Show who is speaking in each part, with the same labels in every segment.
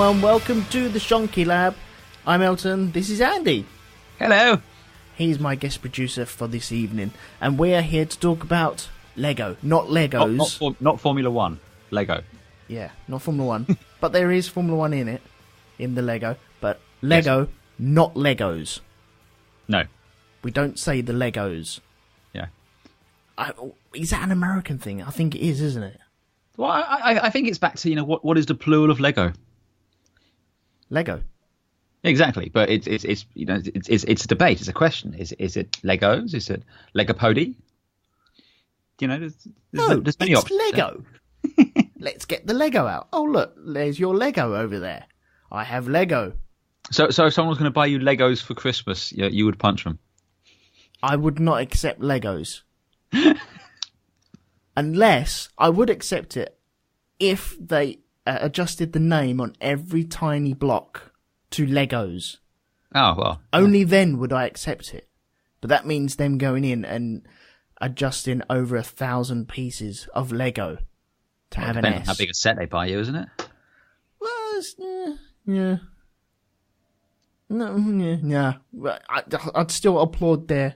Speaker 1: everyone, welcome to the Shonky Lab. I'm Elton, this is Andy.
Speaker 2: Hello.
Speaker 1: He's my guest producer for this evening, and we are here to talk about Lego, not Legos.
Speaker 2: Not Formula One, Lego.
Speaker 1: Yeah, not Formula One, but there is Formula One in it, in the Lego, but Lego, yes. Not Legos.
Speaker 2: No.
Speaker 1: We don't say the Legos.
Speaker 2: Yeah.
Speaker 1: Is that an American thing? I think it is, isn't it?
Speaker 2: Well, I think it's back to, what is the plural of Lego?
Speaker 1: Lego.
Speaker 2: Exactly, but it's a debate. It's a question. Is it Legos? Is it Legopody? There's many options.
Speaker 1: Lego. Let's get the Lego out. Oh look, there's your Lego over there. I have Lego.
Speaker 2: So if someone was going to buy you Legos for Christmas, you would punch them.
Speaker 1: I would not accept Legos. Unless I would accept it if they adjusted the name on every tiny block to Legos.
Speaker 2: Oh, well.
Speaker 1: Only then would I accept it. But that means them going in and adjusting over 1,000 pieces of Lego to have an S.
Speaker 2: Depends on how big a set they buy you, isn't it?
Speaker 1: Well, yeah. No, yeah. I'd still applaud their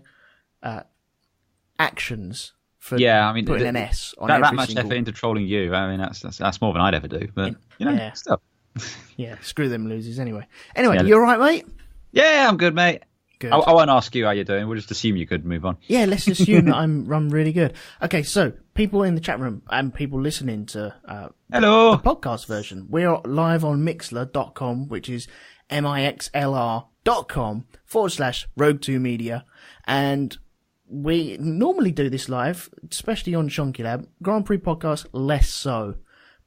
Speaker 1: actions. For putting an S on
Speaker 2: that much effort into trolling you. I mean, that's more than I'd ever do. But still.
Speaker 1: Yeah, screw them losers anyway. Anyway, you all right, mate?
Speaker 2: Yeah, I'm good, mate.
Speaker 1: Good.
Speaker 2: I won't ask you how you're doing. We'll just assume you're good and move on.
Speaker 1: Yeah, let's assume that I'm really good. Okay, so people in the chat room and people listening to
Speaker 2: hello
Speaker 1: the podcast version, we're live on Mixlr.com, which is mixlr.com/Rogue2Media, and we normally do this live, especially on Shonky Lab. Grand Prix podcast, less so.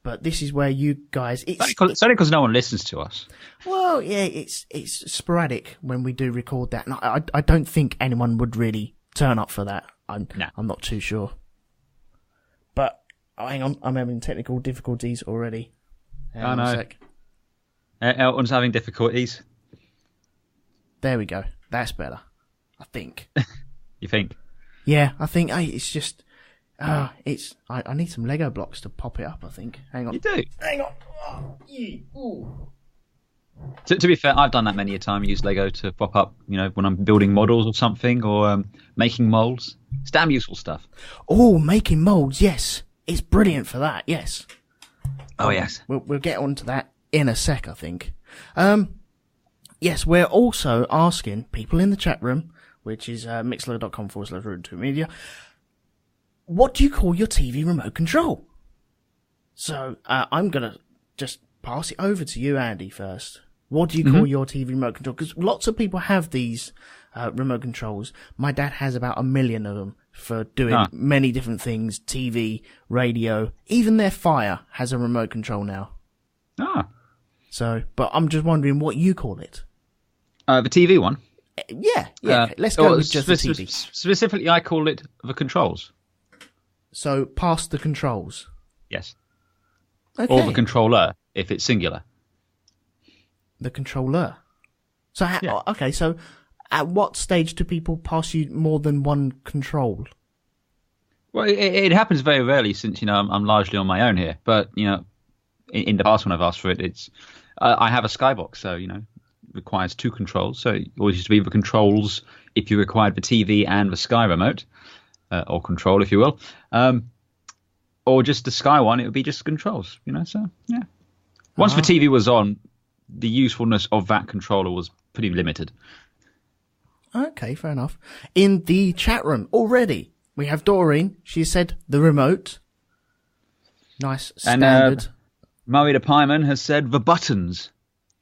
Speaker 1: But this is where you guys...
Speaker 2: It's only because no one listens to us.
Speaker 1: Well, yeah, it's sporadic when we do record that. And I don't think anyone would really turn up for that. I'm not too sure. But, hang on, I'm having technical difficulties already.
Speaker 2: I know. Elton's having difficulties.
Speaker 1: There we go. That's better. I think.
Speaker 2: You think?
Speaker 1: Yeah, I think it's just... I need some Lego blocks to pop it up, I think. Hang on.
Speaker 2: You do?
Speaker 1: Hang on. Oh,
Speaker 2: to be fair, I've done that many a time. Use Lego to pop up, when I'm building models or something, or making molds. It's damn useful stuff.
Speaker 1: Oh, making molds, yes. It's brilliant for that, yes.
Speaker 2: Oh, yes.
Speaker 1: We'll get onto that in a sec, I think. Yes, we're also asking people in the chat room, which is mixlr.com/Rogue2Media, what do you call your TV remote control? So, I'm going to just pass it over to you, Andy, first. What do you call your TV remote control? Because lots of people have these remote controls. My dad has about 1 million of them for doing many different things. TV, radio, even their fire has a remote control now. So, but I'm just wondering what you call it.
Speaker 2: The TV one?
Speaker 1: Yeah. Let's go with just the TV.
Speaker 2: Specifically, I call it the controls.
Speaker 1: So, past the controls?
Speaker 2: Yes.
Speaker 1: Okay.
Speaker 2: Or the controller, if it's singular.
Speaker 1: The controller. So, okay, so at what stage do people pass you more than one control?
Speaker 2: Well, it happens very rarely since, I'm largely on my own here. But, in the past when I've asked for it, it's... I have a skybox, so, requires 2 controls. So, it always used to be the controls if you required the TV and the Sky remote. Or control, if you will, or just the Sky one, it would be just controls, so, yeah. Once the TV was on, the usefulness of that controller was pretty limited.
Speaker 1: Okay, fair enough. In the chat room, already, we have Doreen. She said the remote. Nice, standard.
Speaker 2: And Murray the Pieman has said the buttons.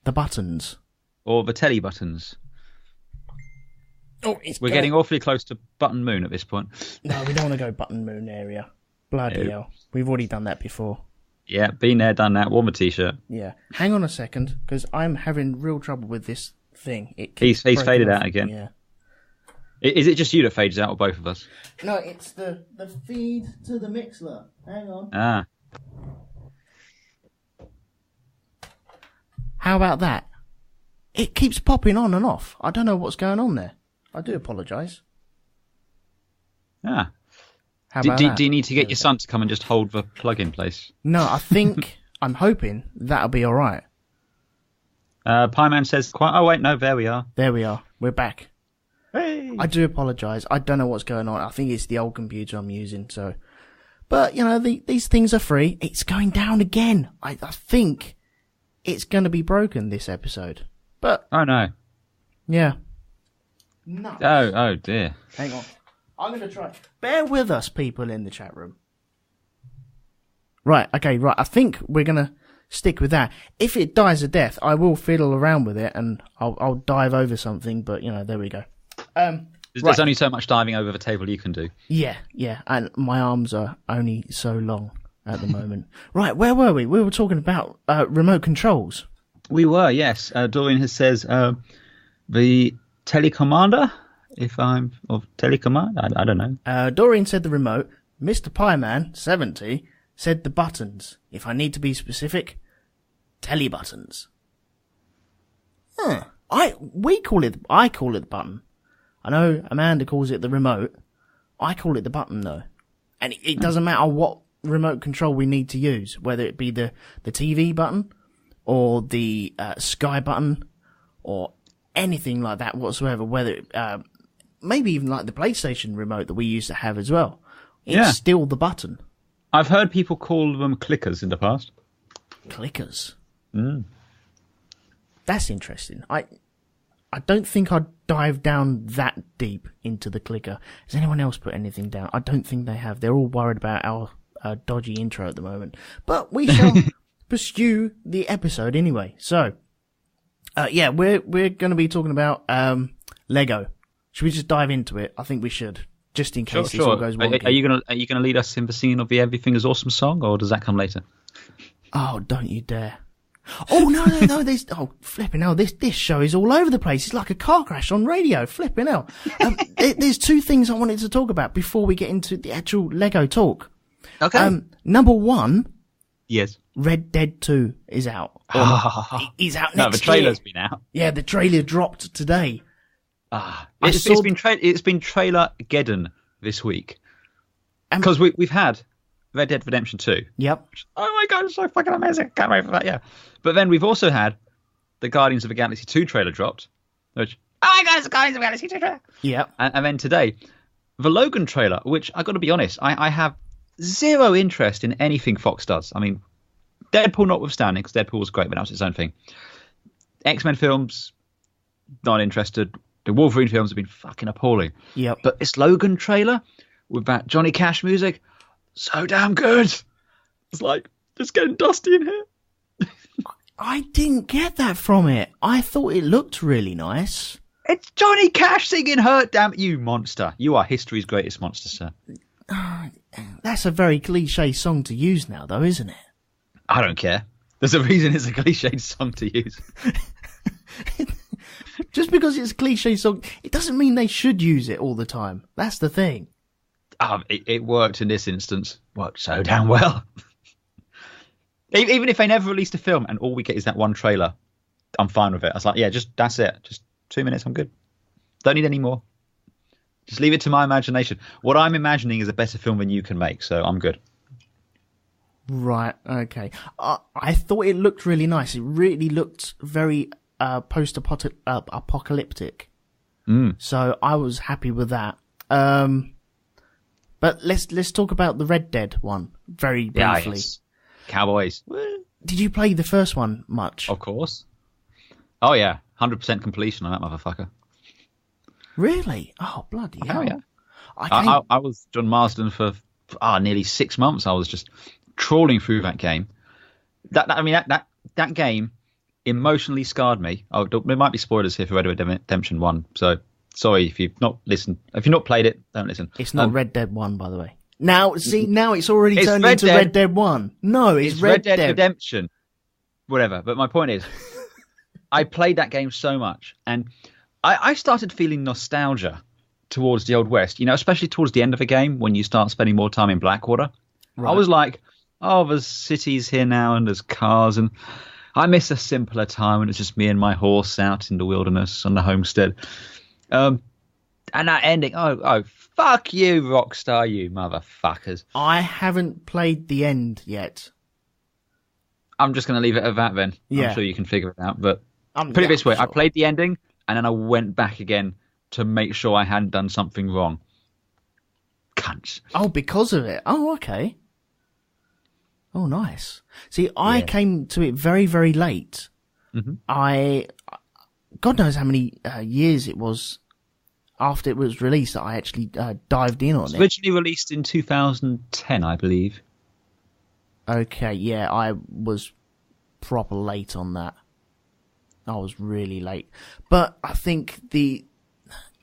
Speaker 1: The buttons.
Speaker 2: Or the telly buttons.
Speaker 1: Oh,
Speaker 2: We're getting awfully close to Button Moon at this point.
Speaker 1: No, we don't want to go Button Moon area. Bloody hell. We've already done that before.
Speaker 2: Yeah, been there, done that. Worn the t-shirt.
Speaker 1: Yeah. Hang on a second, because I'm having real trouble with this thing.
Speaker 2: He's faded out again.
Speaker 1: Yeah.
Speaker 2: Is it just you that fades out, or both of us?
Speaker 1: No, it's the feed to the Mixlr. Hang on. How about that? It keeps popping on and off. I don't know what's going on there. I do apologise.
Speaker 2: How
Speaker 1: about that?
Speaker 2: Do you need to get your son to come and just hold the plug in place?
Speaker 1: No, I think I'm hoping that'll be all right.
Speaker 2: Pie Man says, "Oh wait, no, there we are.
Speaker 1: There we are. We're back.
Speaker 2: Hey.
Speaker 1: I do apologise. I don't know what's going on. I think it's the old computer I'm using. So, but you know, these things are free. It's going down again. I think it's going to be broken this episode. But
Speaker 2: Oh no.
Speaker 1: yeah. No.
Speaker 2: Oh dear.
Speaker 1: Hang on. I'm going to try. Bear with us, people in the chat room. Right. Okay. Right. I think we're going to stick with that. If it dies a death, I will fiddle around with it and I'll dive over something. But you know, there we go.
Speaker 2: There's only so much diving over the table you can do.
Speaker 1: Yeah. And my arms are only so long at the moment. Right. Where were we? We were talking about remote controls.
Speaker 2: We were, yes. Dorian says the telecommander. If I'm of telecommand, I don't know.
Speaker 1: Dorian said the remote. Mr. Pieman, 70, said the buttons. If I need to be specific, telly buttons. Huh. I call it the button. I know Amanda calls it the remote. I call it the button though. And it doesn't matter what remote control we need to use, whether it be the TV button or the Sky button or anything like that whatsoever, whether maybe even like the PlayStation remote that we used to have as well. It's still the button.
Speaker 2: I've heard people call them clickers in the past.
Speaker 1: Clickers? That's interesting. I don't think I'd dive down that deep into the clicker. Has anyone else put anything down? I don't think they have. They're all worried about our dodgy intro at the moment. But we shall pursue the episode anyway. So, we're going to be talking about Lego. Should we just dive into it? I think we should, just in case this all goes wonky.
Speaker 2: Are you gonna lead us in the singing of the Everything Is Awesome song, or does that come later?
Speaker 1: Oh, don't you dare! Oh no! Flipping hell! This show is all over the place. It's like a car crash on radio. Flipping hell! There's two things I wanted to talk about before we get into the actual Lego talk. Number one.
Speaker 2: Yes.
Speaker 1: Red Dead 2 is out. He's out next year.
Speaker 2: No, the trailer's been out.
Speaker 1: Yeah, the trailer dropped today.
Speaker 2: It's been trailer-geddon this week. Because we've had Red Dead Redemption 2.
Speaker 1: Yep.
Speaker 2: Oh my god, it's so fucking amazing. Can't wait for that, yeah. But then we've also had the Guardians of the Galaxy 2 trailer dropped. Which, oh my god, it's the Guardians of the Galaxy 2 trailer.
Speaker 1: Yep.
Speaker 2: And then today, the Logan trailer, which I got to be honest, I have zero interest in anything Fox does. I mean, Deadpool notwithstanding, because Deadpool was great, but that was its own thing. X-Men films, not interested. The Wolverine films have been fucking appalling.
Speaker 1: Yep.
Speaker 2: But this Logan trailer with that Johnny Cash music, so damn good. It's like, just getting dusty in here.
Speaker 1: I didn't get that from it. I thought it looked really nice.
Speaker 2: It's Johnny Cash singing Hurt, damn it, you monster. You are history's greatest monster, sir.
Speaker 1: That's a very cliche song to use now, though, isn't it?
Speaker 2: I don't care. There's a reason it's a cliched song to use.
Speaker 1: Just because it's a cliche song, it doesn't mean they should use it all the time. That's the thing.
Speaker 2: It worked in this instance. Worked so damn well. Even if they never released a film and all we get is that one trailer, I'm fine with it. I was like, yeah, that's it. Just 2 minutes, I'm good. Don't need any more. Just leave it to my imagination. What I'm imagining is a better film than you can make, so I'm good.
Speaker 1: Right, okay. I thought it looked really nice. It really looked very post-apocalyptic. So I was happy with that. But let's talk about the Red Dead one very briefly.
Speaker 2: Yeah, yes. Cowboys.
Speaker 1: Did you play the first one much?
Speaker 2: Of course. Oh yeah, 100% completion on that motherfucker.
Speaker 1: Really? Oh bloody hell!
Speaker 2: Oh yeah. I was John Marsden for nearly 6 months. I was just trawling through that game. That game emotionally scarred me. Oh, there might be spoilers here for Red Dead Redemption 1, so sorry if you've not listened. If you've not played it, don't listen.
Speaker 1: It's not Red Dead 1, by the way. Now it's already turned into Red Dead 1. No, it's Red Dead
Speaker 2: Redemption. Whatever. But my point is, I played that game so much, and I started feeling nostalgia towards the Old West, especially towards the end of the game when you start spending more time in Blackwater. Right. I was like, there's cities here now and there's cars, and I miss a simpler time when it's just me and my horse out in the wilderness on the homestead. And that ending, fuck you, Rockstar, you motherfuckers.
Speaker 1: I haven't played the end yet.
Speaker 2: I'm just going to leave it at that then.
Speaker 1: Yeah.
Speaker 2: I'm sure you can figure it out, but Put it this way,
Speaker 1: sure.
Speaker 2: I played the ending, and then I went back again to make sure I hadn't done something wrong. Cunts.
Speaker 1: Oh, because of it. Oh, okay. Oh, nice. See, I came to it very, very late.
Speaker 2: Mm-hmm.
Speaker 1: God knows how many years it was after it was released that I actually dived in on it.
Speaker 2: Originally released in 2010, I believe.
Speaker 1: Okay, yeah, I was proper late on that. I was really late. But I think it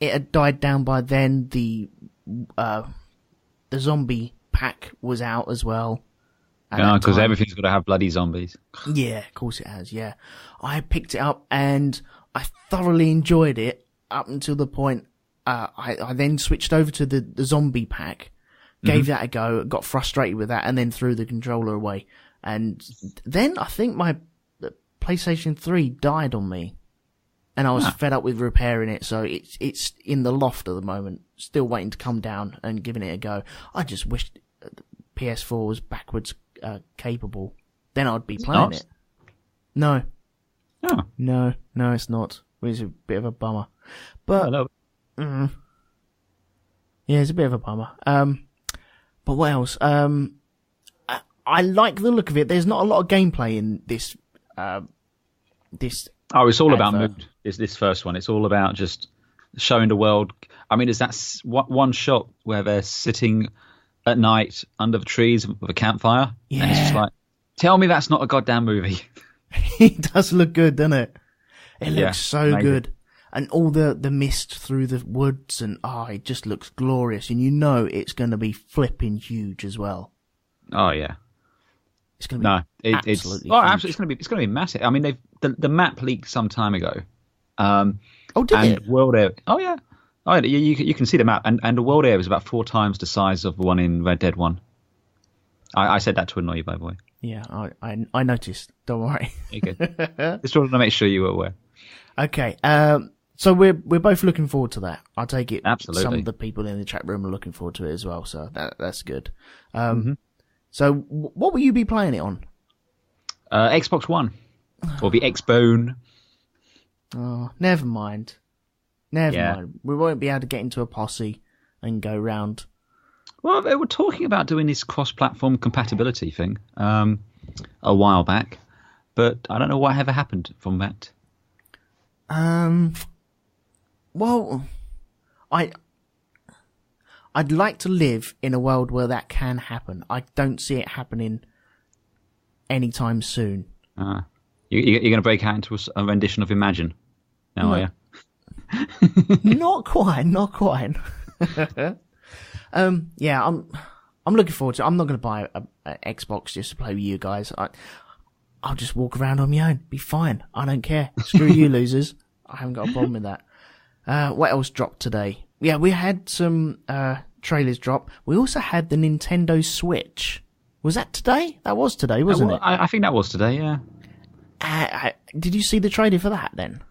Speaker 1: had died down by then. The zombie pack was out as well.
Speaker 2: Yeah, because everything's got to have bloody zombies.
Speaker 1: Yeah, of course it has, yeah. I picked it up and I thoroughly enjoyed it up until the point I then switched over to the zombie pack, gave that a go, got frustrated with that, and then threw the controller away. And then I think my PlayStation 3 died on me. And I was fed up with repairing it, so it's in the loft at the moment, still waiting to come down and giving it a go. I just wished PS4 was backwards capable. Then I'd be playing it. No.
Speaker 2: Oh.
Speaker 1: No, it's not. It's a bit of a bummer. But yeah, it's a bit of a bummer. But what else? I like the look of it. There's not a lot of gameplay in this.
Speaker 2: It's all about mood. Is this first one? It's all about just showing the world. I mean, is that one shot where they're sitting at night under the trees with a campfire?
Speaker 1: Yeah.
Speaker 2: And it's just like, tell me that's not a goddamn movie.
Speaker 1: It does look good, doesn't it? It looks so
Speaker 2: amazing.
Speaker 1: good. And all the mist through the woods, and it just looks glorious. And you know it's going to be flipping huge as well.
Speaker 2: Oh yeah,
Speaker 1: it's going to be absolutely.
Speaker 2: Absolutely, it's going to be massive. I mean, the map leaked some time ago.
Speaker 1: Did it?
Speaker 2: World area. Oh yeah. Oh, yeah, you can see the map, and the world area is about 4 times the size of the one in Red Dead 1. I said that to annoy you, by the way.
Speaker 1: Yeah, I noticed. Don't worry.
Speaker 2: Okay. Just wanted to make sure you were aware.
Speaker 1: Okay. So we're both looking forward to that. I take it.
Speaker 2: Absolutely.
Speaker 1: Some of the people in the chat room are looking forward to it as well. So that's good.
Speaker 2: Mm-hmm.
Speaker 1: So what will you be playing it on?
Speaker 2: Xbox One or the Xbone.
Speaker 1: Oh, never mind. Never mind. We won't be able to get into a posse and go round.
Speaker 2: Well, they were talking about doing this cross-platform compatibility thing a while back, but I don't know what ever happened from that.
Speaker 1: Well, I'd like to live in a world where that can happen. I don't see it happening anytime soon.
Speaker 2: You're going to break out into a rendition of Imagine now, are you?
Speaker 1: Not quite. Yeah, I'm looking forward to it. I'm not going to buy an Xbox just to play with you guys. I'll just walk around on my own. Be fine. I don't care. Screw you losers. I haven't got a problem with that. What else dropped today? Yeah, we had some trailers drop. We also had the Nintendo Switch. Was that today? That was today, wasn't it?
Speaker 2: I think that was today, yeah.
Speaker 1: Did you see the trailer for that then?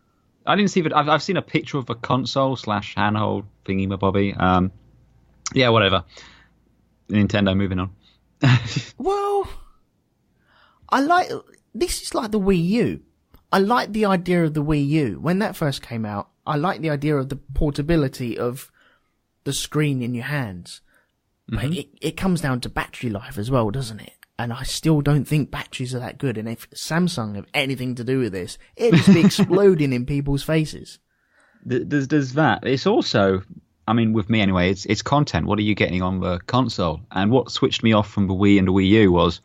Speaker 2: I didn't see it. I've seen a picture of a console / handheld thingy-mabobby. Yeah, whatever. Nintendo, moving on.
Speaker 1: Well, this is like the Wii U. I like the idea of the Wii U. When that first came out, I liked the idea of the portability of the screen in your hands. But it comes down to battery life as well, doesn't it? And I still don't think batteries are that good. And if Samsung have anything to do with this, it'd just be exploding in people's faces.
Speaker 2: There's that. It's also, I mean, with me anyway, it's content. What are you getting on the console? And what switched me off from the Wii and the Wii U was,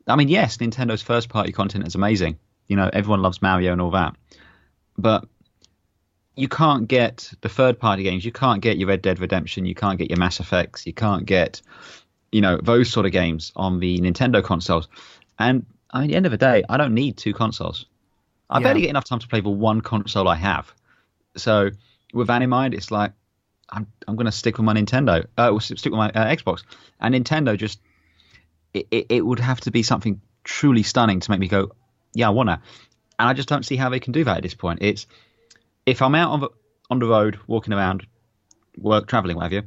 Speaker 2: I mean, yes, Nintendo's first-party content is amazing. You know, everyone loves Mario and all that. But you can't get the third-party games. You can't get your Red Dead Redemption. You can't get your Mass Effects. You can't get, you know, those sort of games on the Nintendo consoles. And I mean, at the end of the day, I don't need 2 consoles. I barely get enough time to play the one console I have. So with that in mind, it's like I'm going to stick with my Nintendo. Stick with my Xbox. And Nintendo just it would have to be something truly stunning to make me go, yeah, I want to. And I just don't see how they can do that at this point. It's if I'm out on the road, walking around, work, traveling, what have you,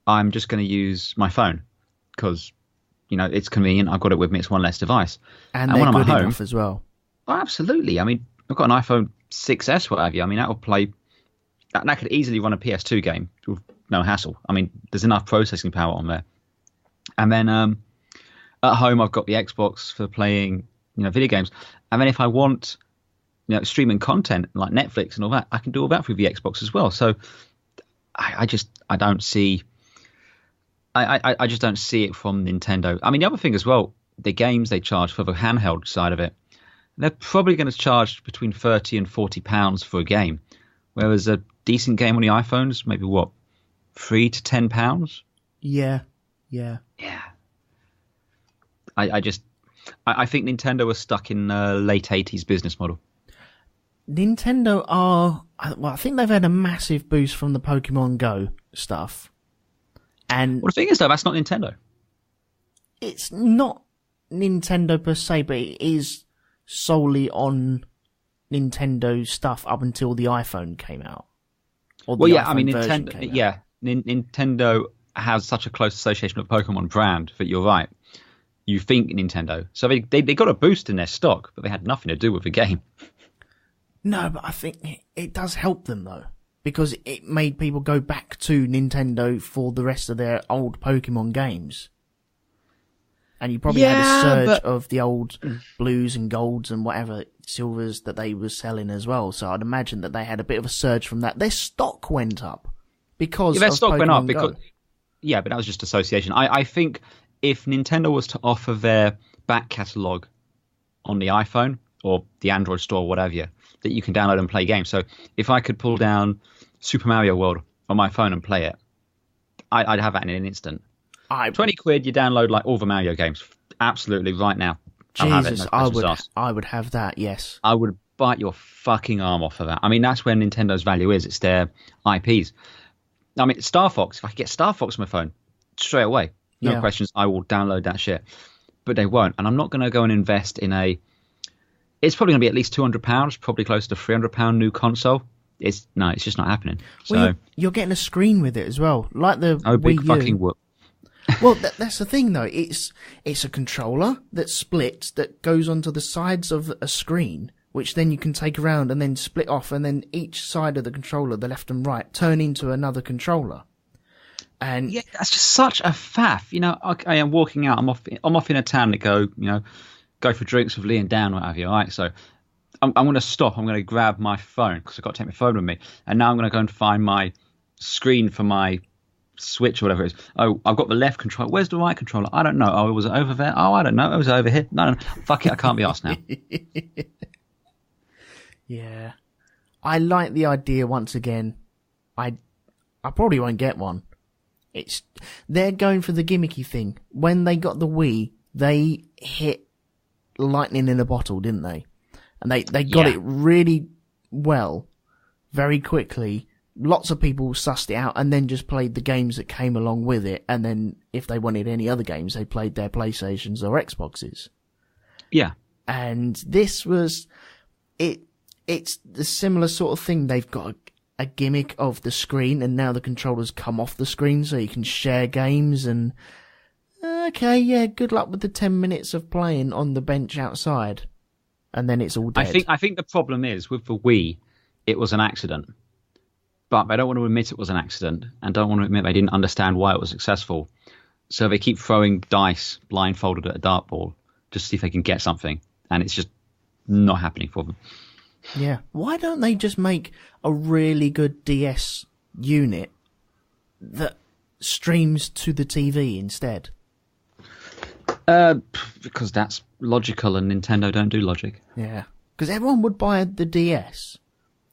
Speaker 2: I'm just going to use my phone because, you know, it's convenient. I've got it with me. It's one less device.
Speaker 1: And they're
Speaker 2: when I'm
Speaker 1: good
Speaker 2: at home
Speaker 1: enough as well.
Speaker 2: Oh, absolutely. I mean, I've got an iPhone 6S, what have you. I mean, that will play. That could easily run a PS2 game with no hassle. I mean, there's enough processing power on there. And then at home, I've got the Xbox for playing, video games. And then if I want, streaming content like Netflix and all that, I can do all that through the Xbox as well. So I just don't see. I just don't see it from Nintendo. I mean, the other thing as well, the games they charge for the handheld side of it, they're probably going to charge between £30 and £40 for a game, whereas a decent game on the iPhones, maybe what, £3 to £10?
Speaker 1: Yeah.
Speaker 2: I think Nintendo was stuck in a late 80s business model.
Speaker 1: Nintendo I think they've had a massive boost from the Pokemon Go stuff. And
Speaker 2: the thing is, though, that's not Nintendo.
Speaker 1: It's not Nintendo per se, but it is solely on Nintendo stuff up until the iPhone came out.
Speaker 2: Nintendo has such a close association with Pokemon brand that you're right. You think Nintendo. So they got a boost in their stock, but they had nothing to do with the game.
Speaker 1: No, but I think it does help them, though, because it made people go back to Nintendo for the rest of their old Pokemon games. And you probably had a surge of the old blues and golds and whatever silvers that they were selling as well. So I'd imagine that they had a bit of a surge from that. Their stock went up because
Speaker 2: their
Speaker 1: of
Speaker 2: stock
Speaker 1: Pokemon
Speaker 2: went up
Speaker 1: Go.
Speaker 2: because but that was just association. I think if Nintendo was to offer their back catalogue on the iPhone or the Android store or whatever, that you can download and play games. So if I could pull down Super Mario World on my phone and play it, I'd have that in an instant. 20 quid, you download like all the Mario games. Absolutely, right now.
Speaker 1: Jesus, I would have that, yes.
Speaker 2: I would bite your fucking arm off for that. I mean, that's where Nintendo's value is. It's their IPs. I mean, Star Fox, if I could get Star Fox on my phone, straight away, no questions, I will download that shit. But they won't. And I'm not going to go and invest in it's probably going to be at least £200, probably close to £300 new console. It's just not happening. So
Speaker 1: you're getting a screen with it as well, like the Wii
Speaker 2: big
Speaker 1: U.
Speaker 2: Fucking whoop.
Speaker 1: Well, that's the thing, though. It's a controller that splits, that goes onto the sides of a screen, which then you can take around and then split off, and then each side of the controller, the left and right, turn into another controller. And
Speaker 2: that's just such a faff. I am walking out. I'm off in a town to go, go for drinks with Lee and Dan, what have you. All right, so I'm going to stop. I'm going to grab my phone because I've got to take my phone with me, and now I'm going to go and find my screen for my Switch or whatever it is. Oh, I've got the left controller. Where's the right controller? I don't know. Oh, was it over there? Oh, I don't know. It was over here. No. Fuck it. I can't be asked now.
Speaker 1: Yeah. I like the idea once again. I probably won't get one. They're going for the gimmicky thing. When they got the Wii, they hit lightning in a bottle, didn't they? And they got it really well, very quickly. Lots of people sussed it out and then just played the games that came along with it. And then if they wanted any other games, they played their PlayStations or Xboxes.
Speaker 2: Yeah.
Speaker 1: And this was it's the similar sort of thing. They've got a gimmick of the screen, and now the controllers come off the screen so you can share games. And okay, yeah, good luck with the 10 minutes of playing on the bench outside, and then it's all dead.
Speaker 2: I think the problem is with the Wii, it was an accident, but they don't want to admit it was an accident, and don't want to admit they didn't understand why it was successful. So they keep throwing dice blindfolded at a dartboard just to see if they can get something, and it's just not happening for them.
Speaker 1: Yeah. Why don't they just make a really good DS unit that streams to the TV instead?
Speaker 2: Because that's logical, and Nintendo don't do logic.
Speaker 1: Yeah. Because everyone would buy the DS,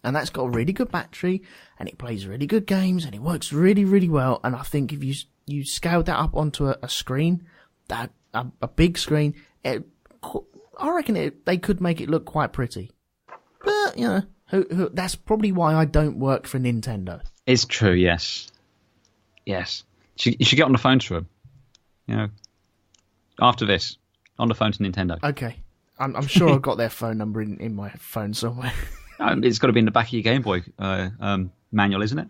Speaker 1: and that's got a really good battery, and it plays really good games, and it works really, really well. And I think if you scale that up onto a screen, a big screen, I reckon they could make it look quite pretty. But, that's probably why I don't work for Nintendo.
Speaker 2: It's true, yes. Yes. You should get on the phone to them. After this, on the phone to Nintendo.
Speaker 1: Okay. I'm sure I've got their phone number in my phone somewhere.
Speaker 2: It's got to be in the back of your Game Boy manual, isn't it?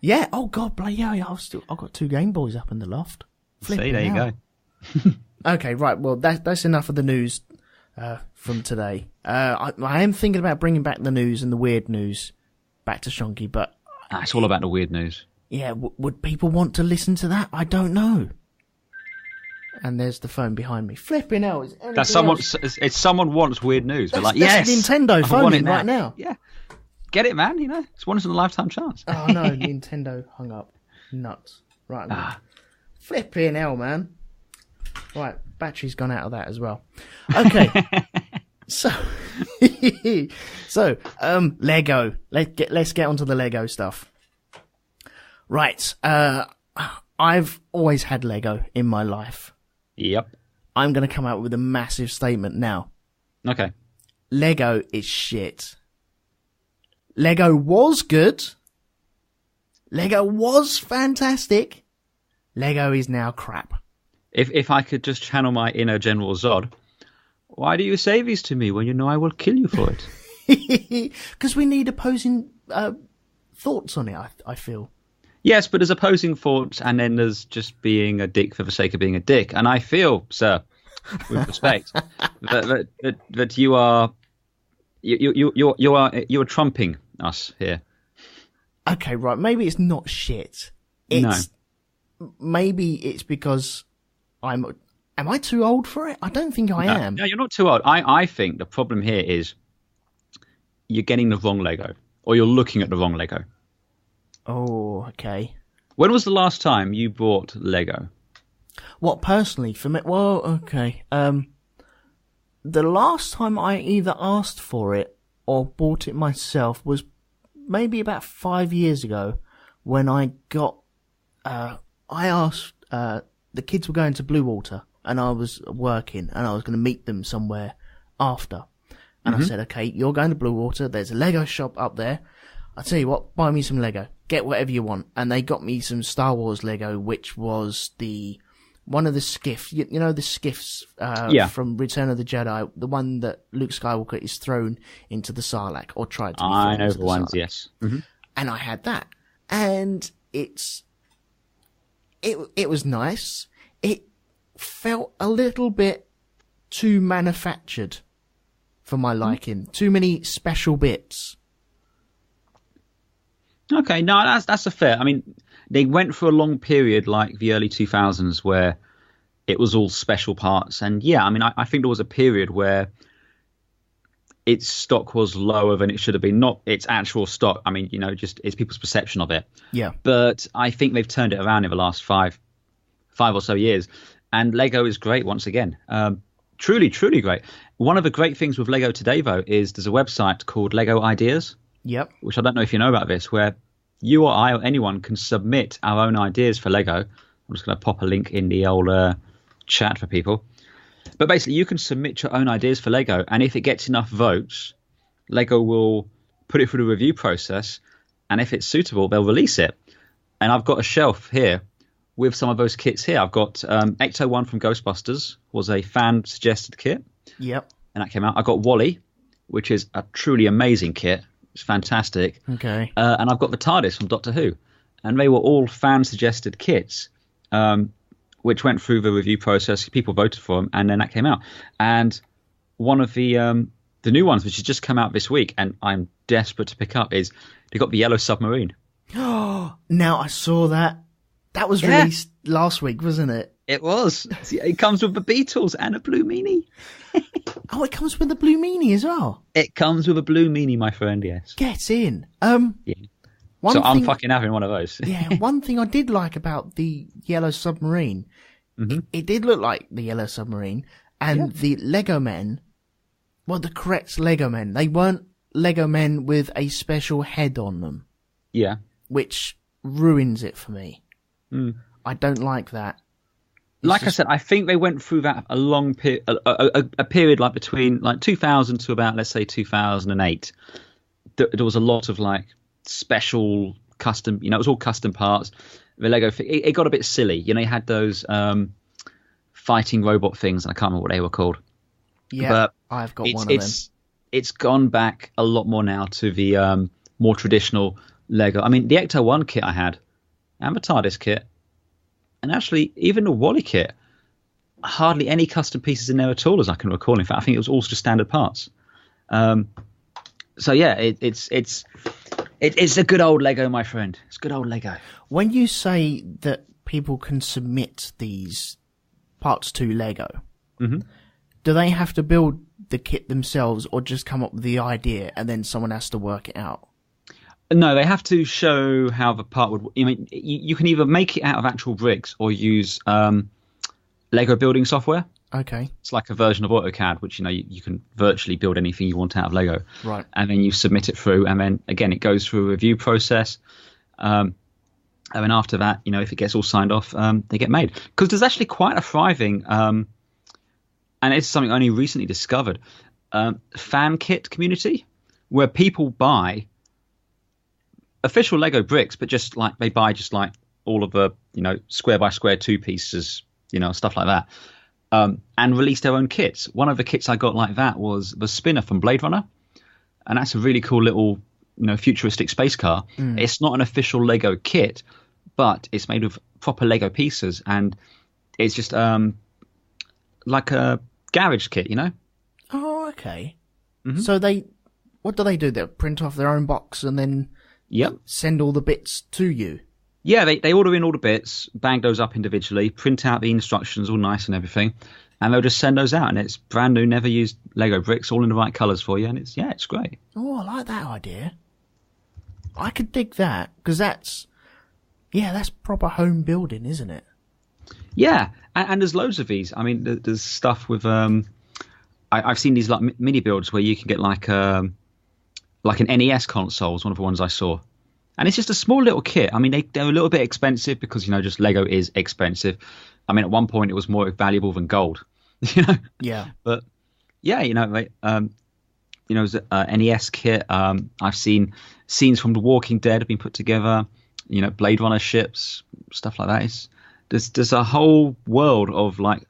Speaker 1: Yeah. Oh, God. Yeah, I've got 2 Game Boys up in the loft.
Speaker 2: See, there you go.
Speaker 1: Okay, right. Well, that's enough of the news. from today. I am thinking about bringing back the news and the weird news back to Shonky, but
Speaker 2: It's all about the weird news.
Speaker 1: yeah, would people want to listen to that? I don't know. And there's the phone behind me. Flipping hell!
Speaker 2: That's someone. It's someone wants weird news. But like,
Speaker 1: that's
Speaker 2: yes,
Speaker 1: Nintendo phoning right now.
Speaker 2: Yeah, get it, man. It's once in a lifetime chance.
Speaker 1: Oh no, Nintendo hung up. Nuts. Right. Flipping hell, man. Right, battery's gone out of that as well. Okay. So Lego. Let's get onto the Lego stuff. Right. I've always had Lego in my life.
Speaker 2: Yep.
Speaker 1: I'm going to come out with a massive statement now.
Speaker 2: Okay.
Speaker 1: Lego is shit. Lego was good. Lego was fantastic. Lego is now crap.
Speaker 2: If I could just channel my inner General Zod, why do you say these to me when you know I will kill you for
Speaker 1: it? Because we need opposing thoughts on it, I feel.
Speaker 2: Yes, but there's opposing thoughts, and then there's just being a dick for the sake of being a dick. And I feel, sir, with respect, that you are trumping us here.
Speaker 1: Okay, right. Maybe it's not shit. Maybe it's because am I too old for it? I don't think I am.
Speaker 2: No, you're not too old. I think the problem here is you're getting the wrong Lego, or you're looking at the wrong Lego.
Speaker 1: Oh, okay.
Speaker 2: When was the last time you bought Lego?
Speaker 1: What, personally, for me? Well, okay. The last time I either asked for it or bought it myself was maybe about 5 years ago when I got, I asked, the kids were going to Blue Water and I was working and I was going to meet them somewhere after. And I said, okay, you're going to Blue Water. There's a Lego shop up there. I'll tell you what, buy me some Lego. Get whatever you want. And they got me some Star Wars Lego, which was one of the skiffs. You know the skiffs from Return of the Jedi, the one that Luke Skywalker is thrown into the Sarlacc, or tried to be thrown
Speaker 2: I know
Speaker 1: into
Speaker 2: the ones, yes. Mm-hmm.
Speaker 1: And I had that. And it was nice. It felt a little bit too manufactured for my liking. Too many special bits.
Speaker 2: Okay, no, that's a fair. I mean, they went for a long period, like the early 2000s, where it was all special parts. And yeah, I mean, I think there was a period where its stock was lower than it should have been. Not its actual stock. I mean, just it's people's perception of it.
Speaker 1: Yeah.
Speaker 2: But I think they've turned it around in the last five or so years. And Lego is great once again. Truly, truly great. One of the great things with Lego today, though, is there's a website called Lego Ideas.
Speaker 1: Yep.
Speaker 2: Which I don't know if you know about this, where you or I or anyone can submit our own ideas for Lego. I'm just going to pop a link in the old chat for people. But basically, you can submit your own ideas for Lego, and if it gets enough votes, Lego will put it through the review process, and if it's suitable, they'll release it. And I've got a shelf here with some of those kits here. I've got Ecto-1 from Ghostbusters, was a fan-suggested kit.
Speaker 1: Yep.
Speaker 2: And that came out. I got Wally, which is a truly amazing kit. It's fantastic.
Speaker 1: Okay.
Speaker 2: And I've got the TARDIS from Doctor Who. And they were all fan-suggested kits, which went through the review process. People voted for them, and then that came out. And one of the new ones, which has just come out this week, and I'm desperate to pick up, is they got the Yellow Submarine.
Speaker 1: Now, I saw that. That was released last week, wasn't it?
Speaker 2: It was. It comes with the Beatles and a blue meanie.
Speaker 1: Oh, it comes with a blue meanie as well?
Speaker 2: It comes with a blue meanie, my friend, yes.
Speaker 1: Get in.
Speaker 2: Yeah. I'm fucking having one of those.
Speaker 1: Yeah, one thing I did like about the Yellow Submarine, it did look like the Yellow Submarine, and the Lego men, well, the correct Lego men, they weren't Lego men with a special head on them.
Speaker 2: Yeah.
Speaker 1: Which ruins it for me. I don't like that.
Speaker 2: I said, I think they went through that a long period, a period like between like 2000 to about, let's say, 2008. There was a lot of like special custom, it was all custom parts. The Lego, it got a bit silly. You had those fighting robot things, and I can't remember what they were called.
Speaker 1: Yeah,
Speaker 2: but
Speaker 1: I've got one of them.
Speaker 2: It's gone back a lot more now to the more traditional Lego. I mean, the Ecto-1 kit I had, and the TARDIS kit, and actually even the Wally kit, hardly any custom pieces in there at all, as I can recall. In fact, I think it was all just standard parts. So yeah, it's a good old Lego, my friend. It's good old Lego.
Speaker 1: When you say that people can submit these parts to Lego, do they have to build the kit themselves, or just come up with the idea and then someone has to work it out?
Speaker 2: No, they have to show how the part would. I mean, you can either make it out of actual bricks or use Lego building software.
Speaker 1: Okay.
Speaker 2: It's like a version of AutoCAD, which you can virtually build anything you want out of Lego.
Speaker 1: Right.
Speaker 2: And then you submit it through, and then again it goes through a review process. And then after that, if it gets all signed off, they get made. Because there's actually quite a thriving, and it's something I only recently discovered, fan kit community where people buy official Lego bricks, but just like they buy just like all of the square by square 2 pieces, stuff like that, and release their own kits. One of the kits I got like that was the spinner from Blade Runner, and that's a really cool little futuristic space car. It's not an official Lego kit, but it's made of proper Lego pieces, and it's just like a garage kit,
Speaker 1: Oh, okay. So what do they do? They print off their own box and then send all the bits to you?
Speaker 2: Yeah, they order in all the bits, bang those up individually, print out the instructions all nice and everything, and they'll just send those out, and it's brand new, never used Lego bricks, all in the right colours for you, and it's great.
Speaker 1: Oh, I like that idea. I could dig that, because that's proper home building, isn't it?
Speaker 2: Yeah, and there's loads of these. I mean, there's stuff with I've seen these like mini builds where you can get like an NES console is one of the ones I saw. And it's just a small little kit. I mean, they're a little bit expensive because, just Lego is expensive. I mean, at one point it was more valuable than gold,
Speaker 1: Yeah.
Speaker 2: But yeah, it was an NES kit. I've seen scenes from The Walking Dead have been put together, Blade Runner ships, stuff like that. There's a whole world of like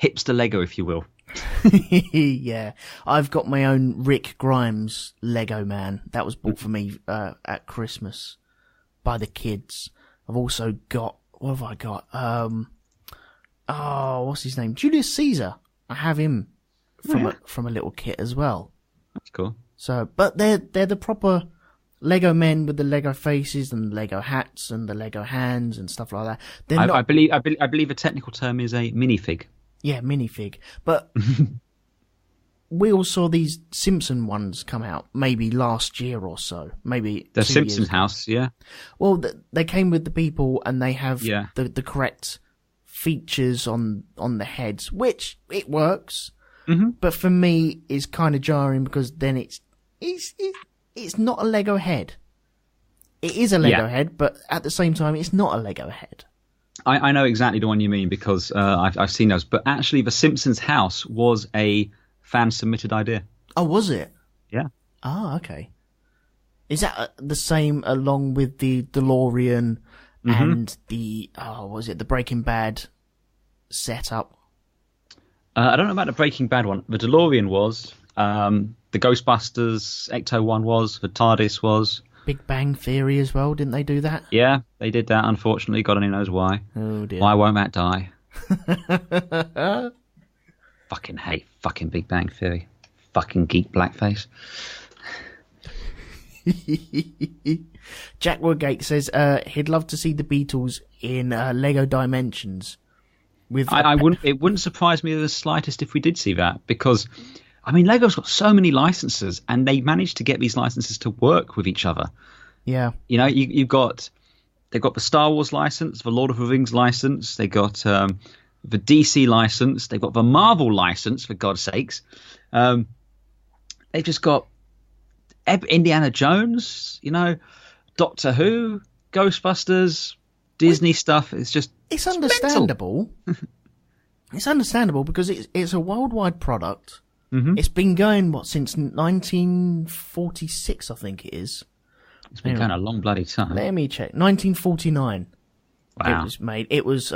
Speaker 2: hipster Lego, if you will.
Speaker 1: Yeah, I've got my own Rick Grimes Lego man that was bought for me at Christmas by the kids. I've also got, what have I got? What's his name? Julius Caesar. I have him from a little kit as well.
Speaker 2: That's cool.
Speaker 1: So, but they're the proper Lego men with the Lego faces and Lego hats and the Lego hands and stuff like that.
Speaker 2: I believe the technical term is a minifig.
Speaker 1: Yeah, minifig. But we all saw these Simpson ones come out maybe last year or so. Maybe
Speaker 2: the Simpsons house, yeah.
Speaker 1: Well, they came with the people and they have the correct features on the heads, which it works. Mm-hmm. But for me, it's kind of jarring because then it's not a Lego head. It is a Lego head, but at the same time, it's not a Lego head.
Speaker 2: I know exactly the one you mean because I've seen those. But actually, the Simpsons house was a fan-submitted idea.
Speaker 1: Oh, was it?
Speaker 2: Yeah.
Speaker 1: Ah, okay. Is that the same along with the DeLorean and the the Breaking Bad setup?
Speaker 2: I don't know about the Breaking Bad one. The DeLorean was. The Ghostbusters Ecto one was. The TARDIS was.
Speaker 1: Big Bang Theory as well, didn't they do that?
Speaker 2: Yeah, they did that, unfortunately. God only knows why.
Speaker 1: Oh, dear.
Speaker 2: Why won't that die? Fucking hate fucking Big Bang Theory. Fucking geek blackface.
Speaker 1: Jack Woodgate says he'd love to see the Beatles in Lego Dimensions.
Speaker 2: It wouldn't surprise me the slightest if we did see that, because I mean, Lego's got so many licenses, and they managed to get these licenses to work with each other.
Speaker 1: Yeah.
Speaker 2: They've got the Star Wars license, the Lord of the Rings license, they got the DC license, they've got the Marvel license, for God's sakes. They've just got Indiana Jones, Doctor Who, Ghostbusters, Disney stuff. It's
Speaker 1: understandable. It's understandable because it's a worldwide product. Mm-hmm. It's been going, since 1946, I think it is.
Speaker 2: It's been going a long bloody time.
Speaker 1: Let me check. 1949.
Speaker 2: Wow.
Speaker 1: It was made. It was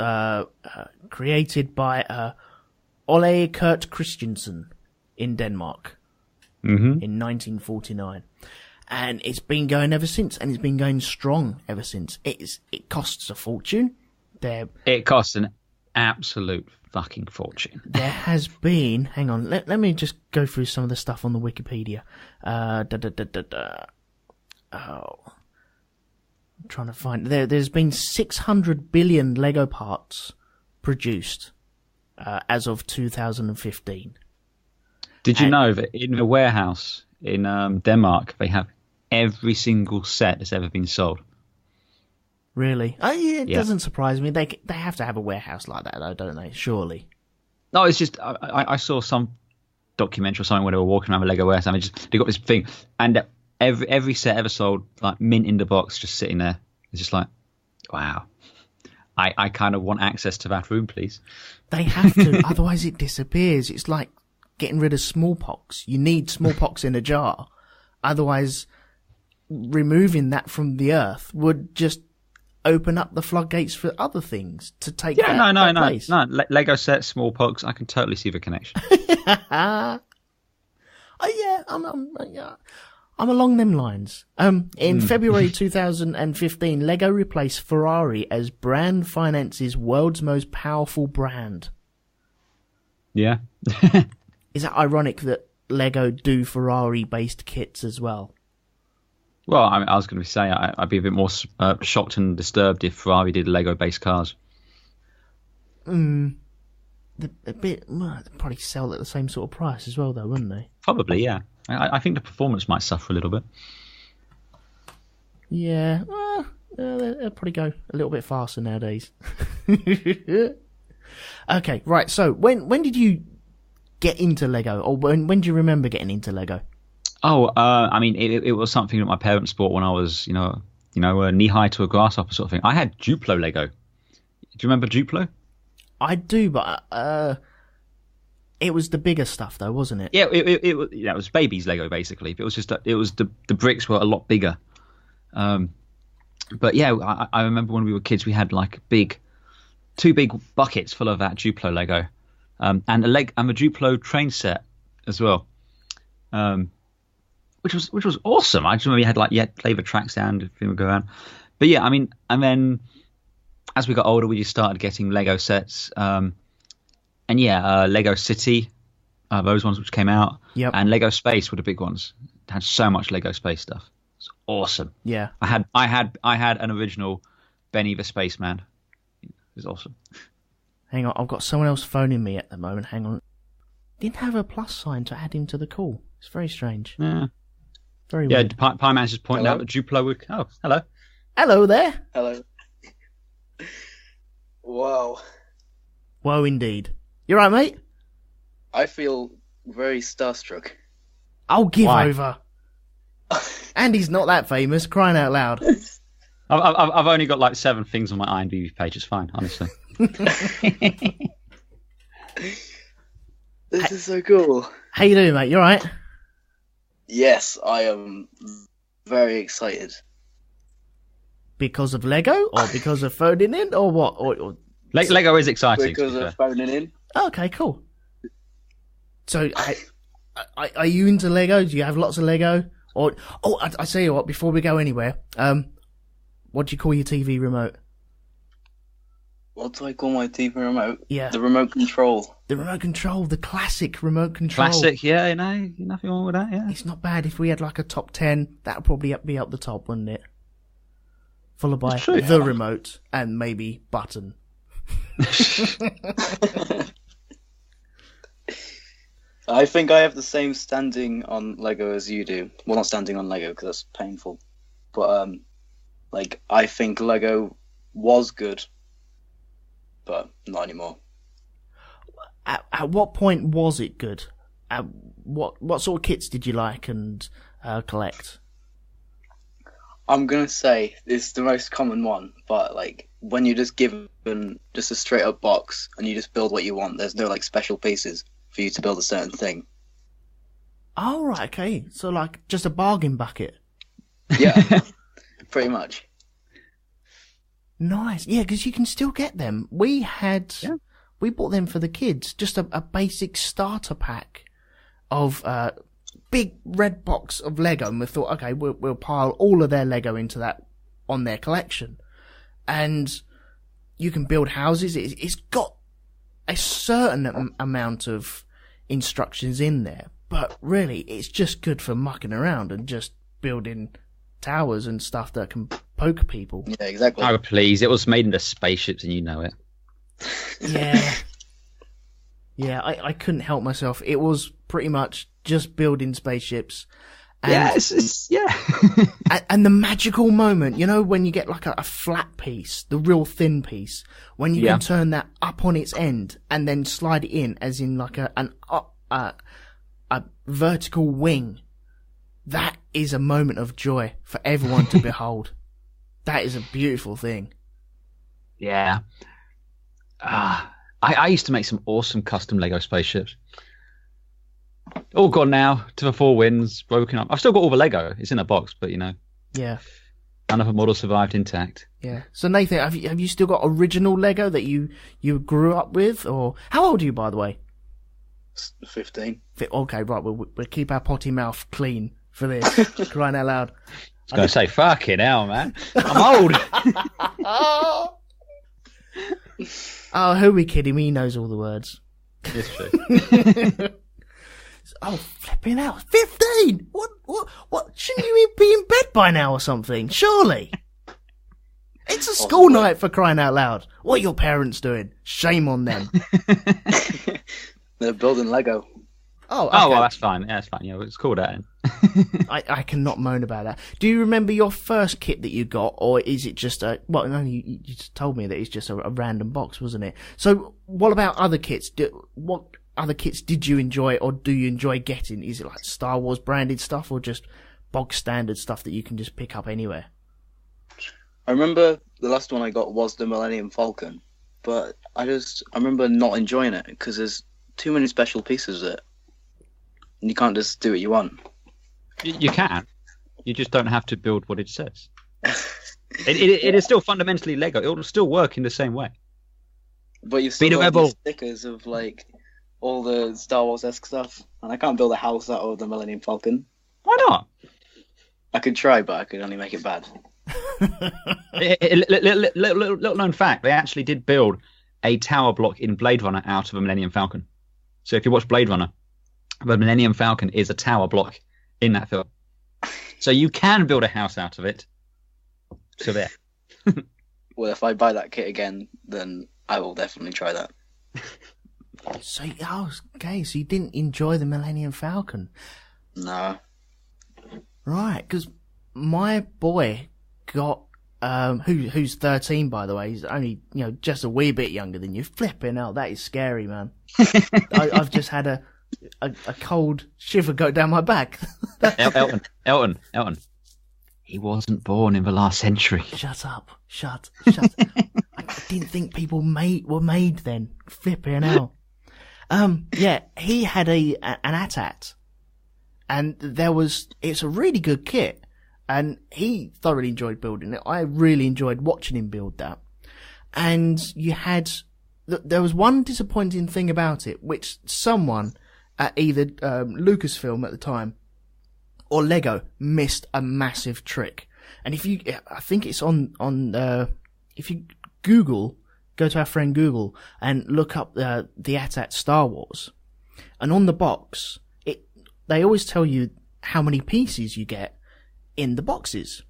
Speaker 1: created by Ole Kurt Christensen in Denmark in 1949. And it's been going ever since, and it's been going strong ever since. It costs a fortune.
Speaker 2: It costs an absolute fucking fortune.
Speaker 1: There has been. Hang on. Let me just go through some of the stuff on the Wikipedia. Oh, I'm trying to find. There's been 600 billion Lego parts produced as of 2015.
Speaker 2: Did you know that in a warehouse in Denmark they have every single set that's ever been sold?
Speaker 1: Really? It doesn't surprise me. They have to have a warehouse like that, though, don't they? Surely.
Speaker 2: No, it's just I saw some documentary or something where they were walking around the Lego warehouse and they got this thing, and every set ever sold, like mint in the box, just sitting there. It's just like, wow. I kind of want access to that room, please.
Speaker 1: They have to, otherwise it disappears. It's like getting rid of smallpox. You need smallpox in a jar. Otherwise, removing that from the earth would just open up the floodgates for other things to take place.
Speaker 2: No. Lego set, smallpox, I can totally see the connection.
Speaker 1: I'm along them lines. In February 2015, Lego replaced Ferrari as brand finance's world's most powerful brand.
Speaker 2: Yeah.
Speaker 1: Is that ironic that Lego do Ferrari-based kits as well?
Speaker 2: Well, I was going to say I'd be a bit more shocked and disturbed if Ferrari did Lego-based cars.
Speaker 1: They'd probably sell at the same sort of price as well, though, wouldn't they?
Speaker 2: Probably, yeah. I think the performance might suffer a little bit.
Speaker 1: Yeah, they'll probably go a little bit faster nowadays. Okay, right. So when did you get into Lego, or when do you remember getting into Lego?
Speaker 2: Oh, I mean, it was something that my parents bought when I was, knee high to a grasshopper sort of thing. I had Duplo Lego. Do you remember Duplo? I do,
Speaker 1: but it was the bigger stuff, though, wasn't it?
Speaker 2: Yeah, it was baby's Lego basically. It was just the bricks were a lot bigger. But yeah, I remember when we were kids, we had like two big buckets full of that Duplo Lego, and the Duplo train set as well. Which was awesome. I just remember you had play the track sound, if you would go around. But yeah, I mean, and then as we got older, we just started getting Lego sets. Lego City, those ones which came out.
Speaker 1: Yep.
Speaker 2: And Lego Space were the big ones. It had so much Lego Space stuff. It's awesome.
Speaker 1: Yeah.
Speaker 2: I had an original Benny the Spaceman. It was awesome.
Speaker 1: Hang on, I've got someone else phoning me at the moment. Hang on. Didn't have a plus sign to add him to the call. It's very strange.
Speaker 2: Yeah.
Speaker 1: Very weird.
Speaker 2: Yeah, Pie Man's just pointing out that Duplo would... Oh, hello.
Speaker 1: Hello there.
Speaker 3: Hello. Wow.
Speaker 1: Whoa, indeed. You right, mate?
Speaker 3: I feel very starstruck.
Speaker 1: I'll give over. Andy's not that famous, crying out loud.
Speaker 2: I've only got like 7 things on my IMDb page. It's fine, honestly.
Speaker 3: This is so cool.
Speaker 1: How you doing, mate? You alright?
Speaker 3: Yes, I am very excited.
Speaker 1: Because of Lego? Or because of phoning in? Or what? Or...
Speaker 2: Lego is exciting.
Speaker 3: Because of phoning in.
Speaker 1: Okay, cool. So, are you into Lego? Do you have lots of Lego? Or I tell you what, before we go anywhere, what do you call your TV remote?
Speaker 3: What do I call my TV remote?
Speaker 1: Yeah.
Speaker 3: The remote control.
Speaker 1: The remote control, the classic remote control.
Speaker 2: Classic, yeah, nothing wrong with that, yeah.
Speaker 1: It's not bad. If we had like a top 10, that would probably be up the top, wouldn't it? Followed by the remote and maybe button.
Speaker 3: I think I have the same standing on Lego as you do. Well, not standing on Lego because that's painful. But, I think Lego was good, but not anymore.
Speaker 1: At what point was it good? What sort of kits did you like and collect?
Speaker 3: I'm going to say it's the most common one, but, when you're just given just a straight-up box and you just build what you want, there's no, special pieces for you to build a certain thing.
Speaker 1: Oh, right, okay. So, just a bargain bucket.
Speaker 3: Yeah, pretty much.
Speaker 1: Nice. Yeah, because you can still get them. We bought them for the kids. Just a basic starter pack of big red box of Lego. And we thought, okay, we'll pile all of their Lego into that on their collection. And you can build houses. It's got a certain amount of instructions in there, but really, it's just good for mucking around and just building towers and stuff that can poke people.
Speaker 3: Yeah, exactly.
Speaker 2: Oh, please. It was made into spaceships and you know it.
Speaker 1: Yeah. Yeah, I couldn't help myself. It was pretty much just building spaceships. And,
Speaker 2: yeah.
Speaker 1: and the magical moment, you know, when you get like a flat piece, the real thin piece, when you can turn that up on its end and then slide it in, as in like a vertical wing. That is a moment of joy for everyone to behold. That is a beautiful thing.
Speaker 2: Yeah. I used to make some awesome custom Lego spaceships. All gone now to the four winds, broken up. I've still got all the Lego. It's in a box, but you know.
Speaker 1: Yeah.
Speaker 2: None of the models survived intact.
Speaker 1: Yeah. So Nathan, have you still got original Lego that you grew up with, or how old are you, by the way?
Speaker 3: 15.
Speaker 1: Okay, right. We'll keep our potty mouth clean for this. Crying out loud.
Speaker 2: I was going to say, fucking hell, man. I'm old.
Speaker 1: Oh, who are we kidding? He knows all the words.
Speaker 2: It's true.
Speaker 1: Oh, flipping out. 15? What? Shouldn't you be in bed by now or something? Surely. It's a school night, for crying out loud. What are your parents doing? Shame on them.
Speaker 3: They're building Lego.
Speaker 1: Oh, okay.
Speaker 2: Oh, well, that's fine. Yeah, that's fine. Yeah, it's called that.
Speaker 1: I cannot moan about that. Do you remember your first kit that you got, or is it just a... Well, no, you just told me that it's just a random box, wasn't it? So, what about other kits? What other kits did you enjoy, or do you enjoy getting? Is it like Star Wars branded stuff, or just bog standard stuff that you can just pick up anywhere?
Speaker 3: I remember the last one I got was the Millennium Falcon, but I remember not enjoying it because there's too many special pieces of it. And you can't just do what you want.
Speaker 2: You can. You just don't have to build what it says. It is still fundamentally Lego. It will still work in the same way.
Speaker 3: But you've still got these stickers of like all the Star Wars-esque stuff, and I can't build a house out of the Millennium Falcon.
Speaker 2: Why not?
Speaker 3: I could try, but I could only make it bad.
Speaker 2: Little known fact: they actually did build a tower block in Blade Runner out of a Millennium Falcon. So if you watch Blade Runner, the Millennium Falcon is a tower block in that film. So you can build a house out of it. So there.
Speaker 3: Well, if I buy that kit again, then I will definitely try that.
Speaker 1: So, okay, so you didn't enjoy the Millennium Falcon?
Speaker 3: No.
Speaker 1: Right, because my boy got, who's 13, by the way, he's only, just a wee bit younger than you. Flipping out, that is scary, man. I've just had a cold shiver go down my back.
Speaker 2: Elton. He wasn't born in the last century.
Speaker 1: Shut up. I didn't think people were made then. Flipping out. Yeah, he had an AT-AT. And it's a really good kit. And he thoroughly enjoyed building it. I really enjoyed watching him build that. And there was one disappointing thing about it, which someone at either Lucasfilm at the time or Lego missed a massive trick. And I think it's if you go to our friend Google and look up the AT-AT Star Wars, and on the box, they always tell you how many pieces you get in the boxes.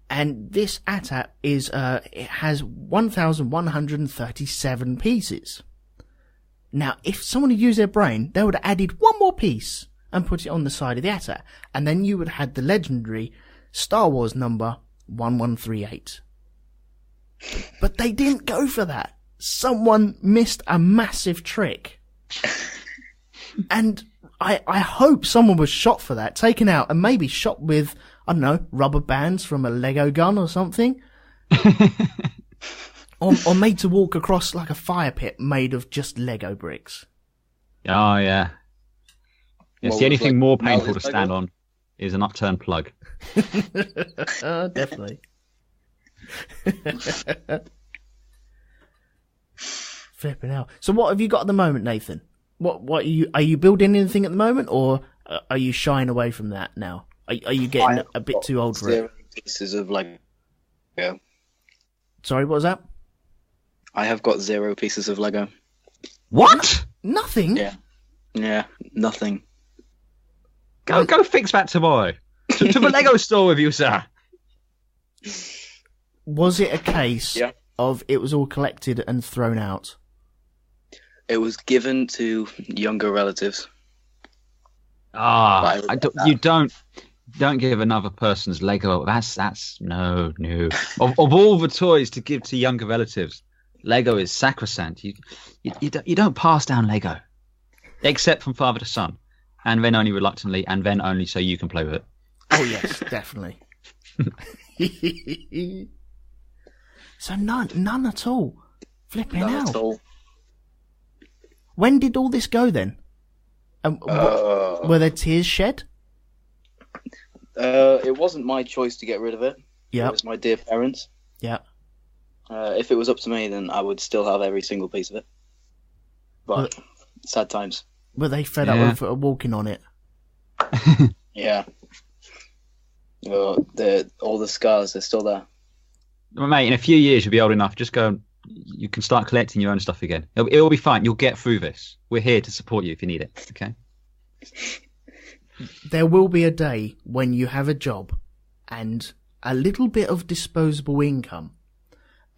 Speaker 1: And this AT-AT it has 1,137 pieces. Now, if someone had used their brain, they would have added one more piece and put it on the side of the AT-AT, and then you would have had the legendary Star Wars number 1138. But they didn't go for that. Someone missed a massive trick. And I hope someone was shot for that, taken out, and maybe shot with, I don't know, rubber bands from a Lego gun or something. or made to walk across like a fire pit made of just Lego bricks.
Speaker 2: Oh, yeah. Yes, the only thing more painful to stand on is an upturned plug.
Speaker 1: Definitely. Flipping out. So what have you got at the moment, Nathan? What are you building anything at the moment, or are you shying away from that now? Are you getting a bit too old for it?
Speaker 3: 0 pieces of Lego.
Speaker 1: Sorry, what was that?
Speaker 3: I have got 0 pieces of Lego.
Speaker 2: What?
Speaker 1: Nothing?
Speaker 3: Yeah, nothing.
Speaker 2: Go fix that tomorrow. To the Lego store with you, sir.
Speaker 1: Was it a case of it was all collected and thrown out?
Speaker 3: It was given to younger relatives.
Speaker 2: You don't give another person's Lego. That's no. Of all the toys to give to younger relatives, Lego is sacrosanct. You don't pass down Lego, except from father to son, and then only reluctantly, and then only so you can play with it.
Speaker 1: Oh yes, definitely. So none at all. Flipping
Speaker 3: None
Speaker 1: out.
Speaker 3: at all.
Speaker 1: When did all this go then? Were there tears shed?
Speaker 3: It wasn't my choice to get rid of it.
Speaker 1: Yeah.
Speaker 3: It was my dear parents.
Speaker 1: Yeah.
Speaker 3: If it was up to me, then I would still have every single piece of it. But sad times.
Speaker 1: Were they fed up with walking on it?
Speaker 3: Yeah. All the scars are still there.
Speaker 2: Well, mate, in a few years you'll be old enough. Just go. You can start collecting your own stuff again. It'll be fine. You'll get through this. We're here to support you if you need it. Okay.
Speaker 1: There will be a day when you have a job and a little bit of disposable income,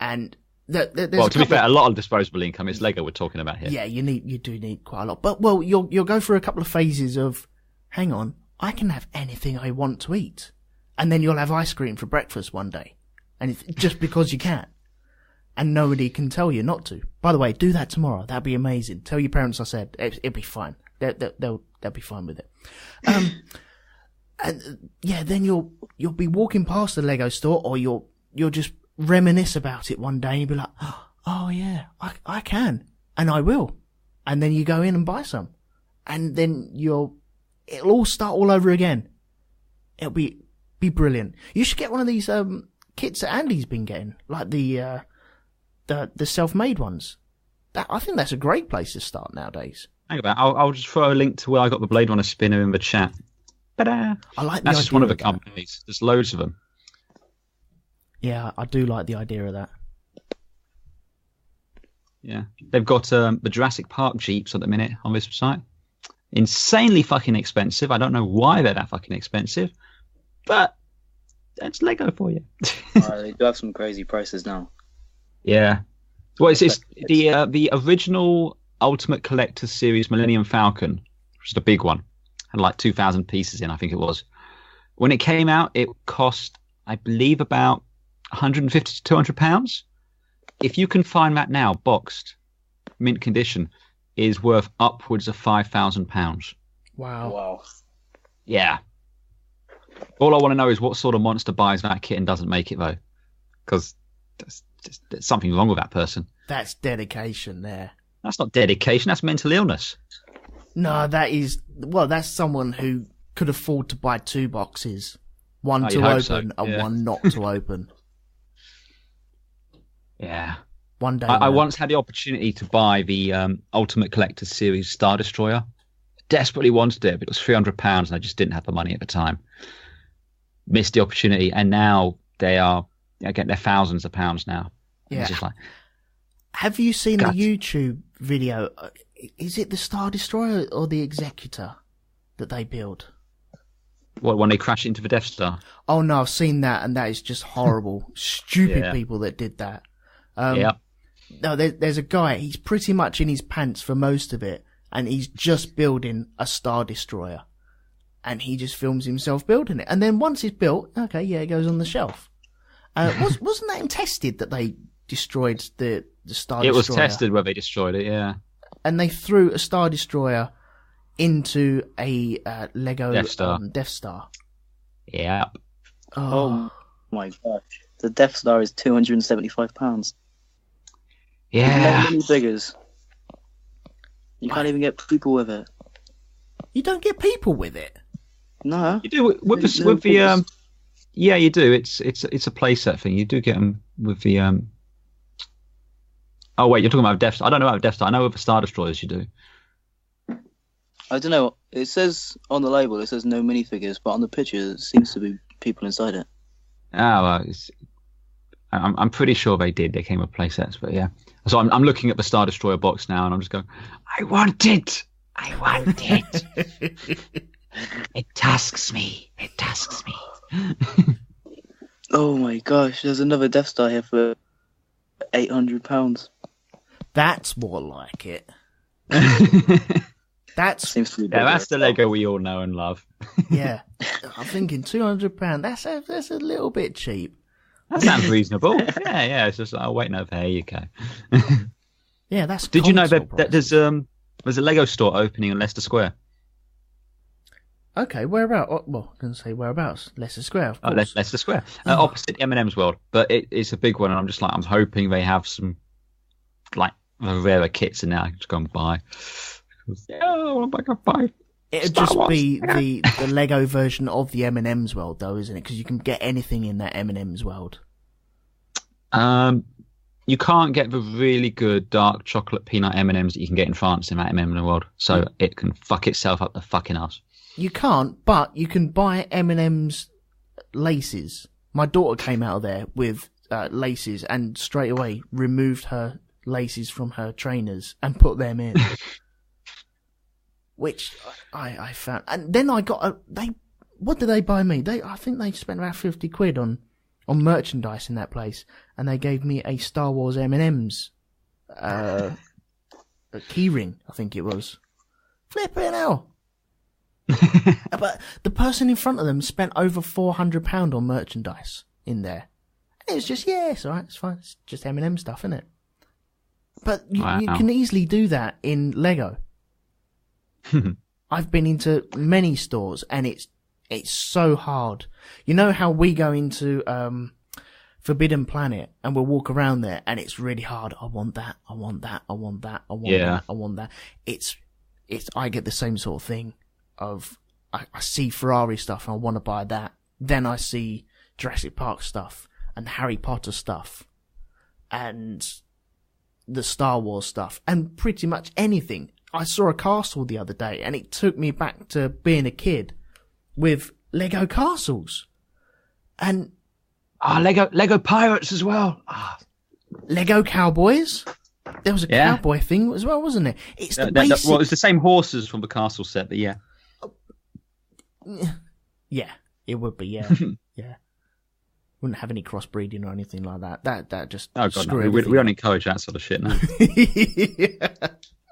Speaker 1: and there's
Speaker 2: to be fair, a lot of disposable income. It's Lego we're talking about here.
Speaker 1: Yeah, you do need quite a lot. But you'll go through a couple of phases of, hang on, I can have anything I want to eat, and then you'll have ice cream for breakfast one day, and it's just because you can. And nobody can tell you not to. By the way, do that tomorrow. That'd be amazing. Tell your parents I said. It'll be fine. They'll be fine with it. And yeah, then you'll be walking past the Lego store, or you'll just reminisce about it one day, and you'll be like, oh yeah, I can, and I will. And then you go in and buy some, and then it'll all start all over again. It'll be brilliant. You should get one of these kits that Andy's been getting, like the self-made ones. I think that's a great place to start nowadays.
Speaker 2: Hang about. I'll just throw a link to where I got the Blade Runner spinner in the chat. Ta-da!
Speaker 1: I like
Speaker 2: that's just one of the companies. There's loads of them.
Speaker 1: Yeah, I do like the idea of that.
Speaker 2: Yeah, they've got the Jurassic Park Jeeps at the minute on this site. Insanely fucking expensive. I don't know why they're that fucking expensive, but that's Lego for you.
Speaker 3: They do have some crazy prices now.
Speaker 2: Yeah. Well, it's the original Ultimate Collector Series Millennium Falcon, which is the big one, had like 2,000 pieces in, I think it was. When it came out, it cost, I believe, about 150 to 200 pounds. If you can find that now, boxed, mint condition, is worth upwards of 5,000 pounds.
Speaker 1: Wow.
Speaker 2: Yeah. All I want to know is what sort of monster buys that kit and doesn't make it, though. Because there's something wrong with that person.
Speaker 1: That's dedication there.
Speaker 2: That's not dedication, that's mental illness.
Speaker 1: No, that's someone who could afford to buy 2 boxes. One to open and one not to open.
Speaker 2: Yeah.
Speaker 1: One day.
Speaker 2: I once had the opportunity to buy the Ultimate Collector Series Star Destroyer. Desperately wanted it, but it was £300 and I just didn't have the money at the time. Missed the opportunity, and now they are getting their thousands of pounds now.
Speaker 1: Yeah.
Speaker 2: It's just like,
Speaker 1: have you seen the YouTube video? Is it the Star Destroyer or the Executor that they build?
Speaker 2: What, when they crash into the Death Star?
Speaker 1: Oh no, I've seen that, and that is just horrible. Stupid people that did that.
Speaker 2: Yeah.
Speaker 1: No, there's a guy. He's pretty much in his pants for most of it, and he's just building a Star Destroyer, and he just films himself building it. And then once it's built, okay, yeah, it goes on the shelf. Wasn't that tested that they destroyed the Star Destroyer?
Speaker 2: It was tested where they destroyed it, yeah.
Speaker 1: And they threw a Star Destroyer into a Lego Death Star.
Speaker 2: Yep.
Speaker 3: Oh my gosh. The Death Star is £275.
Speaker 2: Yeah.
Speaker 3: Many figures. You can't even get people with it.
Speaker 1: You don't get people with it?
Speaker 3: No.
Speaker 2: You do with the yeah, you do. It's a playset thing. You do get them with the Oh wait, you're talking about Death Star. I don't know about Death Star. I know with the Star Destroyers you do.
Speaker 3: I don't know. It says on the label, it says no minifigures, but on the picture it seems to be people inside it.
Speaker 2: Ah, well, I'm pretty sure they did. They came with play sets, but yeah. So I'm looking at the Star Destroyer box now, and I'm just going, I want it. I want it. It tasks me. It tasks me.
Speaker 3: Oh my gosh, there's another Death Star here for £800.
Speaker 1: That's more like it. That's
Speaker 3: Seems to be
Speaker 2: that's the Lego we all know and love.
Speaker 1: yeah. I'm thinking £200. That's a little bit cheap.
Speaker 2: That sounds reasonable. Yeah. It's just, oh wait, no, there you go.
Speaker 1: Yeah, that's.
Speaker 2: Did you know
Speaker 1: console
Speaker 2: that there's a Lego store opening in Leicester Square?
Speaker 1: Okay, whereabouts? Oh, well, I can say whereabouts. Leicester Square, of course.
Speaker 2: Leicester Square, opposite M&M's World. But it's a big one, and I'm hoping they have some like the rarer kits in there. I can just go and buy. Yeah, what am I going to buy?
Speaker 1: It'd
Speaker 2: Star
Speaker 1: just
Speaker 2: Wars.
Speaker 1: be the Lego version of the M&M's World, though, isn't it? Because you can get anything in that M&M's World.
Speaker 2: You can't get the really good dark chocolate peanut M&Ms that you can get in France in that M&M's World, so it can fuck itself up the fucking ass.
Speaker 1: You can't, but you can buy M&M's laces. My daughter came out of there with laces and straight away removed her laces from her trainers and put them in. Which I found. And then I got what did they buy me? I think they spent about 50 quid on merchandise in that place. And they gave me a Star Wars M&M's a keyring, I think it was. Flipping hell. But the person in front of them spent over £400 on merchandise in there. And it was just, yeah, it's alright, it's fine. It's just M&M stuff, isn't it? But you can easily do that in Lego. I've been into many stores and it's so hard. You know how we go into Forbidden Planet and we'll walk around there and it's really hard. I want that. I want that. I want that. I want that. I want that. I get the same sort of thing of I see Ferrari stuff and I want to buy that. Then I see Jurassic Park stuff and Harry Potter stuff and the Star Wars stuff and pretty much anything. I saw a castle the other day and it took me back to being a kid with Lego castles. And
Speaker 2: Lego pirates as well.
Speaker 1: Lego cowboys. There was a cowboy thing as well, wasn't there? It's the basic.
Speaker 2: Well, it's the same horses from the castle set, but yeah.
Speaker 1: Yeah, it would be, yeah. Yeah. Wouldn't have any crossbreeding or anything like that. That just
Speaker 2: no. We don't encourage that sort of shit, no.
Speaker 1: Yeah.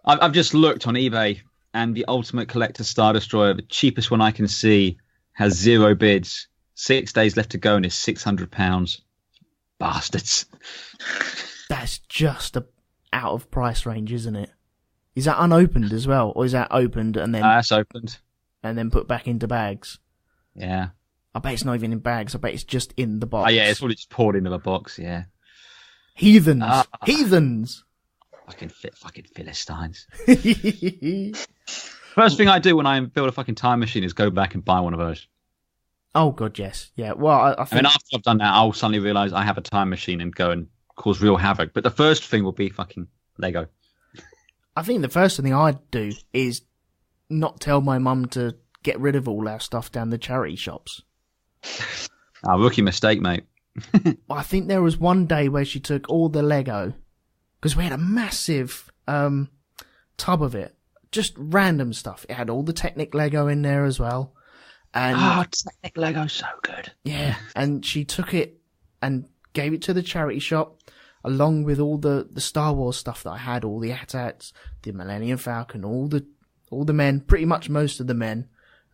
Speaker 2: I've just looked on eBay, and the Ultimate Collector Star Destroyer, the cheapest one I can see, has 0 bids. 6 days left to go, and it's £600. Bastards.
Speaker 1: That's just out of price range, isn't it? Is that unopened as well, or is that opened and then?
Speaker 2: That's opened.
Speaker 1: And then put back into bags.
Speaker 2: Yeah.
Speaker 1: I bet it's not even in bags. I bet it's just in the box.
Speaker 2: Oh yeah, it's probably just poured into the box. Yeah.
Speaker 1: Heathens. Heathens.
Speaker 2: Fucking Philistines. First thing I do when I build a fucking time machine is go back and buy one of those.
Speaker 1: Oh god, yes, yeah. Well, I think...
Speaker 2: And after I've done that, I'll suddenly realise I have a time machine and go and cause real havoc. But the first thing will be fucking Lego.
Speaker 1: I think the first thing I'd do is not tell my mum to get rid of all our stuff down the charity shops.
Speaker 2: Rookie mistake, mate.
Speaker 1: I think there was one day where she took all the Lego, because we had a massive tub of it, just random stuff. It had all the Technic Lego in there as well. And
Speaker 2: Technic Lego's so good.
Speaker 1: Yeah, and she took it and gave it to the charity shop, along with all the Star Wars stuff that I had, all the AT-ATs, the Millennium Falcon, all the men, pretty much most of the men.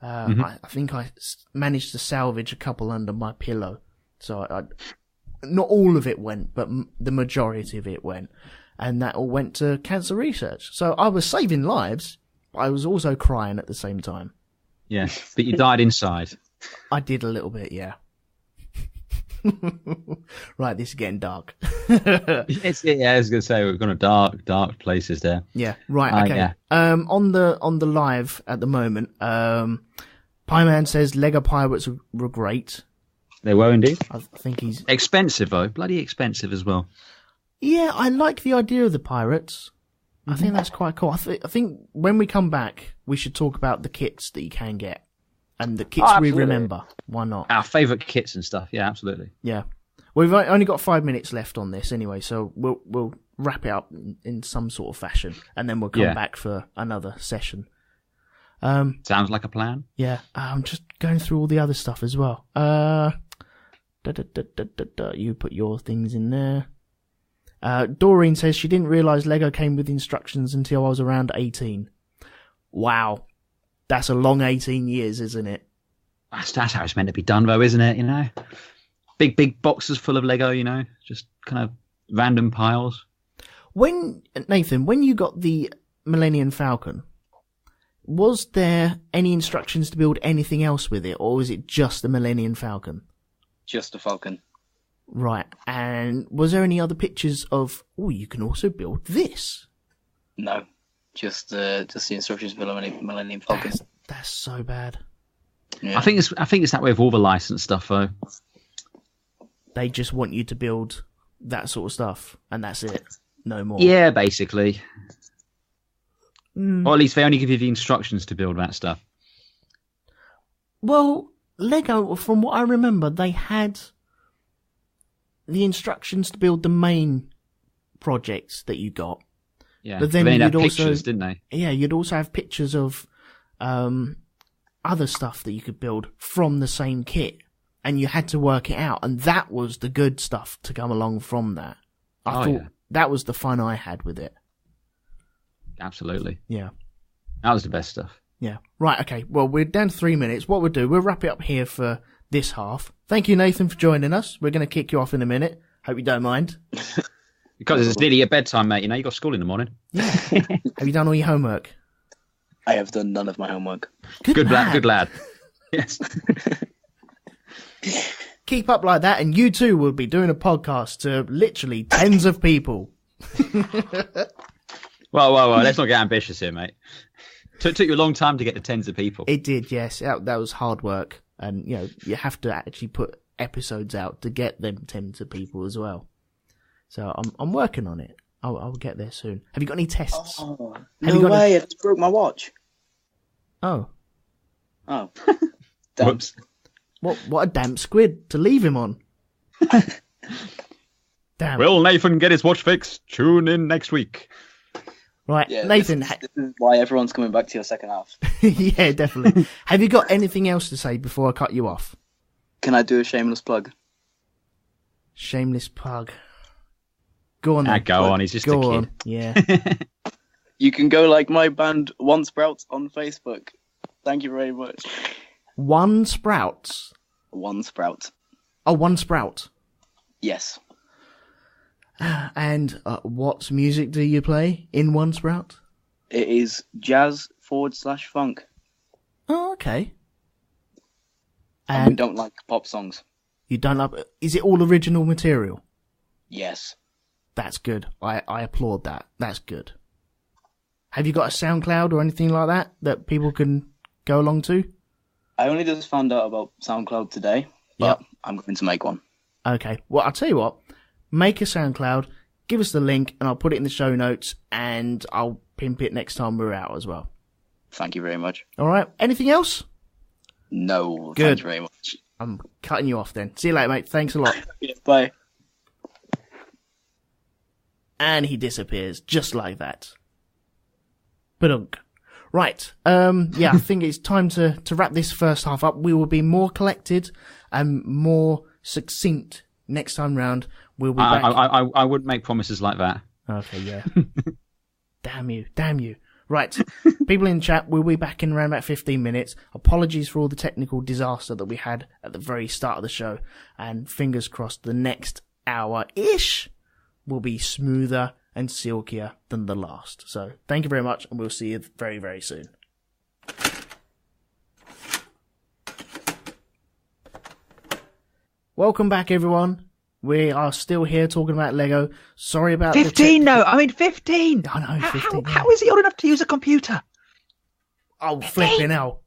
Speaker 1: I think I managed to salvage a couple under my pillow. So not all of it went, but the majority of it went. And that all went to cancer research. So I was saving lives, but I was also crying at the same time.
Speaker 2: Yeah, but you died inside.
Speaker 1: I did a little bit, yeah. Right, this is getting dark.
Speaker 2: I was going to say we're going to dark places there.
Speaker 1: Yeah, right. Okay. On the live at the moment, Pieman says Lego Pirates were great.
Speaker 2: They were indeed.
Speaker 1: I think he's
Speaker 2: expensive though, bloody expensive as well.
Speaker 1: Yeah, I like the idea of the pirates. I think that's quite cool. I think when we come back, we should talk about the kits that you can get. And the kits we remember. Why not?
Speaker 2: Our favourite kits and stuff. Yeah, absolutely.
Speaker 1: Yeah. We've only got 5 minutes left on this anyway, so we'll wrap it up in some sort of fashion, and then we'll come back for another session.
Speaker 2: Sounds like a plan.
Speaker 1: Yeah, I'm just going through all the other stuff as well. You put your things in there. Doreen says she didn't realise Lego came with instructions until I was around 18. Wow. That's a long 18 years, isn't it?
Speaker 2: That's how it's meant to be done, though, isn't it? You know, big boxes full of Lego. You know, just kind of random piles.
Speaker 1: Nathan, when you got the Millennium Falcon, was there any instructions to build anything else with it, or was it just the Millennium Falcon?
Speaker 3: Just the Falcon.
Speaker 1: Right. And was there any other pictures of? Oh, you can also build this.
Speaker 3: No, just the instructions for the Millennium Falcon.
Speaker 1: That's so bad.
Speaker 2: Yeah. I think it's that way with all the licensed stuff, though.
Speaker 1: They just want you to build that sort of stuff, and that's it. No more.
Speaker 2: Yeah, basically. Or at least they only give you the instructions to build that stuff.
Speaker 1: Well, Lego, from what I remember, they had the instructions to build the main projects that you got.
Speaker 2: Yeah,
Speaker 1: but then
Speaker 2: you'd
Speaker 1: had
Speaker 2: pictures,
Speaker 1: also,
Speaker 2: didn't they?
Speaker 1: Yeah, you'd also have pictures of other stuff that you could build from the same kit, and you had to work it out, and that was the good stuff to come along from that. I thought that was the fun I had with it.
Speaker 2: Absolutely.
Speaker 1: Yeah.
Speaker 2: That was the best stuff.
Speaker 1: Yeah. Right, okay. Well, we're down to 3 minutes. What we'll do, we'll wrap it up here for this half. Thank you, Nathan, for joining us. We're going to kick you off in a minute. Hope you don't mind.
Speaker 2: Because it's nearly your bedtime, mate. You know, you got school in the morning.
Speaker 1: Yeah. Have you done all your homework?
Speaker 3: I have done none of my homework.
Speaker 1: Good
Speaker 2: lad. Yes.
Speaker 1: Keep up like that, and you too will be doing a podcast to literally tens of people.
Speaker 2: Well, let's not get ambitious here, mate. Took you a long time to get to tens of people.
Speaker 1: It did, yes. That was hard work. And, you know, you have to actually put episodes out to get them tens of people as well. So I'm working on it. I'll get there soon. Have you got any tests?
Speaker 3: Oh, no way. I just broke my watch.
Speaker 1: Oh.
Speaker 3: Damn.
Speaker 2: Whoops.
Speaker 1: What a damp squid to leave him on. Damn.
Speaker 2: Will Nathan get his watch fixed? Tune in next week.
Speaker 1: Right,
Speaker 3: yeah,
Speaker 1: Nathan.
Speaker 3: This is why everyone's coming back to your second half.
Speaker 1: Yeah, definitely. Have you got anything else to say before I cut you off?
Speaker 3: Can I do a shameless plug?
Speaker 1: Shameless plug. Go on, then.
Speaker 2: Go on, he's just a kid.
Speaker 1: On. Yeah.
Speaker 3: You can go like my band One Sprout on Facebook. Thank you very much.
Speaker 1: One Sprouts?
Speaker 3: One Sprout.
Speaker 1: Oh, One Sprout.
Speaker 3: Yes.
Speaker 1: And what music do you play in One Sprout?
Speaker 3: It is jazz/funk.
Speaker 1: Oh, okay.
Speaker 3: And we don't like pop songs.
Speaker 1: You don't like... Is it all original material?
Speaker 3: Yes.
Speaker 1: That's good. I applaud that. That's good. Have you got a SoundCloud or anything like that people can go along to?
Speaker 3: I only just found out about SoundCloud today, but I'm going to make one.
Speaker 1: Okay. Well, I'll tell you what. Make a SoundCloud, give us the link, and I'll put it in the show notes, and I'll pimp it next time we're out as well.
Speaker 3: Thank you very much.
Speaker 1: All right. Anything else?
Speaker 3: No.
Speaker 1: Good.
Speaker 3: Thank you very much.
Speaker 1: I'm cutting you off then. See you later, mate. Thanks a lot.
Speaker 3: Yeah, bye.
Speaker 1: And he disappears just like that. Badunk. Right. Yeah, I think it's time to wrap this first half up. We will be more collected and more succinct next time round. We'll be back.
Speaker 2: I wouldn't make promises like that.
Speaker 1: Okay, yeah. Damn you. Right. People in chat, we'll be back in around about 15 minutes. Apologies for all the technical disaster that we had at the very start of the show. And fingers crossed the next hour-ish will be smoother and silkier than the last. So thank you very much, and we'll see you very, very soon. Welcome back, everyone. We are still here talking about Lego. Sorry about
Speaker 2: 15, no. I mean, 15.
Speaker 1: I know, 15.
Speaker 2: How is he old enough to use a computer?
Speaker 1: Oh, flipping hell.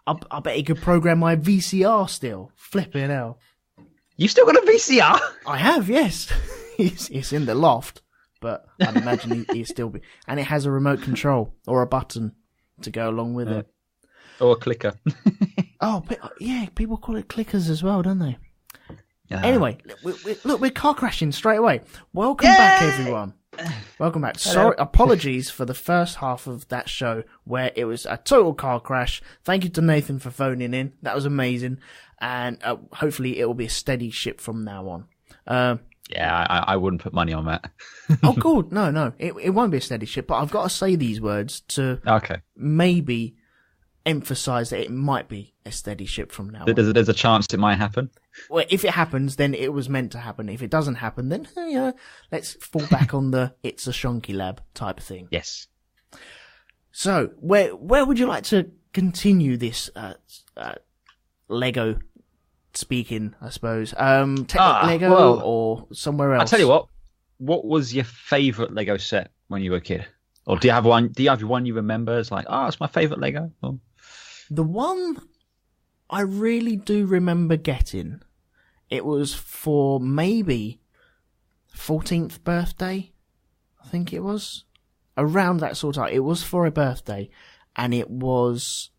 Speaker 1: I bet he could program my VCR still. Flipping hell.
Speaker 2: You still got a VCR?
Speaker 1: I have, yes. It's in the loft, but I'd imagine he'd still be. And it has a remote control or a button to go along with it.
Speaker 2: Or a clicker.
Speaker 1: Oh, yeah, people call it clickers as well, don't they? Anyway, we're car crashing straight away. Welcome back, everyone. Welcome back. Sorry, apologies for the first half of that show where it was a total car crash. Thank you to Nathan for phoning in. That was amazing. And hopefully it will be a steady ship from now on.
Speaker 2: I wouldn't put money on that.
Speaker 1: Oh, good. No. It won't be a steady ship, but I've got to say these words to maybe emphasize that it might be a steady ship from now on.
Speaker 2: There's a chance it might happen.
Speaker 1: Well, if it happens, then it was meant to happen. If it doesn't happen, then let's fall back on the it's a shonky lab type thing.
Speaker 2: Yes.
Speaker 1: So, where would you like to continue this Lego speaking, I suppose? Technic Lego or somewhere else?
Speaker 2: I'll tell you what was your favourite Lego set when you were a kid? Or do you have one you remember as like, it's my favourite Lego? Or...
Speaker 1: The one I really do remember getting, it was for maybe 14th birthday, I think it was. Around that sort of time. It was for a birthday, and it was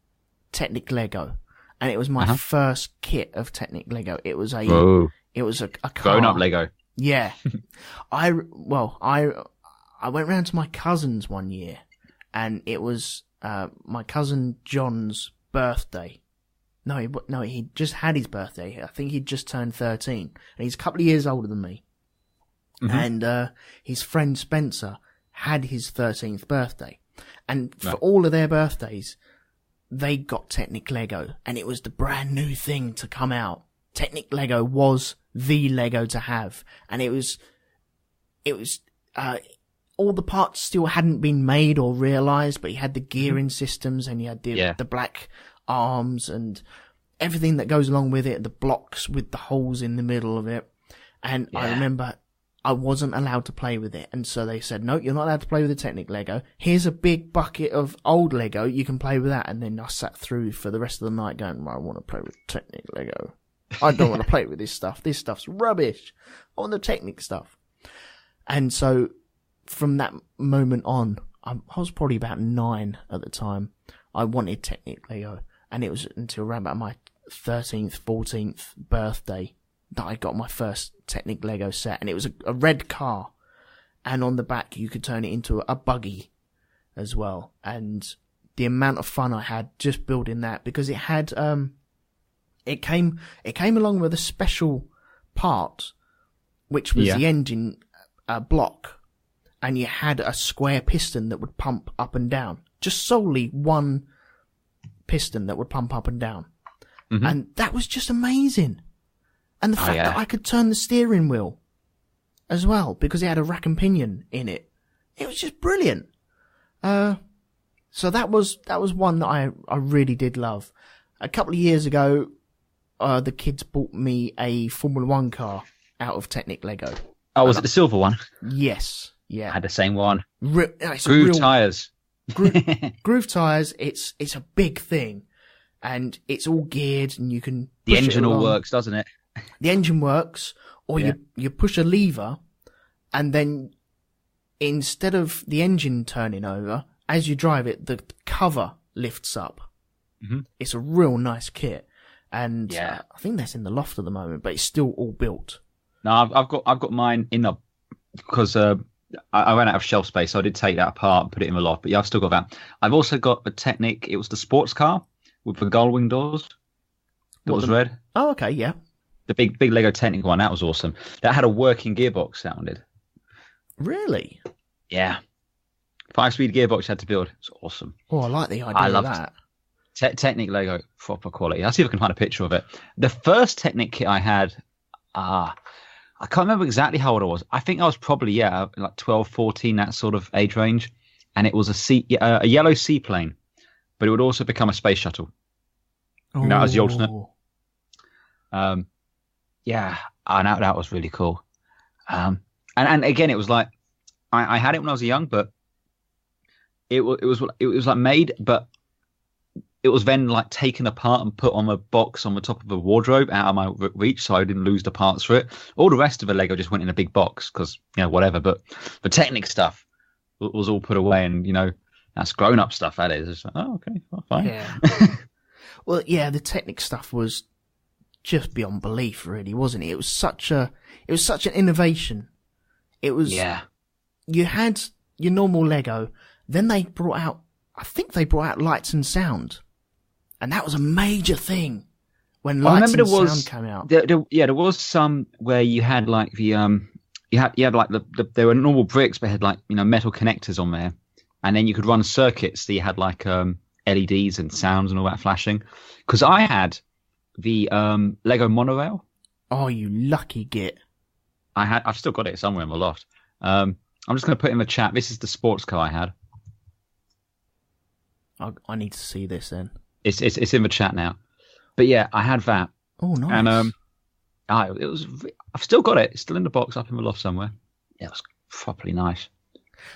Speaker 1: Technic Lego. And it was my first kit of Technic Lego. It was a car.
Speaker 2: Grown-up Lego.
Speaker 1: Yeah. I went round to my cousin's one year, and it was my cousin John's birthday. No, he just had his birthday. I think he'd just turned 13, and he's a couple of years older than me. Mm-hmm. And his friend Spencer had his 13th birthday, and for all of their birthdays, they got Technic Lego, and it was the brand new thing to come out. Technic Lego was the Lego to have, and it was all the parts still hadn't been made or realized, but you had the gearing systems, and you had the black arms and everything that goes along with it, the blocks with the holes in the middle of it. And I remember I wasn't allowed to play with it, and so they said, no, you're not allowed to play with the Technic Lego. Here's a big bucket of old Lego, you can play with that. And then I sat through for the rest of the night going, I want to play with Technic Lego. I don't want to play with this stuff. This stuff's rubbish. I want the Technic stuff. And so from that moment on, I was probably about 9 at the time, I wanted Technic Lego. And it was until around about my 13th, 14th birthday that I got my first Technic Lego set. And it was a red car. And on the back, you could turn it into a buggy as well. And the amount of fun I had just building that, because it had, it came along with a special part, which was the engine block. And you had a square piston that would pump up and down. Just solely one piston that would pump up and down. Mm-hmm. And that was just amazing. And the fact that I could turn the steering wheel as well, because it had a rack and pinion in it. It was just brilliant. So that was one that I really did love. A couple of years ago, the kids bought me a Formula 1 car out of Technic Lego.
Speaker 2: Oh, was it the silver one?
Speaker 1: Yes. Yeah.
Speaker 2: I had the same one.
Speaker 1: Groove
Speaker 2: tyres.
Speaker 1: Groove tyres, it's a big thing. And it's all geared, and you can
Speaker 2: the engine all works, doesn't it?
Speaker 1: The engine works, or you push a lever, and then instead of the engine turning over, as you drive it, the cover lifts up. Mm-hmm. It's a real nice kit. And I think that's in the loft at the moment, but it's still all built.
Speaker 2: No, I've got mine in because I ran out of shelf space, so I did take that apart and put it in the loft. But I've still got that. I've also got a Technic. It was the sports car with the gull wing doors. That was red.
Speaker 1: Oh, okay, yeah.
Speaker 2: The big Lego Technic one, that was awesome. That had a working gearbox sounded.
Speaker 1: Really?
Speaker 2: Yeah. 5-speed gearbox you had to build. It's awesome.
Speaker 1: Oh, I like the idea of that.
Speaker 2: Technic Lego, proper quality. I'll see if I can find a picture of it. The first Technic kit I had, I can't remember exactly how old I was. I think I was probably, like 12, 14, that sort of age range. And it was a yellow seaplane, but it would also become a space shuttle. Oh. That was the alternate. That was really cool. And again, it was like, I had it when I was young, but it was like made, but it was then like taken apart and put on a box on the top of a wardrobe out of my reach, so I didn't lose the parts for it. All the rest of the Lego just went in a big box because, whatever. But the Technic stuff was all put away, and, that's grown-up stuff, that is. It's like, oh, okay, well, fine.
Speaker 1: Yeah. Well, yeah, the Technic stuff was just beyond belief, really, wasn't it? It was such an innovation. It was.
Speaker 2: Yeah.
Speaker 1: You had your normal Lego, then I think they brought out lights and sound, and that was a major thing when lights and sound came out.
Speaker 2: There was some where you had like the you had like there were normal bricks, but had like metal connectors on there, and then you could run circuits that you had like LEDs and sounds and all that flashing. Because I had the Lego monorail.
Speaker 1: Oh, you lucky git!
Speaker 2: I've still got it somewhere in my loft. I'm just going to put in the chat. This is the sports car I had.
Speaker 1: I need to see this then.
Speaker 2: It's in the chat now. But yeah, I had that.
Speaker 1: Oh, nice.
Speaker 2: And I've still got it. It's still in the box up in the loft somewhere. Yeah, it was properly nice.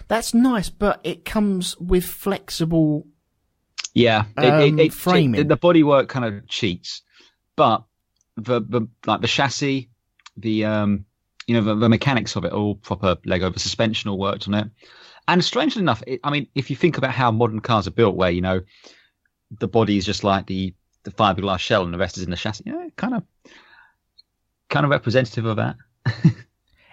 Speaker 1: That's nice, but it comes with flexible.
Speaker 2: Yeah,
Speaker 1: framing.
Speaker 2: The bodywork kind of cheats, but the chassis, the mechanics of it, all proper Lego. The suspension all worked on it, and strangely enough, if you think about how modern cars are built, where the body is just like the fiberglass shell and the rest is in the chassis, kind of representative of that.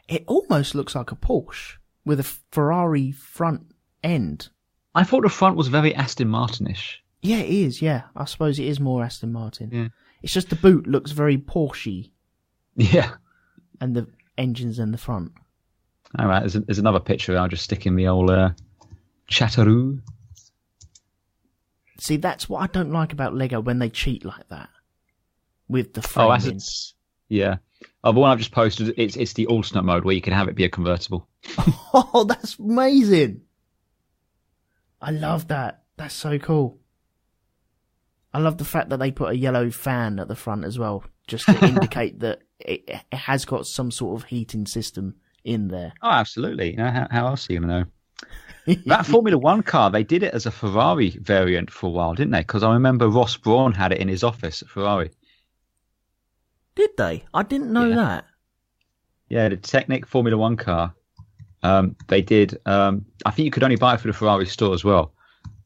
Speaker 1: It almost looks like a Porsche with a Ferrari front end.
Speaker 2: I thought the front was very Aston Martin-ish.
Speaker 1: Yeah, it is. Yeah, I suppose it is more Aston Martin.
Speaker 2: Yeah.
Speaker 1: It's just the boot looks very Porsche.
Speaker 2: Yeah.
Speaker 1: And the engine's in the front.
Speaker 2: All right, there's another picture. I'll just stick in the old Chatteroo.
Speaker 1: See, that's what I don't like about Lego when they cheat like that with the framing.
Speaker 2: Yeah. Oh, the one I've just posted, it's the alternate mode where you can have it be a convertible.
Speaker 1: Oh, that's amazing. I love that. That's so cool. I love the fact that they put a yellow fan at the front as well, just to indicate that it has got some sort of heating system in there.
Speaker 2: Oh, absolutely. How else are you going to know? That Formula One car, they did it as a Ferrari variant for a while, didn't they? Because I remember Ross Brawn had it in his office at Ferrari.
Speaker 1: Did they? I didn't know that.
Speaker 2: Yeah, the Technic Formula One car. They did. I think you could only buy it for the Ferrari store as well,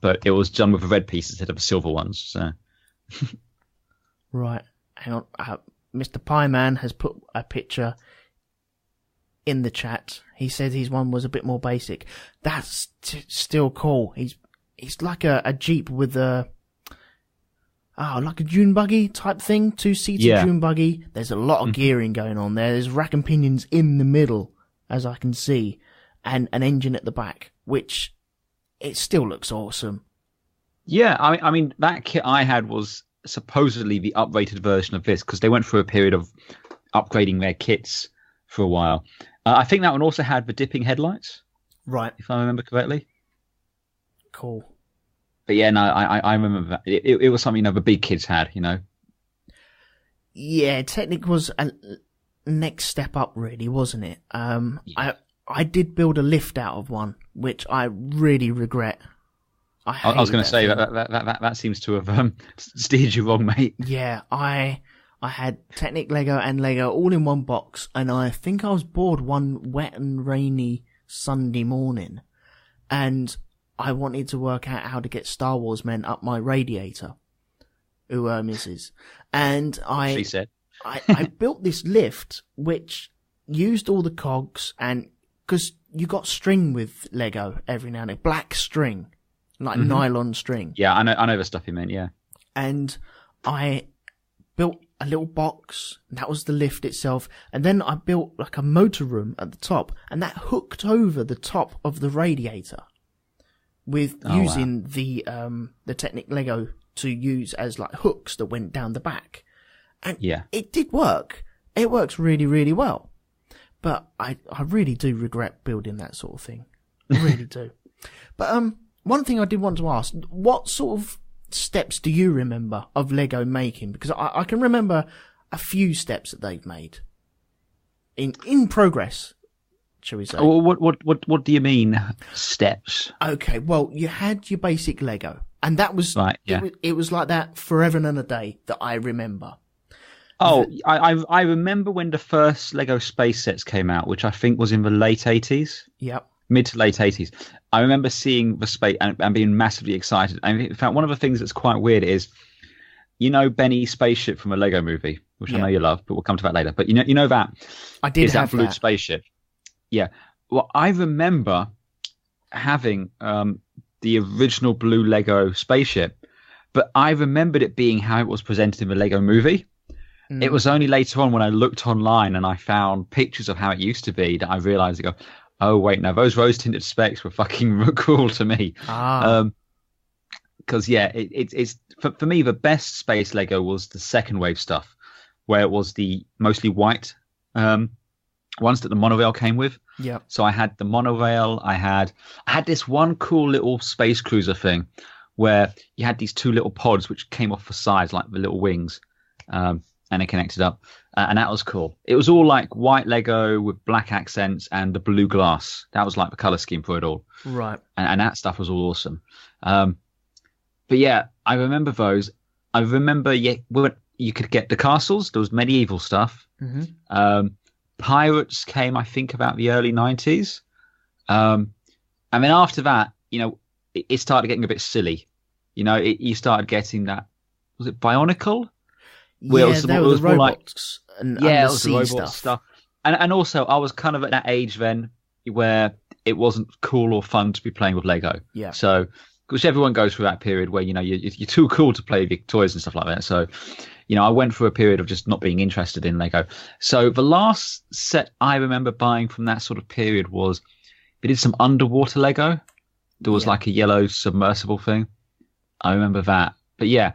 Speaker 2: but it was done with a red piece instead of the silver ones. So.
Speaker 1: Right. Hang on. Mr. Pieman has put a picture in the chat. He said his one was a bit more basic. That's still cool. He's like a Jeep with like a dune buggy type thing, 2-seater dune buggy. There's a lot of gearing going on there. There's rack and pinions in the middle, as I can see, and an engine at the back, which it still looks awesome.
Speaker 2: Yeah, I mean that kit I had was supposedly the uprated version of this because they went through a period of upgrading their kits for a while. I think that one also had the dipping headlights,
Speaker 1: right?
Speaker 2: If I remember correctly.
Speaker 1: Cool.
Speaker 2: But yeah, no, I remember that. It was something the big kids had,
Speaker 1: Yeah, Technic was a next step up, really, wasn't it?
Speaker 2: Yeah.
Speaker 1: I did build a lift out of one, which I really regret.
Speaker 2: I was going to say that seems to have steered you wrong, mate.
Speaker 1: Yeah, I had Technic Lego and Lego all in one box, and I think I was bored one wet and rainy Sunday morning, and I wanted to work out how to get Star Wars men up my radiator. Ooh, misses. And
Speaker 2: She said.
Speaker 1: I built this lift, which used all the cogs, and because you got string with Lego every now and then, black string, like nylon string.
Speaker 2: Yeah, I know the stuff you meant, yeah.
Speaker 1: And I built a little box, and that was the lift itself, and then I built like a motor room at the top, and that hooked over the top of the radiator with using the Technic Lego to use as like hooks that went down the back. And it did work. It works really, really well. But I really do regret building that sort of thing. I really do. But one thing I did want to ask, what sort of steps do you remember of Lego making? Because I can remember a few steps that they've made in progress, shall we say.
Speaker 2: What do you mean, steps?
Speaker 1: Okay, well, you had your basic Lego, and that was
Speaker 2: right. Yeah.
Speaker 1: It was like that forever and a day that I remember.
Speaker 2: Oh, I remember when the first Lego space sets came out, which I think was in the late 80s.
Speaker 1: Yep.
Speaker 2: Mid to late 80s. I remember seeing the space and being massively excited. And in fact, one of the things that's quite weird is, Benny's spaceship from a Lego movie, which I know you love, but we'll come to that later. But you know that
Speaker 1: I did
Speaker 2: is
Speaker 1: have
Speaker 2: that blue
Speaker 1: that.
Speaker 2: spaceship. Yeah. Well, I remember having the original blue Lego spaceship, but I remembered it being how it was presented in the Lego movie. It was only later on when I looked online and I found pictures of how it used to be that I realized, I go, oh, wait, now those rose-tinted specs were fucking cool to me. Because, it's for me, the best space Lego was the second wave stuff, where it was the mostly white ones that the monorail came with.
Speaker 1: Yeah.
Speaker 2: So I had the monorail. I had this one cool little space cruiser thing where you had these two little pods which came off the sides, like the little wings. And it connected up, and that was cool. It was all like white Lego with black accents and the blue glass. That was like the color scheme for it all.
Speaker 1: Right.
Speaker 2: And that stuff was all awesome. But yeah, I remember those. I remember, when you could get the castles. There was medieval stuff.
Speaker 1: Mm-hmm.
Speaker 2: Pirates came, I think, about the early 90s. And then after that, it started getting a bit silly. You started getting that, was it Bionicle?
Speaker 1: There were the robots and undersea stuff.
Speaker 2: And also, I was kind of at that age then where it wasn't cool or fun to be playing with Lego.
Speaker 1: Yeah.
Speaker 2: So, because everyone goes through that period where, you're too cool to play with your toys and stuff like that. So, I went through a period of just not being interested in Lego. So the last set I remember buying from that sort of period was, we did some underwater Lego. There was like a yellow submersible thing. I remember that. But yeah,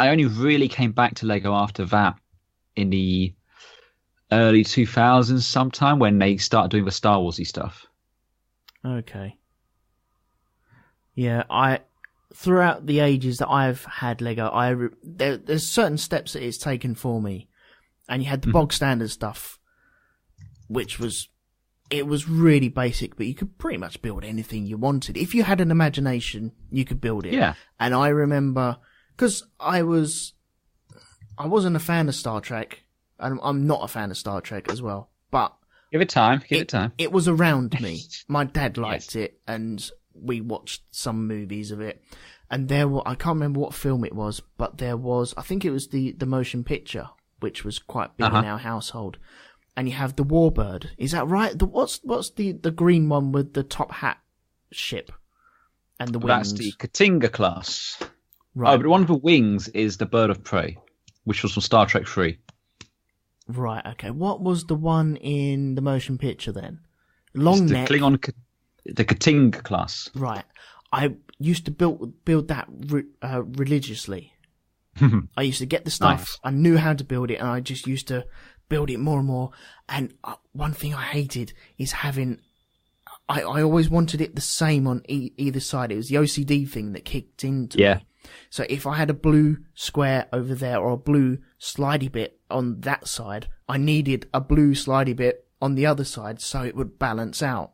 Speaker 2: I only really came back to Lego after that in the early 2000s sometime, when they started doing the Star Warsy stuff.
Speaker 1: Okay. Yeah, throughout the ages that I've had Lego, there's certain steps that it's taken for me. And you had the bog standard stuff, which was really basic, but you could pretty much build anything you wanted. If you had an imagination, you could build it.
Speaker 2: Yeah.
Speaker 1: And I remember, because I wasn't a fan of Star Trek, and I'm not a fan of Star Trek as well, but
Speaker 2: Give it time.
Speaker 1: It was around me. My dad liked it, and we watched some movies of it. And I can't remember what film it was, but I think it was the motion picture, which was quite big in our household. And you have the Warbird. Is that right? What's the green one with the top hat ship and the wings?
Speaker 2: That's the Katinga class.
Speaker 1: Right.
Speaker 2: Oh, but one of the wings is the Bird of Prey, which was from Star Trek 3.
Speaker 1: Right, okay. What was the one in the motion picture then? Long neck.
Speaker 2: The Klingon, the Katinga class.
Speaker 1: Right. I used to build that religiously. I used to get the stuff.
Speaker 2: Nice.
Speaker 1: I knew how to build it, and I just used to build it more and more. And one thing I hated is having... I always wanted it the same on either side. It was the OCD thing that kicked into me. So if I had a blue square over there or a blue slidey bit on that side, I needed a blue slidey bit on the other side so it would balance out.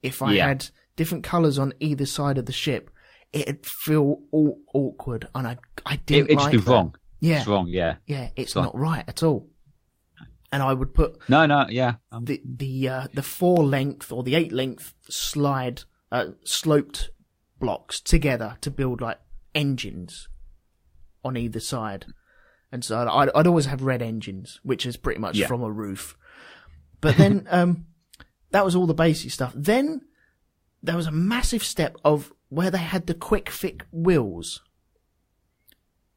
Speaker 1: If I had different colours on either side of the ship, it'd feel all awkward, and I didn't like that.
Speaker 2: It's wrong.
Speaker 1: Yeah.
Speaker 2: It's wrong, yeah.
Speaker 1: Yeah, it's not right at all. And I would put the 4 length or the 8 length sloped blocks together to build like engines on either side. And so I'd always have red engines, which is pretty much from a roof. But then that was all the basic stuff. Then there was a massive step of where they had the quick fit wheels.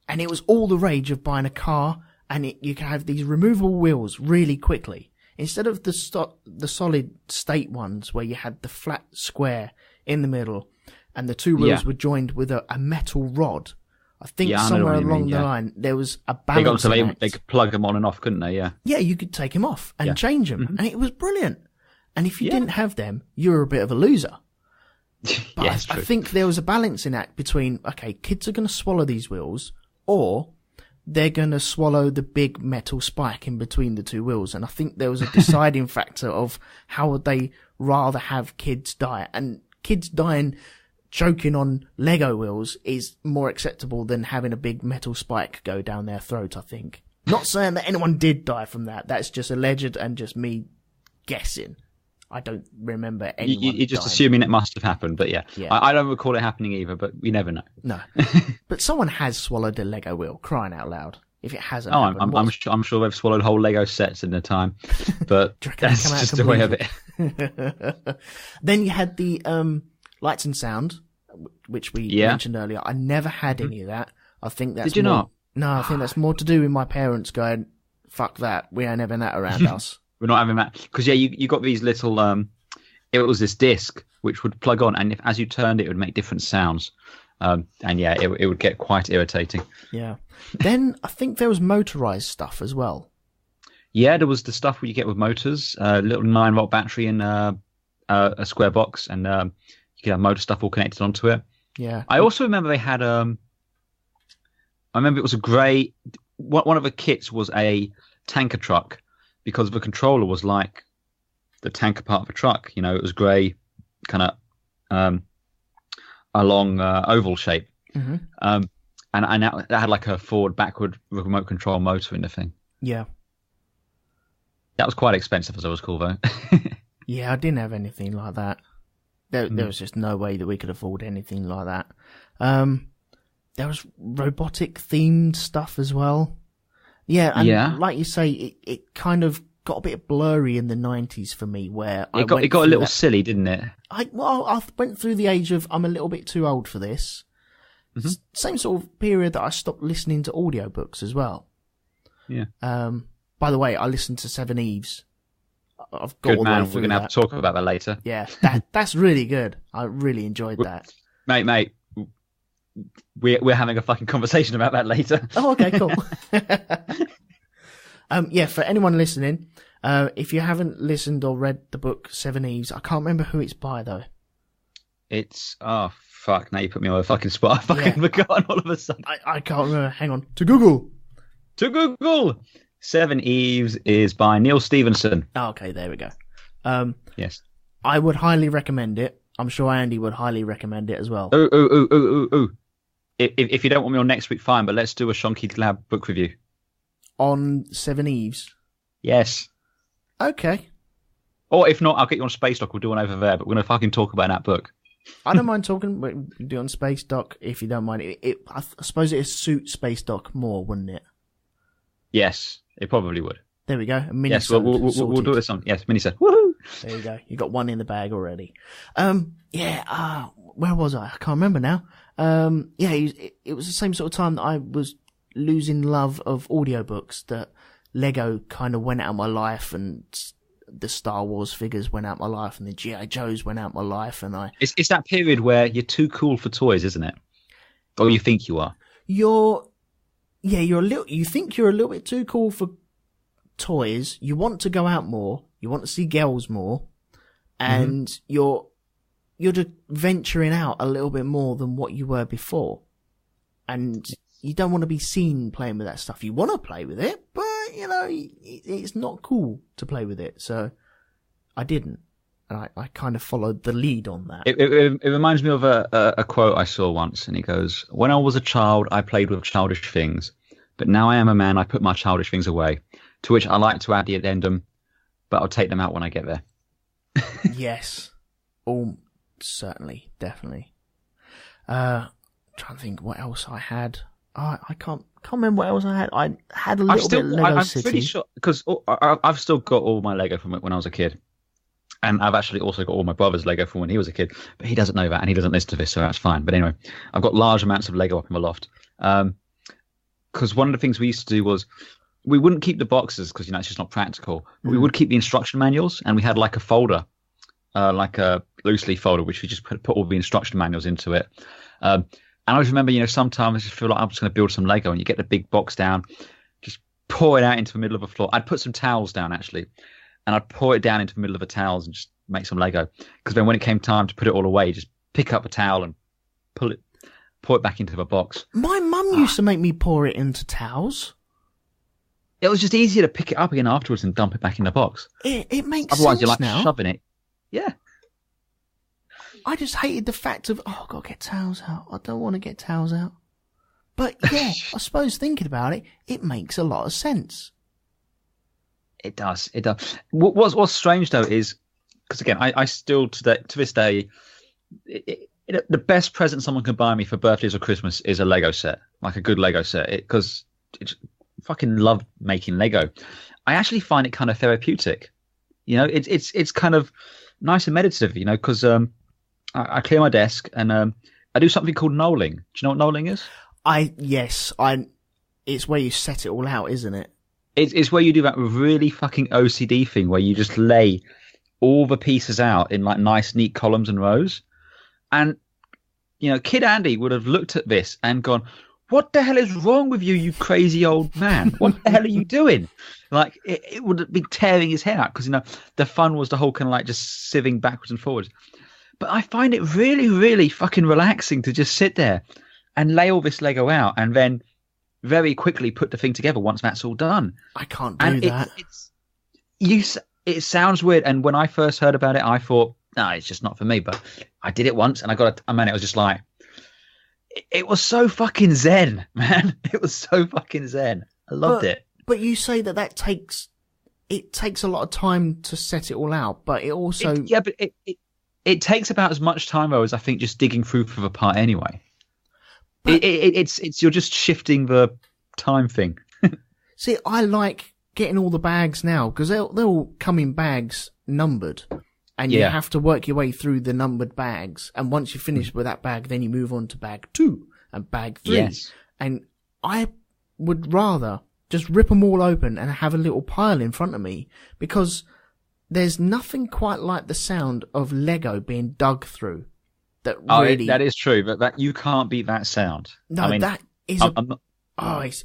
Speaker 1: And it was all the rage of buying a car, and you can have these removable wheels really quickly. Instead of the solid state ones where you had the flat square in the middle and the two wheels were joined with a metal rod. I think somewhere along the line there was a balance.
Speaker 2: They could plug them on and off, couldn't they? Yeah.
Speaker 1: Yeah, you could take them off and change them, and it was brilliant. And if you didn't have them, you were a bit of a loser. But I think there was a balancing act between, okay, kids are going to swallow these wheels, or they're going to swallow the big metal spike in between the two wheels. And I think there was a deciding factor of how would they rather have kids die. And kids dying choking on Lego wheels is more acceptable than having a big metal spike go down their throat, I think. Not saying that anyone did die from that. That's just alleged and just me guessing. I don't remember anyone
Speaker 2: You're just
Speaker 1: dying.
Speaker 2: assuming it must have happened, but yeah. I don't recall it happening either, but we never know.
Speaker 1: No. But someone has swallowed a Lego wheel, crying out loud. If it hasn't
Speaker 2: Oh,
Speaker 1: happened,
Speaker 2: I'm sure they've swallowed whole Lego sets in their time, but
Speaker 1: Do you reckon they
Speaker 2: that's
Speaker 1: come out
Speaker 2: just the way of it.
Speaker 1: Then you had the lights and sound, which we mentioned earlier. I never had any of that. I think that's
Speaker 2: Did you not?
Speaker 1: No, I think that's more to do with my parents going, "Fuck that, we ain't having that around us."
Speaker 2: We're not having that because you got these little it was this disc which would plug on, and as you turned it, it would make different sounds. It would get quite irritating.
Speaker 1: Yeah. Then I think there was motorized stuff as well.
Speaker 2: Yeah, there was the stuff where you get with motors, a little 9-volt battery in a square box, and you could have motor stuff all connected onto it.
Speaker 1: Yeah.
Speaker 2: I also remember they had I remember it was a grey. One of the kits was a tanker truck because the controller was like the tanker part of the truck. You know, it was grey, kind of a long oval shape.
Speaker 1: Mm-hmm.
Speaker 2: And that had like a forward, backward remote control motor in the thing.
Speaker 1: Yeah.
Speaker 2: That was quite expensive as I was cool though.
Speaker 1: Yeah, I didn't have anything like that. There was just no way that we could afford anything like that. There was robotic themed stuff as well. Yeah, and like you say, it kind of got a bit blurry in the 90s for me, where
Speaker 2: it got a little silly, didn't it?
Speaker 1: I went through the age of I'm a little bit too old for this. Mm-hmm. Same sort of period that I stopped listening to audiobooks as well.
Speaker 2: Yeah.
Speaker 1: By the way, I listened to Seven Eves. I've got
Speaker 2: good
Speaker 1: all
Speaker 2: man.
Speaker 1: The way through
Speaker 2: We're going to have to talk about that later.
Speaker 1: Yeah, that's really good. I really enjoyed that.
Speaker 2: Mate, we're having a fucking conversation about that later.
Speaker 1: Oh, okay, cool. For anyone listening, if you haven't listened or read the book Seven Eves, I can't remember who it's by though.
Speaker 2: It's fuck! Now you put me on a fucking spot. I fucking forgotten all of a sudden.
Speaker 1: I can't remember. Hang on. To Google.
Speaker 2: Seven Eves is by Neil Stevenson.
Speaker 1: Oh, okay, there we go.
Speaker 2: Yes.
Speaker 1: I would highly recommend it. I'm sure Andy would highly recommend it as well.
Speaker 2: Ooh. If you don't want me on next week, fine, but let's do a Shonky Lab book review.
Speaker 1: On Seven Eves?
Speaker 2: Yes.
Speaker 1: Okay.
Speaker 2: Or if not, I'll get you on Space Dock. We'll do one over there, but we're going to fucking talk about that book.
Speaker 1: I don't mind talking, but we'll do it on Space Dock if you don't mind. I suppose it suits Space Dock more, wouldn't it?
Speaker 2: Yes, it probably would.
Speaker 1: There we go.
Speaker 2: Yes, we'll do this on. Yes, mini-sode. Woohoo!
Speaker 1: There you go. You got one in the bag already. Where was I? I can't remember now. It was the same sort of time that I was losing love of audiobooks, that Lego kind of went out of my life, and the Star Wars figures went out of my life, and the G.I. Joes went out of my life, and
Speaker 2: It's that period where you're too cool for toys, isn't it? Or you think you are.
Speaker 1: You think you're a little bit too cool for toys. You want to go out more. You want to see girls more, and you're just venturing out a little bit more than what you were before, and you don't want to be seen playing with that stuff. You want to play with it, but it's not cool to play with it. So I didn't, and I kind of followed the lead on that.
Speaker 2: It reminds me of a quote I saw once, and it goes, "When I was a child, I played with childish things, but now I am a man, I put my childish things away." To which I like to add the addendum, but I'll take them out when I get there.
Speaker 1: Yes. Oh, certainly. Definitely. Trying to think what else I had. I can't remember what else I had. I had a little bit of Lego City.
Speaker 2: I'm pretty sure, because I've still got all my Lego from when I was a kid. And I've actually also got all my brother's Lego from when he was a kid. But he doesn't know that, and he doesn't listen to this, so that's fine. But anyway, I've got large amounts of Lego up in my loft. Because one of the things we used to do was, we wouldn't keep the boxes because it's just not practical. But we would keep the instruction manuals, and we had like a folder, like a loose leaf folder, which we just put all the instruction manuals into it. And I always remember, sometimes I just feel like I'm just going to build some Lego, and you get the big box down, just pour it out into the middle of the floor. I'd put some towels down actually, and I'd pour it down into the middle of the towels and just make some Lego. Because then when it came time to put it all away, just pick up a towel and pour it back into the box.
Speaker 1: My mum used to make me pour it into towels.
Speaker 2: It was just easier to pick it up again afterwards and dump it back in the box.
Speaker 1: It makes
Speaker 2: Otherwise,
Speaker 1: sense
Speaker 2: you're like
Speaker 1: now.
Speaker 2: shoving it. Yeah.
Speaker 1: I just hated the fact of, I've got to get towels out. I don't want to get towels out. But yeah, I suppose thinking about it, it makes a lot of sense.
Speaker 2: It does. It does. What's strange though is, because again, I still to this day, the best present someone can buy me for birthdays or Christmas is a Lego set, like a good Lego set. Because fucking love making Lego. I actually find it kind of therapeutic. You know, it's kind of nice and meditative. You know, because I clear my desk and I do something called knolling. Do you know what knolling is?
Speaker 1: It's where you set it all out, isn't it?
Speaker 2: It's where you do that really fucking OCD thing where you just lay all the pieces out in like nice, neat columns and rows. And, you know, Kid Andy would have looked at this and gone, what the hell is wrong with you, you crazy old man? What the hell are you doing? Like, it would have been tearing his hair out because, you know, the fun was the whole kind of like just sieving backwards and forwards. But I find it really, really fucking relaxing to just sit there and lay all this Lego out and then very quickly put the thing together once that's all done.
Speaker 1: I can't do that.
Speaker 2: It sounds weird. And when I first heard about it, I thought, no, it's just not for me. But I did it once and it was just like, it was so fucking zen, man. It was so fucking zen. I loved it.
Speaker 1: But you say that takes a lot of time to set it all out, but it also...
Speaker 2: but it takes about as much time, though, as I think just digging through for the part anyway. But it's you're just shifting the time thing.
Speaker 1: See, I like getting all the bags now, because they'll all come in bags numbered. And you have to work your way through the numbered bags. And once you finish with that bag, then you move on to bag 2 and bag 3.
Speaker 2: Yes.
Speaker 1: And I would rather just rip them all open and have a little pile in front of me, because there's nothing quite like the sound of Lego being dug through. That
Speaker 2: is true, but that you can't beat that sound.
Speaker 1: No, I mean, that is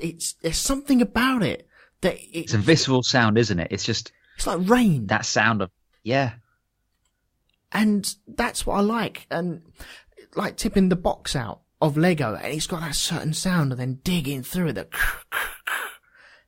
Speaker 1: it's there's something about it that
Speaker 2: it's a visceral sound, isn't it? It's
Speaker 1: like rain.
Speaker 2: That sound of
Speaker 1: And that's what I like. And like tipping the box out of Lego, and it's got that certain sound, and then digging through it.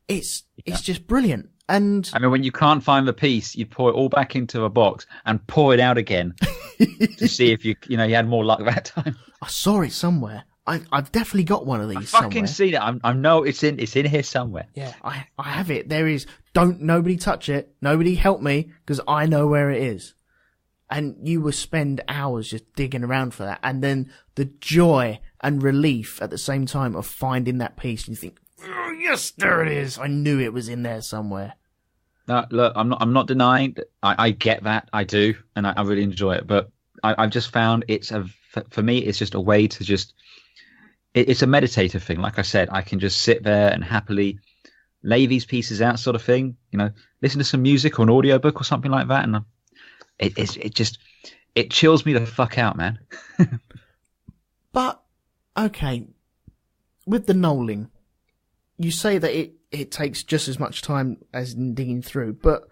Speaker 1: It's just brilliant. And
Speaker 2: I mean, when you can't find the piece, you pour it all back into a box and pour it out again to see if you had more luck that time.
Speaker 1: I saw it somewhere. I've definitely got one of these.
Speaker 2: I fucking seen it. I know it's in here somewhere.
Speaker 1: Yeah, I have it. There is. Nobody touch it. Nobody help me, because I know where it is. And you will spend hours just digging around for that, and then the joy and relief at the same time of finding that piece, and you think, oh, yes, there it is. I knew it was in there somewhere.
Speaker 2: No, look, I'm not denying. I get that. I do, and I really enjoy it. But I've just found for me, it's just a way to just. It's a meditative thing. Like I said, I can just sit there and happily lay these pieces out, sort of thing. You know, listen to some music or an audiobook or something like that, and it chills me the fuck out, man.
Speaker 1: But okay, with the knolling, you say that it takes just as much time as digging through, but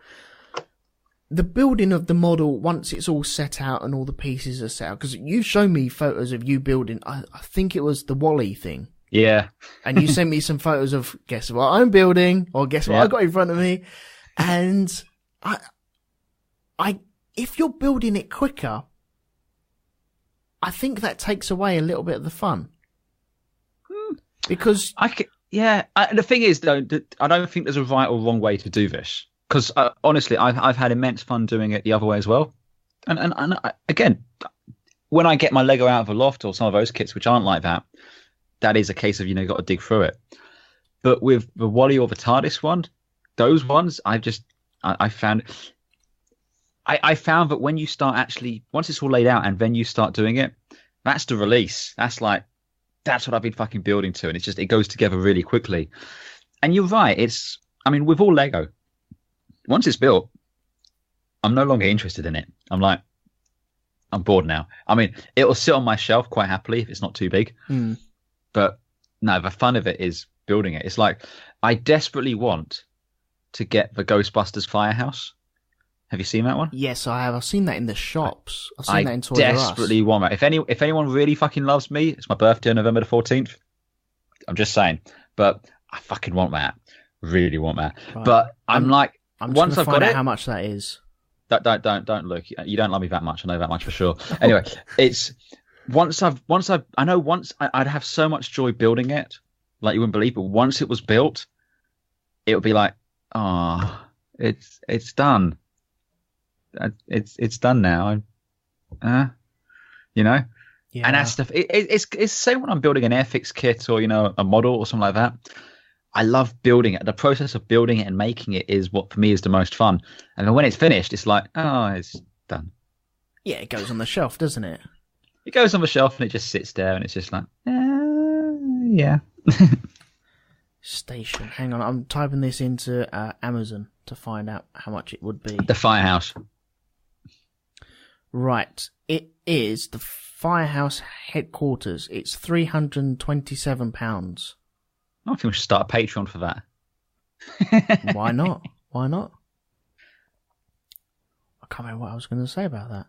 Speaker 1: the building of the model, once it's all set out and all the pieces are set out, because you've shown me photos of you building, I think it was the Wally thing.
Speaker 2: Yeah.
Speaker 1: And you sent me some photos of, guess what I'm building, or guess what I got in front of me. And if you're building it quicker, I think that takes away a little bit of the fun. Because
Speaker 2: the thing is, though, I don't think there's a right or wrong way to do this. Because honestly, I've had immense fun doing it the other way as well. And again, when I get my Lego out of a loft or some of those kits which aren't like that, that is a case of you've got to dig through it. But with the Wally or the TARDIS one, those ones I found that when you start actually, once it's all laid out and then you start doing it, that's the release. That's what I've been fucking building to, and it goes together really quickly. And you're right. With all Lego, once it's built, I'm no longer interested in it. I'm bored now. I mean, it'll sit on my shelf quite happily if it's not too big. But no, the fun of it is building it. It's like, I desperately want to get the Ghostbusters firehouse. Have you seen that one?
Speaker 1: Yes, I have. I've seen that in the shops. I've seen that in Toys R Us.
Speaker 2: I desperately want that. If anyone really fucking loves me, it's my birthday on November the 14th. I'm just saying. But I fucking want that. Really want that. Right. But I'm once I've got it,
Speaker 1: how much that is.
Speaker 2: Don't look. You don't love me that much. I know that much for sure. Anyway, it's once I'd have so much joy building it, like you wouldn't believe. But once it was built, it would be like, it's done. It's done now. Yeah. And that's stuff. It's the same when I'm building an Airfix kit or a model or something like that. I love building it. The process of building it and making it is what for me is the most fun. And then when it's finished, it's like, oh, it's done.
Speaker 1: Yeah, it goes on the shelf, doesn't it?
Speaker 2: It goes on the shelf and it just sits there and it's just like, yeah.
Speaker 1: Station. Hang on, I'm typing this into Amazon to find out how much it would be.
Speaker 2: The firehouse.
Speaker 1: Right, it is the firehouse headquarters. It's £327.
Speaker 2: I think we should start a Patreon for that.
Speaker 1: Why not? Why not? I can't remember what I was going to say about that.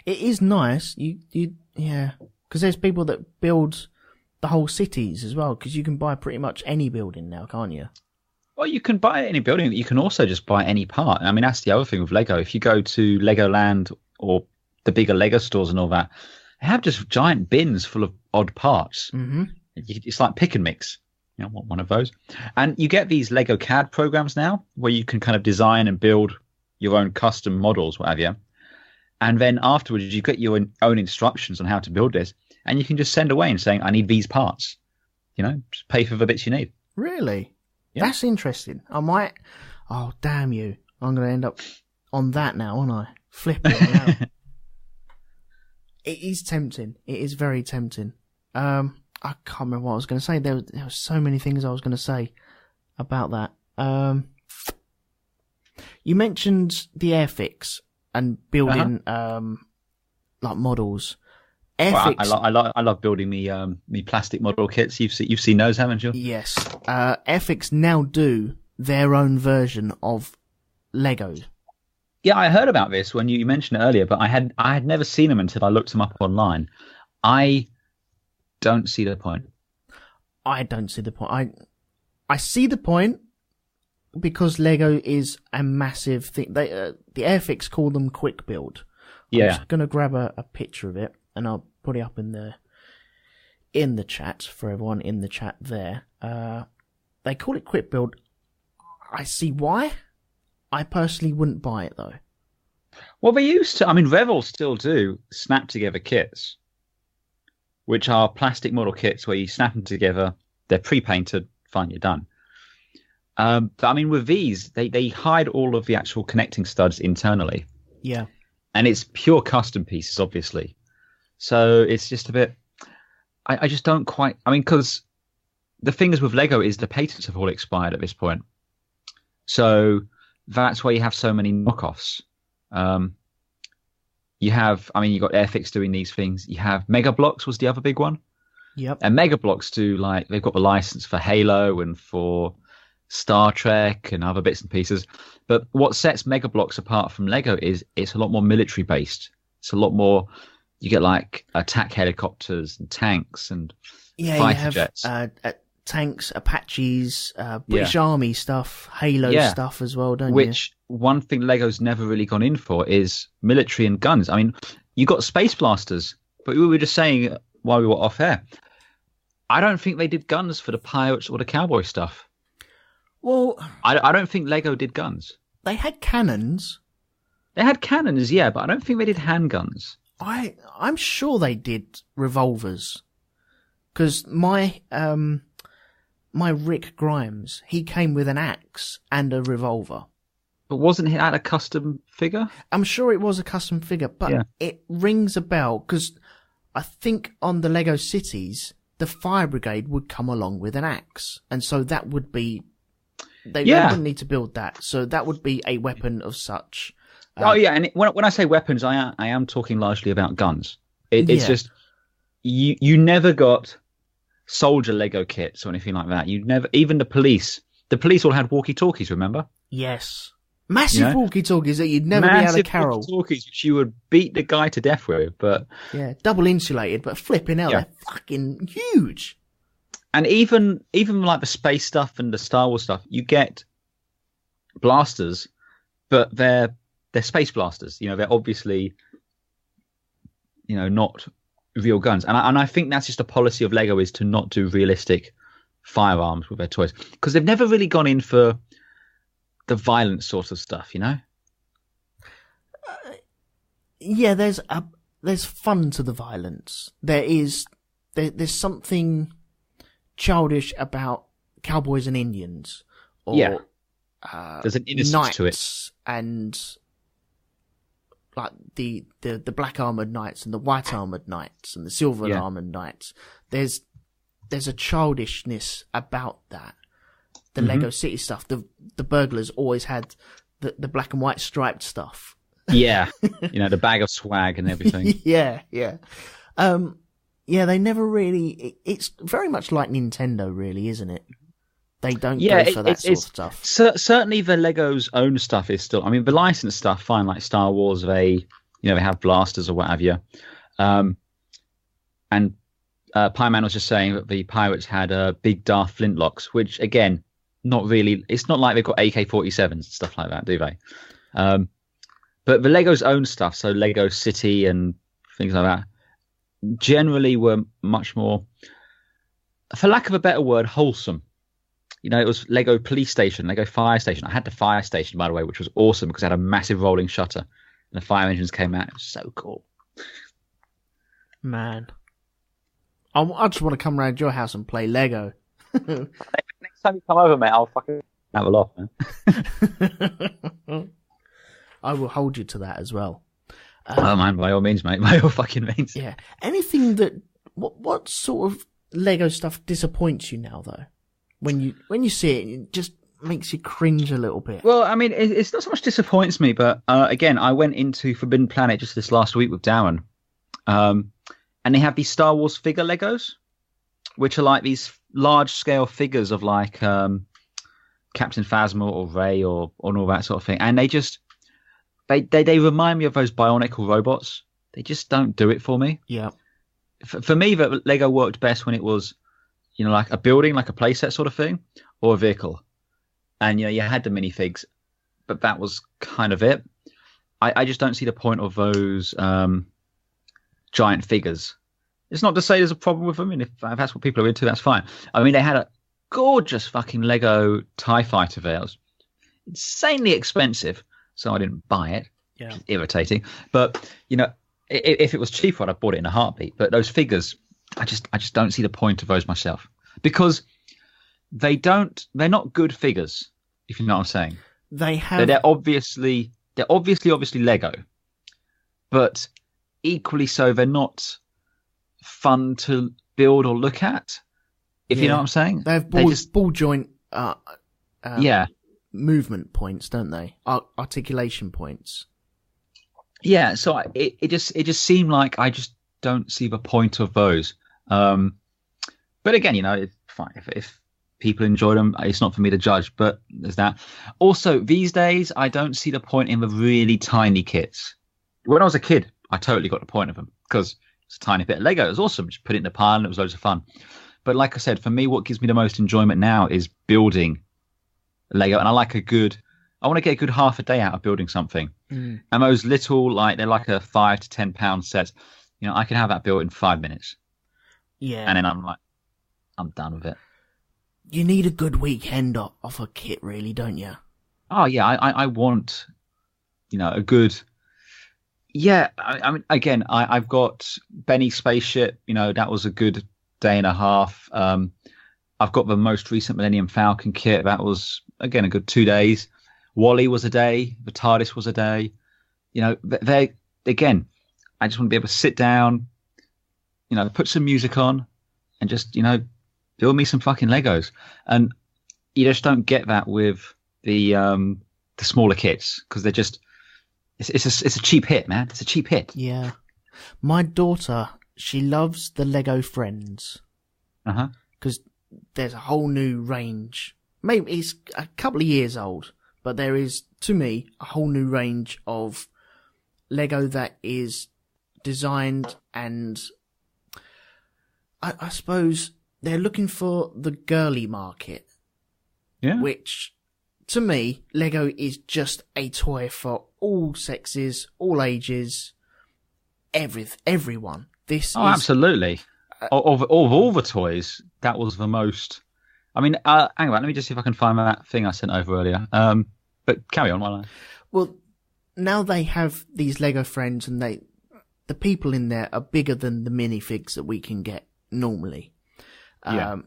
Speaker 1: It is nice. Yeah, because there's people that build the whole cities as well. Because you can buy pretty much any building now, can't you?
Speaker 2: Well, you can buy any building. You can also just buy any part. I mean, that's the other thing with Lego. If you go to Legoland or the bigger Lego stores and all that, they have just giant bins full of odd parts.
Speaker 1: Mm-hmm.
Speaker 2: It's like pick and mix. You know, want one of those. And you get these Lego CAD programs now where you can kind of design and build your own custom models, what have you. And then afterwards, you get your own instructions on how to build this. And you can just send away and saying, I need these parts. You know, just pay for the bits you need.
Speaker 1: Really?
Speaker 2: Yeah.
Speaker 1: That's interesting. I might... Oh, damn you. I'm going to end up on that now, aren't I? Flipping out. It is tempting. It is very tempting. I can't remember what I was going to say. There were so many things I was going to say about that. You mentioned the Airfix and building like models. Airfix.
Speaker 2: Well, I love building me plastic model kits. You've seen those, haven't you?
Speaker 1: Yes. Airfix now do their own version of Lego.
Speaker 2: Yeah, I heard about this when you mentioned it earlier, but I had never seen them until I looked them up online. I don't see the point.
Speaker 1: I don't see the point. I see the point because Lego is a massive thing. They the Airfix call them quick build.
Speaker 2: Yeah.
Speaker 1: I'm just gonna grab a picture of it and I'll put it up in the chat for everyone in the chat there. They call it quick build. I see why. I personally wouldn't buy it though.
Speaker 2: Well, they used to. I mean, Revel still do snap together kits, which are plastic model kits where you snap them together. They're pre-painted. Fine, you're done. But I mean, with these, they hide all of the actual connecting studs internally.
Speaker 1: Yeah.
Speaker 2: And it's pure custom pieces, obviously. So it's just a bit. I just don't quite. I mean, because the thing is with Lego is the patents have all expired at this point. So that's why you have so many knockoffs. You have, I mean, you got Airfix doing these things. You have Mega Bloks was the other big one.
Speaker 1: Yep.
Speaker 2: And Mega Bloks do they've got the license for Halo and for Star Trek and other bits and pieces. But what sets Mega Bloks apart from Lego is it's a lot more military based. It's a lot more. You get like attack helicopters and tanks and fighter jets.
Speaker 1: Tanks, Apaches, British Army stuff, Halo stuff as well, don't you?
Speaker 2: Which one thing Lego's never really gone in for is military and guns. I mean, you got space blasters, but we were just saying while we were off air, I don't think they did guns for the pirates or the cowboy stuff.
Speaker 1: Well,
Speaker 2: I don't think Lego did guns.
Speaker 1: They had cannons.
Speaker 2: They had cannons, yeah, but I don't think they did handguns.
Speaker 1: I'm sure they did revolvers, because my Rick Grimes, he came with an axe and a revolver.
Speaker 2: But wasn't that a custom figure?
Speaker 1: I'm sure it was a custom figure, but it rings a bell because I think on the Lego Cities, the fire brigade would come along with an axe, and so that would be they wouldn't need to build that. So that would be a weapon of such.
Speaker 2: And when I say weapons, I am talking largely about guns. It's just you never got soldier Lego kits or anything like that. You never, even the police all had walkie-talkies, remember?
Speaker 1: Yes. Massive walkie-talkies that you'd never be able to carol.
Speaker 2: Massive walkie-talkies which you would beat the guy to death with, but...
Speaker 1: Yeah, double insulated, but flipping out, they're fucking huge.
Speaker 2: And even like the space stuff and the Star Wars stuff, you get blasters, but they're space blasters. You know, they're obviously, not real guns. And I think that's just a policy of Lego is to not do realistic firearms with their toys. Because they've never really gone in for the violent sort of stuff,
Speaker 1: Yeah, there's fun to the violence. There's something childish about cowboys and Indians, or
Speaker 2: Yeah. There's an innocence to it.
Speaker 1: knights and like the black armored knights and the white armored knights and the silver armored knights. There's a childishness about that. The Lego City stuff. The burglars always had the black and white striped stuff.
Speaker 2: Yeah, the bag of swag and everything.
Speaker 1: Yeah. They never really. It's very much like Nintendo, really, isn't it? They don't go for that sort of stuff.
Speaker 2: Certainly, the Lego's own stuff is still. I mean, the licensed stuff, fine, like Star Wars. They have blasters or what have you. And Pieman was just saying that the pirates had big Darth flintlocks, which again, not really. It's not like they've got AK-47s and stuff like that, do they? But the Lego's own stuff, so Lego City and things like that, generally were much more, for lack of a better word, wholesome. It was Lego Police Station, Lego Fire Station. I had the Fire Station, by the way, which was awesome because it had a massive rolling shutter and the fire engines came out. It was so cool.
Speaker 1: Man. I just want to come around your house and play Lego.
Speaker 2: Next time you come over, mate, I'll fucking have a laugh, man.
Speaker 1: I will hold you to that as well.
Speaker 2: Oh, man, by all means, mate. By all fucking means.
Speaker 1: Yeah. Anything that... What sort of Lego stuff disappoints you now, though? When you see it, it just makes you cringe a little bit.
Speaker 2: Well, I mean, it's not so much disappoints me, but again, I went into Forbidden Planet just this last week with Darren, and they have these Star Wars figure Legos, which are like these large-scale figures of like Captain Phasma or Rey or all that sort of thing, and they just they remind me of those Bionicle robots. They just don't do it for me.
Speaker 1: Yeah.
Speaker 2: For me, that Lego worked best when it was, like a building, like a playset sort of thing, or a vehicle. And, you had the minifigs, but that was kind of it. I just don't see the point of those giant figures. It's not to say there's a problem with them, and if that's what people are into, that's fine. I mean, they had a gorgeous fucking Lego TIE Fighter there. It was insanely expensive, so I didn't buy it.
Speaker 1: Yeah.
Speaker 2: Which is irritating. But, if it was cheaper, I'd have bought it in a heartbeat. But those figures... I just don't see the point of those myself, because they're not good figures, if you know what I'm saying. They're obviously Lego, but equally so they're not fun to build or look at, if you know what I'm saying.
Speaker 1: They have ball joint movement points, don't they? Articulation points.
Speaker 2: Yeah, so it just seemed like I just don't see the point of those. But again, it's fine. If people enjoy them, it's not for me to judge, but there's that. Also, these days, I don't see the point in the really tiny kits. When I was a kid, I totally got the point of them because it's a tiny bit of Lego. It was awesome. Just put it in a pile and it was loads of fun. But like I said, for me, what gives me the most enjoyment now is building Lego. And I want to get a good half a day out of building something. And those little, they're like a £5 to £10 sets. I can have that built in 5 minutes.
Speaker 1: Yeah.
Speaker 2: And then I'm done with it.
Speaker 1: You need a good weekend off a kit, really, don't you?
Speaker 2: Oh, yeah. I want, a good... Yeah, I mean, again, I've got Benny's spaceship. That was a good day and a half. I've got the most recent Millennium Falcon kit. That was, again, a good 2 days. Wally was a day. The TARDIS was a day. Again, I just want to be able to sit down, put some music on and just, build me some fucking Legos. And you just don't get that with the smaller kits because they're just, it's a cheap hit, man. It's a cheap hit.
Speaker 1: Yeah. My daughter, she loves the Lego Friends.
Speaker 2: Uh-huh.
Speaker 1: Because there's a whole new range. Maybe it's a couple of years old, but there is, to me, a whole new range of Lego that is designed and I suppose they're looking for the girly market.
Speaker 2: Yeah.
Speaker 1: Which, to me, Lego is just a toy for all sexes, all ages, everyone.
Speaker 2: Absolutely. Of all the toys, that was the most... I mean, hang on, let me just see if I can find that thing I sent over earlier. But carry on while I...
Speaker 1: Well, now they have these Lego Friends and the people in there are bigger than the minifigs that we can get normally.
Speaker 2: Yeah.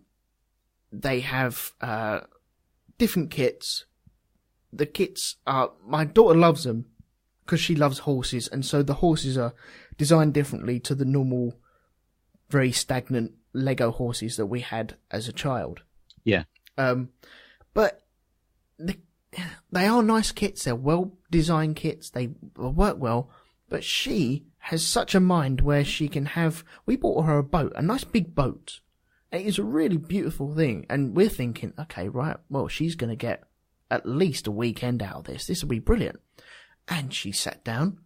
Speaker 1: they have different kits. The kits are... My daughter loves them because she loves horses, and so the horses are designed differently to the normal, very stagnant Lego horses that we had as a child.
Speaker 2: Yeah.
Speaker 1: But they are nice kits. They're well-designed kits. They work well. But she has such a mind where she can have... We bought her a boat, a nice big boat. It is a really beautiful thing. And we're thinking, okay, right, well, she's going to get at least a weekend out of this. This will be brilliant. And she sat down,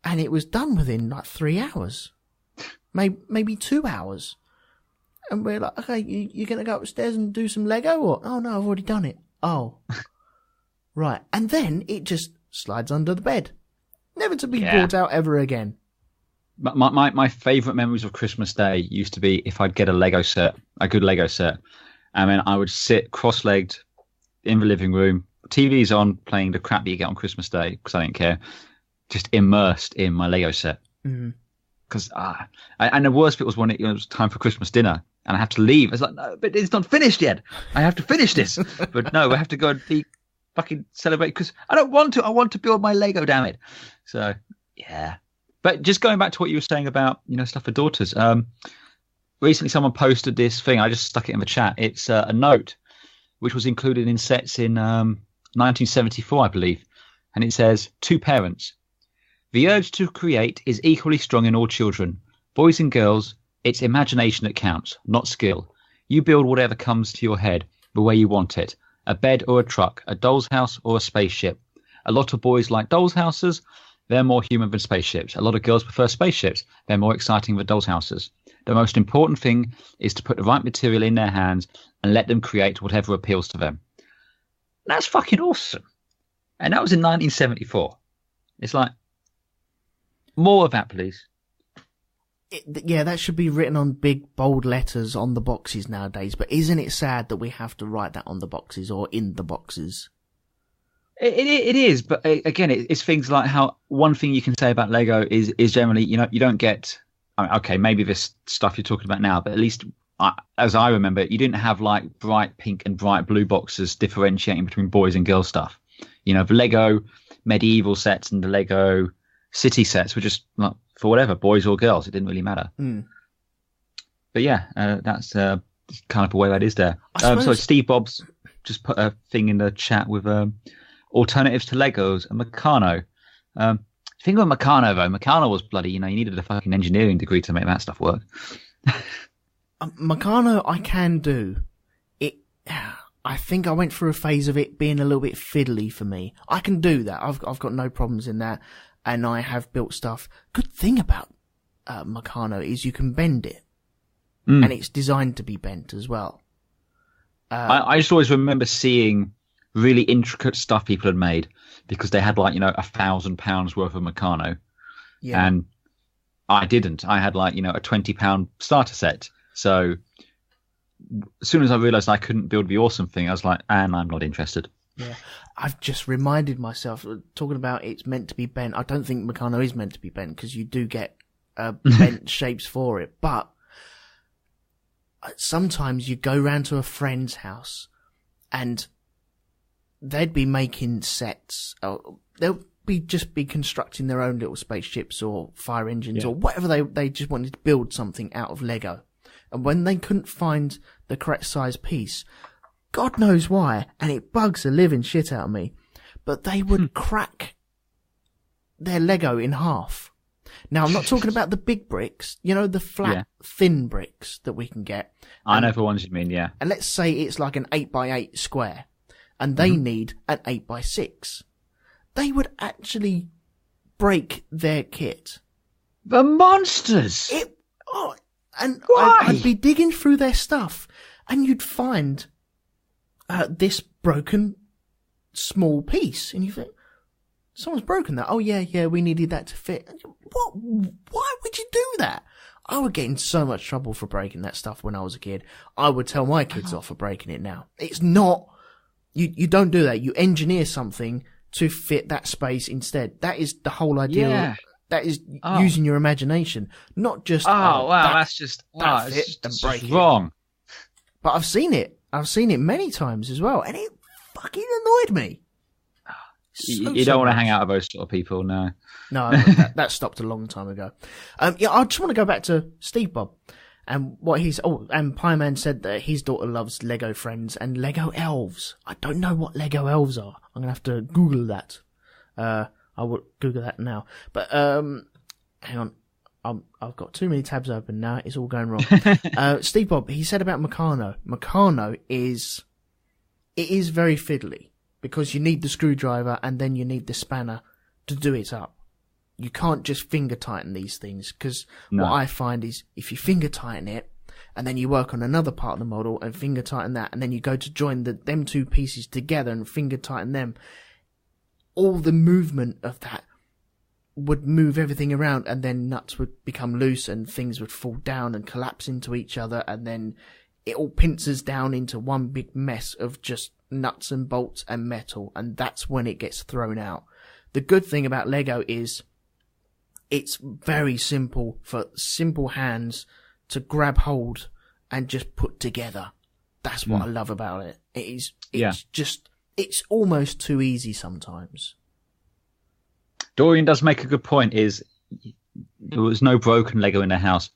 Speaker 1: and it was done within like 3 hours. Maybe 2 hours. And we're like, okay, you're going to go upstairs and do some Lego? Or, oh, no, I've already done it. Oh. Right. And then it just slides under the bed. Never to be brought out ever again.
Speaker 2: My favourite memories of Christmas Day used to be if I'd get a good Lego set, and then I would sit cross-legged in the living room, TV's on, playing the crap that you get on Christmas Day, because I didn't care, just immersed in my Lego set. Because and the worst bit was when it was time for Christmas dinner, and I have to leave. I was like, no, but it's not finished yet. I have to finish this. But no, I have to go and fucking celebrate, because I don't want to. I want to build my Lego, damn it. So, yeah. But just going back to what you were saying about, stuff for daughters. Recently someone posted this thing. I just stuck it in the chat. It's a note which was included in sets in 1974, I believe. And it says, to parents, the urge to create is equally strong in all children. Boys and girls, it's imagination that counts, not skill. You build whatever comes to your head, the way you want it. A bed or a truck, a doll's house or a spaceship. A lot of boys like doll's houses. They're more human than spaceships. A lot of girls prefer spaceships. They're more exciting than doll's houses. The most important thing is to put the right material in their hands and let them create whatever appeals to them. That's fucking awesome. And that was in 1974. It's like, more of that, please.
Speaker 1: That should be written on big, bold letters on the boxes nowadays. But isn't it sad that we have to write that on the boxes or in the boxes?
Speaker 2: It is, but again, it's things like how one thing you can say about Lego is generally, you don't get, okay, maybe this stuff you're talking about now, but at least as I remember, you didn't have like bright pink and bright blue boxes differentiating between boys and girls stuff. The Lego medieval sets and the Lego city sets were just like, for whatever, boys or girls, it didn't really matter. But yeah, that's kind of the way that is there. So Steve Bob's just put a thing in the chat with alternatives to Legos and Meccano. Think of Meccano though. Meccano was bloody, you needed a fucking engineering degree to make that stuff work.
Speaker 1: Meccano I can do. I think I went through a phase of it being a little bit fiddly for me. I can do that. I've got no problems in that, and I have built stuff. Good thing about Meccano is you can bend it, and it's designed to be bent as well.
Speaker 2: I just always remember seeing really intricate stuff people had made because they had like, £1,000 worth of Meccano. Yeah. And I didn't. I had like, a £20 starter set. So as soon as I realized I couldn't build the awesome thing, I was like, and I'm not interested.
Speaker 1: Yeah. I've just reminded myself, talking about it's meant to be bent. I don't think Meccano is meant to be bent because you do get bent shapes for it. But sometimes you go round to a friend's house and they'd be making sets. They'll just be constructing their own little spaceships or fire engines or whatever they just wanted to build something out of Lego. And when they couldn't find the correct size piece, God knows why, and it bugs the living shit out of me, but they would crack their Lego in half. Now, I'm not talking about the big bricks, the flat, thin bricks that we can get.
Speaker 2: I know the ones you mean, yeah.
Speaker 1: And let's say it's like an 8x8 square. And they need an 8x6. They would actually break their kit.
Speaker 2: The monsters!
Speaker 1: I'd be digging through their stuff, and you'd find this broken small piece, and you think, someone's broken that. Oh yeah, we needed that to fit. What? Why would you do that? I would get in so much trouble for breaking that stuff when I was a kid. I would tell my kids off for breaking it now. It's not. You don't do that. You engineer something to fit that space instead. That is the whole idea.
Speaker 2: Yeah.
Speaker 1: That is using your imagination, not just.
Speaker 2: That's just
Speaker 1: wrong. But I've seen it. I've seen it many times as well, and it fucking annoyed me.
Speaker 2: You don't want to hang out with those sort of people, no.
Speaker 1: No, that stopped a long time ago. Yeah, I just want to go back to Steve Bob and what he's. Oh, and Pieman said that his daughter loves Lego Friends and Lego Elves. I don't know what Lego Elves are. I'm gonna have to Google that. I will Google that now. But hang on, I've got too many tabs open now. It's all going wrong. Steve Bob, he said about Meccano. Meccano is very fiddly because you need the screwdriver and then you need the spanner to do it up. You can't just finger tighten these things because what I find is if you finger tighten it and then you work on another part of the model and finger tighten that and then you go to join them two pieces together and finger tighten them, all the movement of that would move everything around and then nuts would become loose and things would fall down and collapse into each other and then it all pincers down into one big mess of just nuts and bolts and metal, and that's when it gets thrown out. The good thing about Lego is it's very simple for simple hands to grab hold and just put together. That's what I love about it. It's almost too easy sometimes.
Speaker 2: Dorian does make a good point, is there was no broken Lego in the house,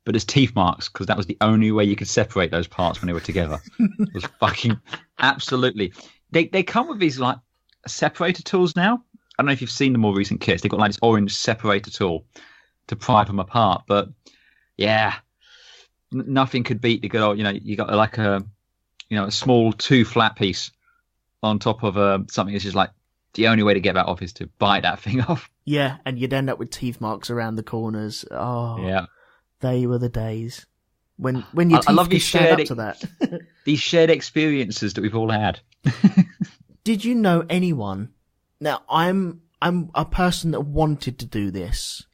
Speaker 2: but there's teeth marks because that was the only way you could separate those parts when they were together. It was fucking absolutely. They come with these like separator tools now. I don't know if you've seen the more recent kits. They've got like this orange separator tool to pry them apart. But yeah, nothing could beat the good old, you got like a small 2 flat piece on top of something that's just like the only way to get that off is to bite that thing off.
Speaker 1: Yeah, and you'd end up with teeth marks around the corners. Oh,
Speaker 2: yeah.
Speaker 1: They were the days when your teeth could stand up to that.
Speaker 2: These shared experiences that we've all had.
Speaker 1: Did you know anyone? Now, I'm a person that wanted to do this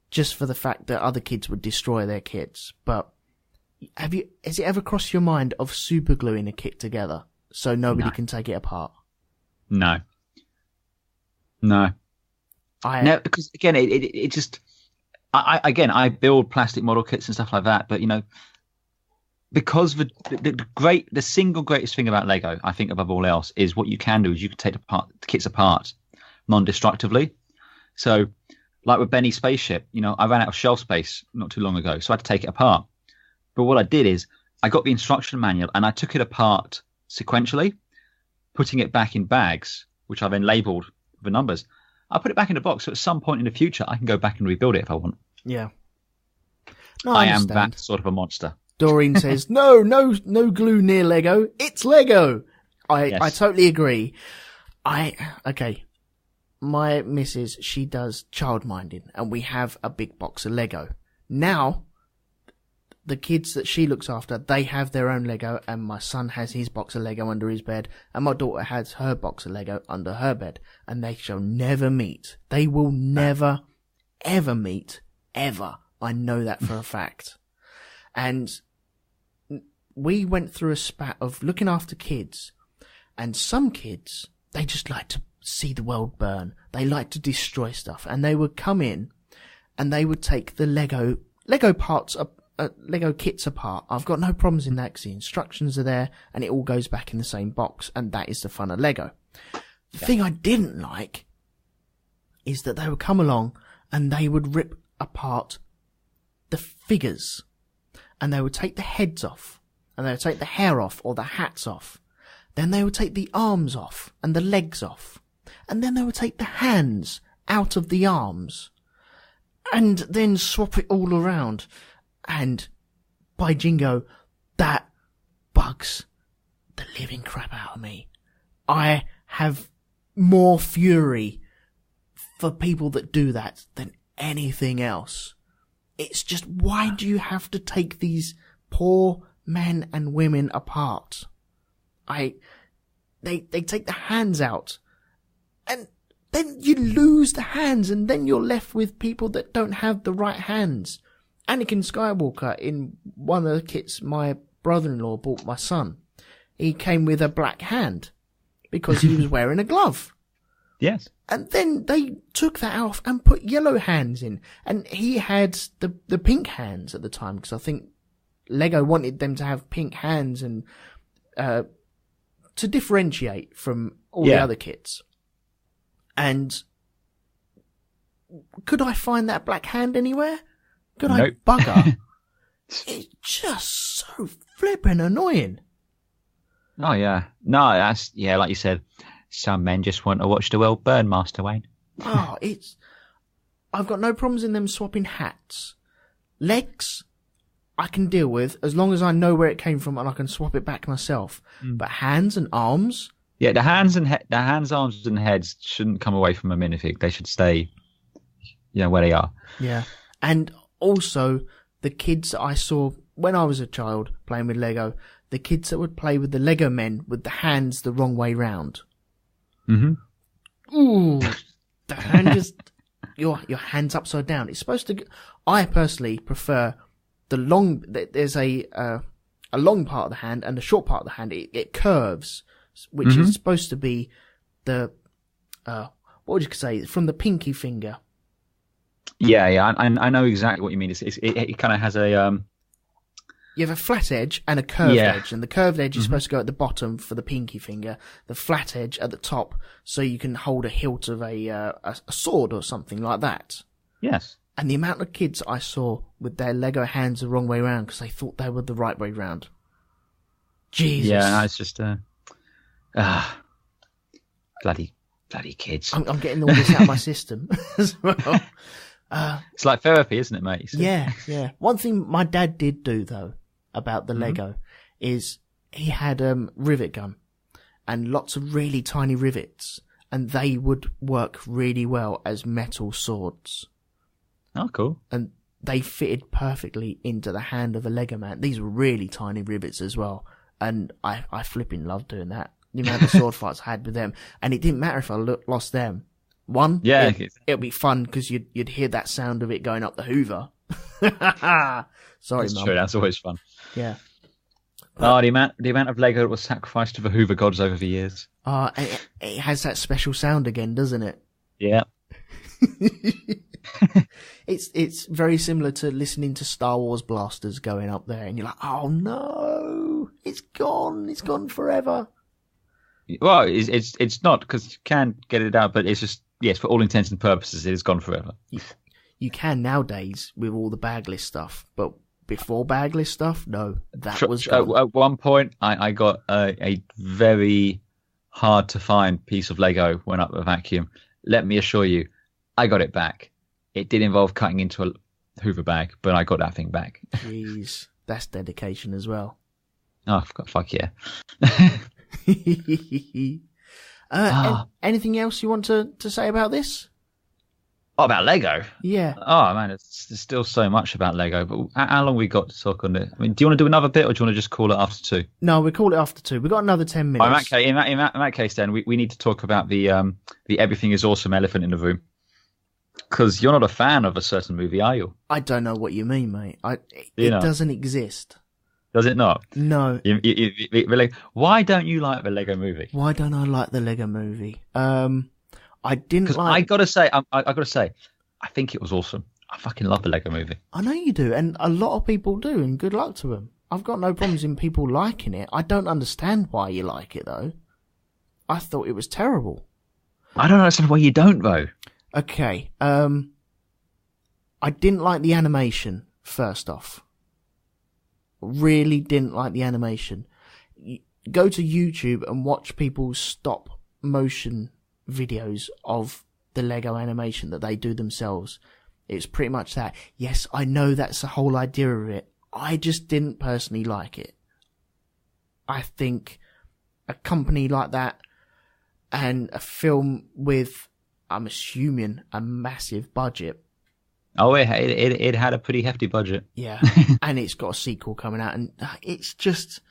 Speaker 1: just for the fact that other kids would destroy their kits. But has it ever crossed your mind of super gluing a kit together so nobody can take it apart?
Speaker 2: No. No, because again, it just. I build plastic model kits and stuff like that, but because the single greatest thing about Lego, I think above all else, is what you can do is you can take the kits apart non-destructively. So, like with Benny's spaceship, I ran out of shelf space not too long ago, so I had to take it apart. But what I did is I got the instruction manual and I took it apart sequentially, putting it back in bags, which I then labelled with the numbers. I'll put it back in the box, so at some point in the future, I can go back and rebuild it if I want.
Speaker 1: Yeah. No,
Speaker 2: I am that sort of a monster.
Speaker 1: Doreen says, no glue near Lego. It's Lego. I totally agree. Okay. My missus, she does childminding, and we have a big box of Lego. Now, the kids that she looks after, they have their own Lego, and my son has his box of Lego under his bed, and my daughter has her box of Lego under her bed, and they shall never meet. They will never, ever meet, ever. I know that for a fact. And we went through a spat of looking after kids, and some kids, they just like to see the world burn. They like to destroy stuff, and they would come in, and they would take the Lego parts up. Lego kits apart. I've got no problems in that because the instructions are there and it all goes back in the same box, and that is the fun of Lego. The thing I didn't like is that they would come along and they would rip apart the figures, and they would take the heads off, and they would take the hair off or the hats off. Then they would take the arms off and the legs off, and then they would take the hands out of the arms and then swap it all around. And by jingo, that bugs the living crap out of me. I have more fury for people that do that than anything else. It's just, why do you have to take these poor men and women apart? They take the hands out, and then you lose the hands, and then you're left with people that don't have the right hands. Anakin Skywalker, in one of the kits my brother-in-law bought my son, he came with a black hand because he was wearing a glove.
Speaker 2: Yes.
Speaker 1: And then they took that off and put yellow hands in. And he had the pink hands at the time, because I think Lego wanted them to have pink hands, and to differentiate from all the other kits. And could I find that black hand anywhere? Could
Speaker 2: Nope.
Speaker 1: I bugger? It's just so flippin' annoying.
Speaker 2: Oh, yeah. No, that's, like you said, some men just want to watch the world burn, Master Wayne.
Speaker 1: Oh, I've got no problems in them swapping hats. Legs, I can deal with as long as I know where it came from and I can swap it back myself. But hands and arms?
Speaker 2: Yeah, the hands, arms, and heads shouldn't come away from a minifig. They should stay, where they are.
Speaker 1: Yeah. And also, the kids that I saw when I was a child playing with Lego, the kids that would play with the Lego men with the hands the wrong way round.
Speaker 2: Mm-hmm.
Speaker 1: Ooh, the hand just your hands upside down. It's supposed to. I personally prefer the long. There's a long part of the hand and a short part of the hand. It curves, which is supposed to be the what would you say, from the pinky finger.
Speaker 2: Yeah, I know exactly what you mean. It kind of has a
Speaker 1: You have a flat edge and a curved edge, and the curved edge is supposed to go at the bottom for the pinky finger, the flat edge at the top, so you can hold a hilt of a sword or something like that.
Speaker 2: Yes.
Speaker 1: And the amount of kids I saw with their Lego hands the wrong way round because they thought they were the right way round. Jesus.
Speaker 2: Yeah, no, it's just bloody kids.
Speaker 1: I'm getting all this out of my system as well.
Speaker 2: It's like therapy, isn't it, mate?
Speaker 1: Yeah. One thing my dad did do, though, about the Lego is he had rivet gun and lots of really tiny rivets, and they would work really well as metal swords.
Speaker 2: Oh, cool.
Speaker 1: And they fitted perfectly into the hand of a Lego man. These were really tiny rivets as well, and I flipping loved doing that. The amount of sword fights I had with them, and it didn't matter if I lost them. One, it'll be fun because you'd hear that sound of it going up the Hoover. Sorry,
Speaker 2: that's
Speaker 1: Mum.
Speaker 2: true. That's always fun.
Speaker 1: Yeah.
Speaker 2: The amount of Lego that was sacrificed to the Hoover gods over the years.
Speaker 1: It has that special sound again, doesn't it?
Speaker 2: Yeah.
Speaker 1: It's very similar to listening to Star Wars blasters going up there, and you're like, oh no, it's gone forever.
Speaker 2: Well, it's not, because you can get it out, but it's just, yes, for all intents and purposes, it is gone forever.
Speaker 1: You can nowadays with all the bagless stuff, but before bagless stuff, no, that was gone.
Speaker 2: At one point, I got a very hard to find piece of Lego went up a vacuum. Let me assure you, I got it back. It did involve cutting into a Hoover bag, but I got that thing back.
Speaker 1: Jeez, that's dedication as well.
Speaker 2: Oh, fuck yeah.
Speaker 1: Anything else you want to say about this?
Speaker 2: Oh, about Lego?
Speaker 1: Yeah.
Speaker 2: Oh, man, there's still so much about Lego, but how long we got to talk on it? I mean, do you want to do another bit, or do you want to just call it after 2?
Speaker 1: No, we call it after 2. We've got another 10 minutes.
Speaker 2: Oh, in that case, then, we need to talk about the Everything is Awesome elephant in the room. Because you're not a fan of a certain movie, are you?
Speaker 1: I don't know what you mean, mate. It doesn't exist.
Speaker 2: Does it not?
Speaker 1: No.
Speaker 2: Why don't you like the Lego movie?
Speaker 1: Why don't I like the Lego movie? I didn't like...
Speaker 2: I gotta say, I think it was awesome. I fucking love the Lego movie.
Speaker 1: I know you do, and a lot of people do, and good luck to them. I've got no problems in people liking it. I don't understand why you like it, though. I thought it was terrible.
Speaker 2: I don't understand why you don't, though.
Speaker 1: Okay, I didn't like the animation, first off. Really didn't like the animation. Go to YouTube and watch people's stop motion videos of the Lego animation that they do themselves. It's pretty much that. Yes, I know that's the whole idea of it. I just didn't personally like it. I think a company like that and a film with, I'm assuming, a massive budget.
Speaker 2: Oh, it had a pretty hefty budget.
Speaker 1: Yeah, and it's got a sequel coming out, and it's just,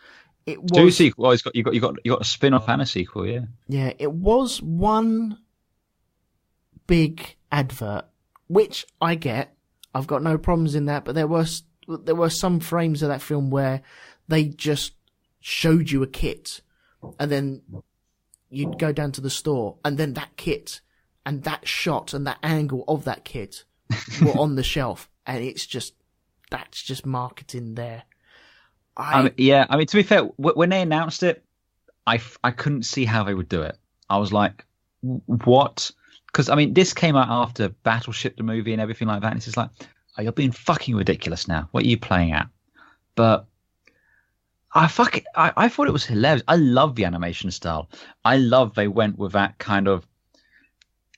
Speaker 1: it was
Speaker 2: 2 sequels. Oh, you got a spin-off and a sequel, yeah.
Speaker 1: Yeah, it was one big advert, which I get. I've got no problems in that, but there were some frames of that film where they just showed you a kit, and then you'd go down to the store, and then that kit and that shot and that angle of that kit were on the shelf, and that's just marketing there.
Speaker 2: Yeah, I mean, to be fair, when they announced it, I couldn't see how they would do it. I was like, what? Because, I mean, this came out after Battleship, the movie, and everything like that. And it's just like, oh, you're being fucking ridiculous now. What are you playing at? But I thought it was hilarious. I love the animation style. I love they went with that kind of,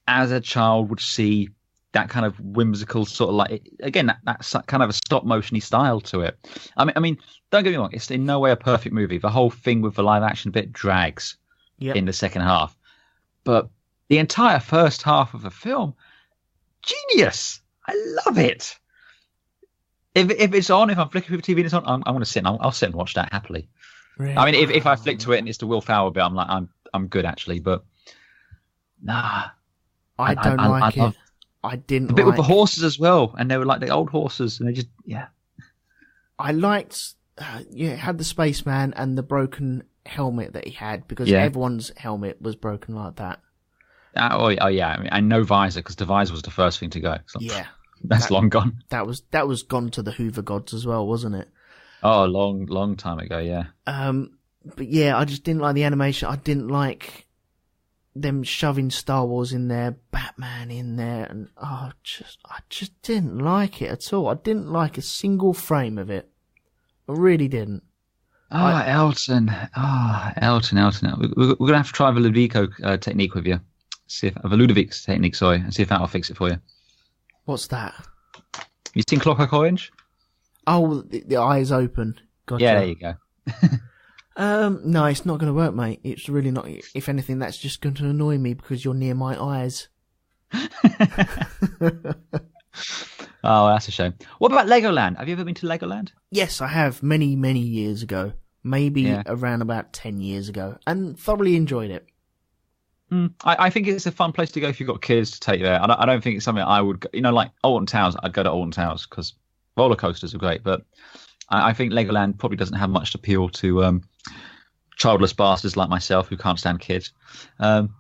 Speaker 2: as a child would see, that kind of whimsical sort of like, again, that's kind of a stop motiony style to it. I mean, don't get me wrong, it's in no way a perfect movie. The whole thing with the live action bit drags in the second half, but the entire first half of the film, genius. I love it. If it's on, if I'm flicking through the TV and it's on, I'm going to sit and I'll sit and watch that happily. Really? I mean, if I flick to it and it's the Will Ferrell bit, I'm like, I'm good actually, but nah.
Speaker 1: I don't like it. I didn't
Speaker 2: the bit with the horses as well, and they were like the old horses, and they just
Speaker 1: I liked it had the spaceman and the broken helmet that he had, because everyone's helmet was broken like that.
Speaker 2: Oh yeah, I mean, and no visor, because the visor was the first thing to go. So that's long gone.
Speaker 1: That was gone to the Hoover gods as well, wasn't it?
Speaker 2: Oh, long time ago, yeah.
Speaker 1: But yeah, I just didn't like the animation. I didn't like them shoving Star Wars in there, Batman in there, and I just didn't like it at all. I didn't like a single frame of it. I really didn't.
Speaker 2: Elton. We're gonna have to try the Ludovico technique with you. See if the Ludovic's technique, and see if that'll fix it for you.
Speaker 1: What's that?
Speaker 2: You seen Clockwork Orange?
Speaker 1: Oh, the eyes open. Gotcha.
Speaker 2: Yeah, there you go.
Speaker 1: No, it's not going to work, mate. It's really not. If anything, that's just going to annoy me because you're near my eyes.
Speaker 2: Oh, that's a shame. What about Legoland? Have you ever been to Legoland?
Speaker 1: Yes, I have, many, many years ago. Maybe around about 10 years ago, and thoroughly enjoyed it.
Speaker 2: I think it's a fun place to go if you've got kids to take you there. I don't think it's something I would, like Alton Towers. I'd go to Alton Towers because roller coasters are great, but I think Legoland probably doesn't have much appeal to childless bastards like myself who can't stand kids. But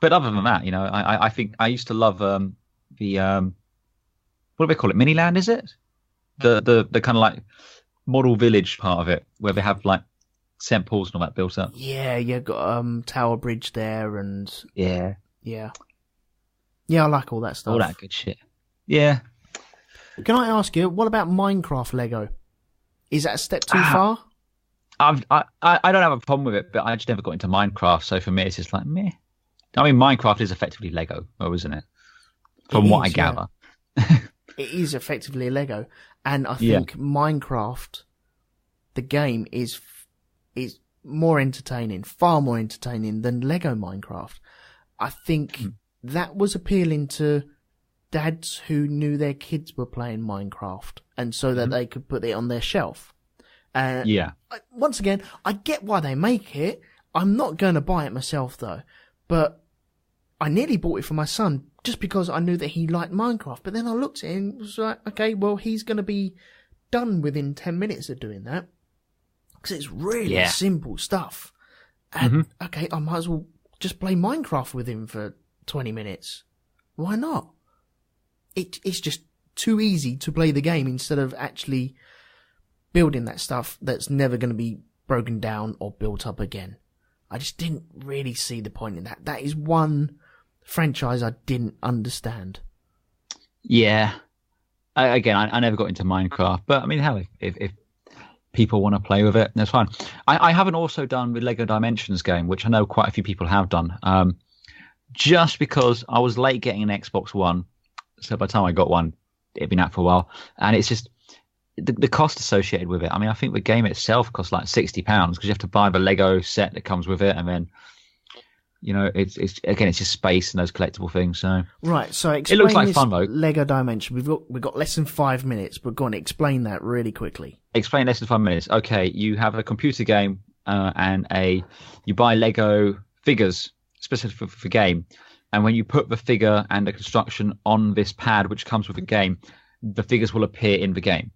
Speaker 2: other than that, I think I used to love the what do they call it? Miniland, is it? The kind of like model village part of it where they have like St. Paul's and all that built up. Yeah,
Speaker 1: you got Tower Bridge there, and
Speaker 2: yeah,
Speaker 1: I like all that stuff.
Speaker 2: All that good shit. Yeah.
Speaker 1: Can I ask you, what about Minecraft Lego? Is that a step too far?
Speaker 2: I don't have a problem with it, but I just never got into Minecraft, so for me it's just like meh. I mean, Minecraft is effectively Lego, isn't it? From what I gather.
Speaker 1: It is effectively a Lego, and I think Minecraft, the game, is more entertaining, far more entertaining than Lego Minecraft. I think that was appealing to dads who knew their kids were playing Minecraft, and so that they could put it on their shelf. Once again, I get why they make it. I'm not going to buy it myself though, but I nearly bought it for my son just because I knew that he liked Minecraft. But then I looked at it and was like, okay, well, he's going to be done within 10 minutes of doing that, because it's really simple stuff. And okay, I might as well just play Minecraft with him for 20 minutes. Why not? It's just too easy to play the game instead of actually building that stuff that's never going to be broken down or built up again. I just didn't really see the point in that. That is one franchise I didn't understand.
Speaker 2: Yeah. I never got into Minecraft, but I mean, hell, if people want to play with it, that's fine. I haven't also done the Lego Dimensions game, which I know quite a few people have done, just because I was late getting an Xbox One. So by the time I got one, it'd been out for a while. And it's just the cost associated with it. I mean, I think the game itself costs like £60 because you have to buy the Lego set that comes with it. And then, it's just space and those collectible things. So
Speaker 1: right. So
Speaker 2: it looks like fun, though.
Speaker 1: Lego Dimension. We've got less than 5 minutes, but go on, explain that really quickly.
Speaker 2: Explain less than 5 minutes. Okay. You have a computer game, and you buy Lego figures specifically for game. And when you put the figure and the construction on this pad, which comes with the game, the figures will appear in the game.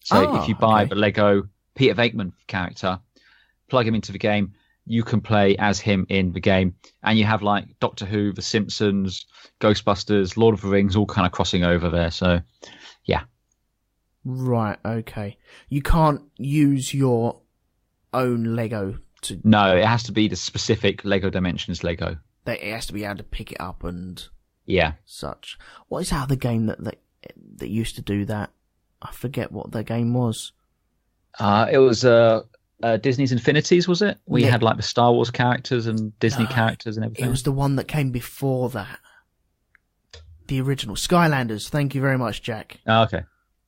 Speaker 2: So if you buy the Lego Peter Venkman character, plug him into the game, you can play as him in the game. And you have like Doctor Who, The Simpsons, Ghostbusters, Lord of the Rings, all kind of crossing over there. So, yeah.
Speaker 1: Right, okay. You can't use your own Lego to...
Speaker 2: No, it has to be the specific Lego Dimensions Lego.
Speaker 1: It has to be able to pick it up and such. What is that other game that used to do that? I forget what the game was.
Speaker 2: It was Disney's Infinities, was it? We had like the Star Wars characters and Disney characters and everything.
Speaker 1: It was the one that came before that. The original. Skylanders. Thank you very much, Jack.
Speaker 2: Oh, okay.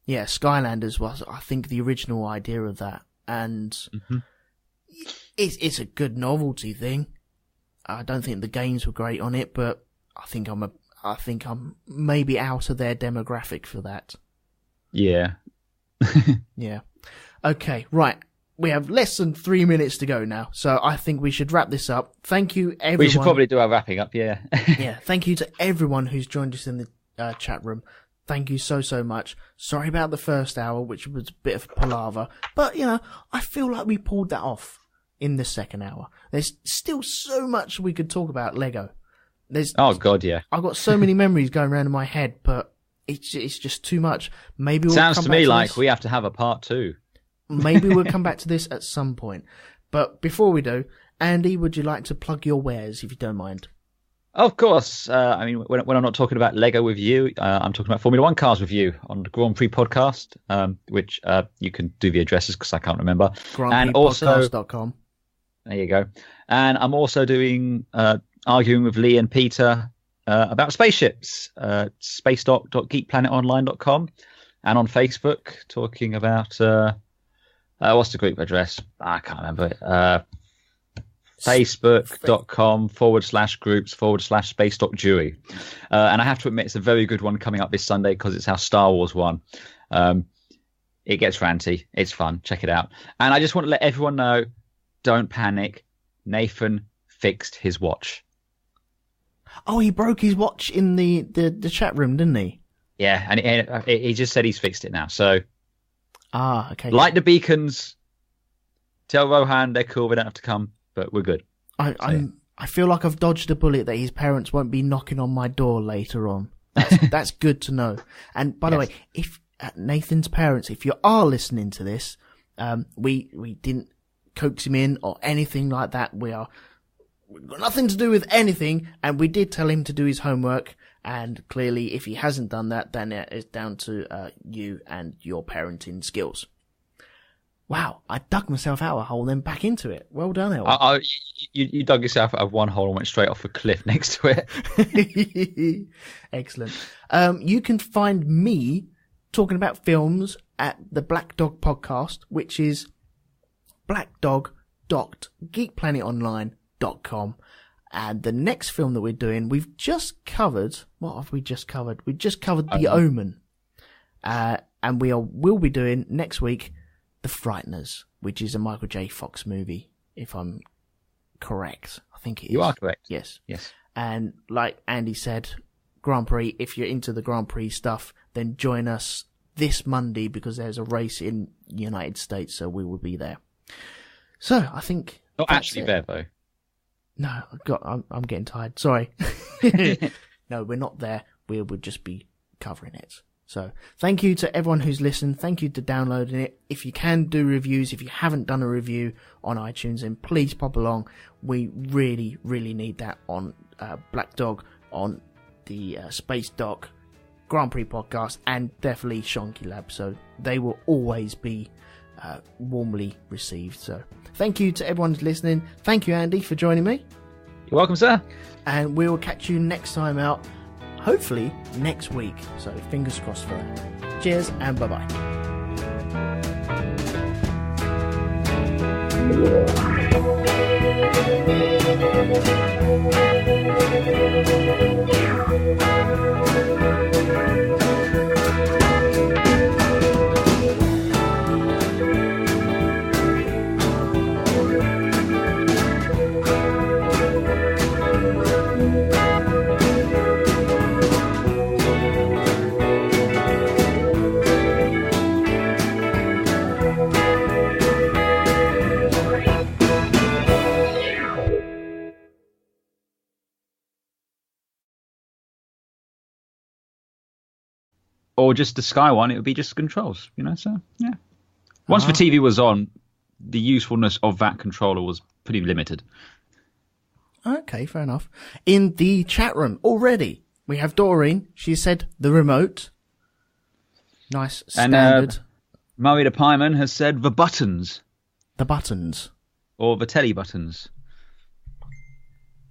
Speaker 1: Yeah, Skylanders was, I think, the original idea of that. And it's a good novelty thing. I don't think the games were great on it, but I think I'm maybe out of their demographic for that.
Speaker 2: Yeah.
Speaker 1: Yeah. Okay, right. We have less than 3 minutes to go now, so I think we should wrap this up. Thank you, everyone.
Speaker 2: We should probably do our wrapping up, yeah.
Speaker 1: Yeah, thank you to everyone who's joined us in the chat room. Thank you so much. Sorry about the first hour, which was a bit of palaver, but, I feel like we pulled that off in the second hour. There's still so much we could talk about Lego.
Speaker 2: Oh, God, yeah.
Speaker 1: I've got so many memories going around in my head, but it's just too much. Maybe we'll
Speaker 2: Sounds
Speaker 1: come
Speaker 2: to
Speaker 1: back
Speaker 2: me
Speaker 1: to
Speaker 2: like
Speaker 1: this.
Speaker 2: we have to have a part 2.
Speaker 1: Maybe we'll come back to this at some point. But before we do, Andy, would you like to plug your wares, if you don't mind?
Speaker 2: Of course. I mean, when I'm not talking about Lego with you, I'm talking about Formula One cars with you on the Grand Prix podcast, which you can do the addresses because I can't remember.
Speaker 1: GrandPrixPodcast.com.
Speaker 2: There you go. And I'm also doing arguing with Lee and Peter about spaceships, spacedoc.geekplanetonline.com, and on Facebook talking about what's the group address? I can't remember it. Facebook.com/groups/spacedoc-jury. And I have to admit, it's a very good one coming up this Sunday because it's our Star Wars one. It gets ranty. It's fun. Check it out. And I just want to let everyone know, don't panic. Nathan fixed his watch.
Speaker 1: Oh, he broke his watch in the chat room, didn't he?
Speaker 2: Yeah, and he just said he's fixed it now. So,
Speaker 1: okay.
Speaker 2: Light the beacons. Tell Rohan they're cool. They don't have to come, but we're good.
Speaker 1: I feel like I've dodged a bullet that his parents won't be knocking on my door later on. That's good to know. And by the way, if Nathan's parents, if you are listening to this, we didn't coax him in or anything like that. We've got nothing to do with anything, and we did tell him to do his homework. And clearly, if he hasn't done that, then it's down to you and your parenting skills. Wow, I dug myself out of a hole, then back into it. Well done, El.
Speaker 2: You dug yourself out of one hole and went straight off a cliff next to
Speaker 1: it. Excellent. You can find me talking about films at the Black Dog Podcast, which is blackdog.geekplanetonline.com. And the next film that we're doing, we've just covered... What have we just covered? We just covered The Omen. And we'll be doing, next week, The Frighteners, which is a Michael J. Fox movie, if I'm correct. I think it is.
Speaker 2: You are correct.
Speaker 1: Yes.
Speaker 2: Yes.
Speaker 1: And like Andy said, Grand Prix, if you're into the Grand Prix stuff, then join us this Monday because there's a race in the United States, so we will be there. So, I think...
Speaker 2: Not actually there, though.
Speaker 1: No, I'm getting tired. Sorry. No, we're not there. We would just be covering it. So, thank you to everyone who's listened. Thank you to downloading it. If you can do reviews, if you haven't done a review on iTunes, then please pop along. We really, really need that on Black Dog, on the Space Doc, Grand Prix podcast, and definitely Shonky Lab. So, they will always be warmly received. So, thank you to everyone who's listening. Thank you, Andy, for joining me.
Speaker 2: You're welcome, sir. And
Speaker 1: we will catch you next time out, hopefully next week. So fingers crossed for that. Cheers and bye-bye.
Speaker 2: or just the Sky one, it would be just controls. So yeah. Once the TV was on, the usefulness of that controller was pretty limited.
Speaker 1: Okay, fair enough. In the chat room already, we have Doreen. She said the remote. Nice standard.
Speaker 2: And Murray the Pieman has said the buttons.
Speaker 1: The buttons.
Speaker 2: Or the telly buttons.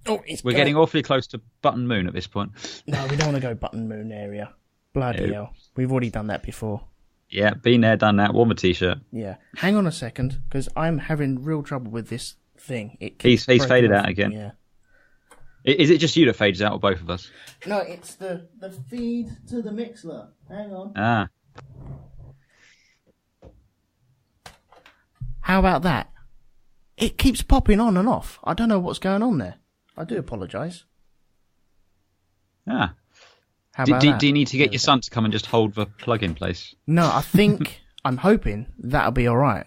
Speaker 1: Oh,
Speaker 2: We're getting awfully close to Button Moon at this point.
Speaker 1: No, we don't want to go Button Moon area. Bloody hell. We've already done that before.
Speaker 2: Yeah, been there, done that. Worn a t-shirt.
Speaker 1: Yeah. Hang on a second, because I'm having real trouble with this thing.
Speaker 2: He's faded
Speaker 1: off.
Speaker 2: out again.
Speaker 1: Yeah.
Speaker 2: Is it just you that fades out, or both of us?
Speaker 1: No, it's the feed to the Mixler. Hang on.
Speaker 2: Ah.
Speaker 1: How about that? It keeps popping on and off. I don't know what's going on there. I do apologise.
Speaker 2: Ah.
Speaker 1: How about that?
Speaker 2: Do you need to get your son to come and just hold the plug in place?
Speaker 1: No, I think, I'm hoping that'll be alright.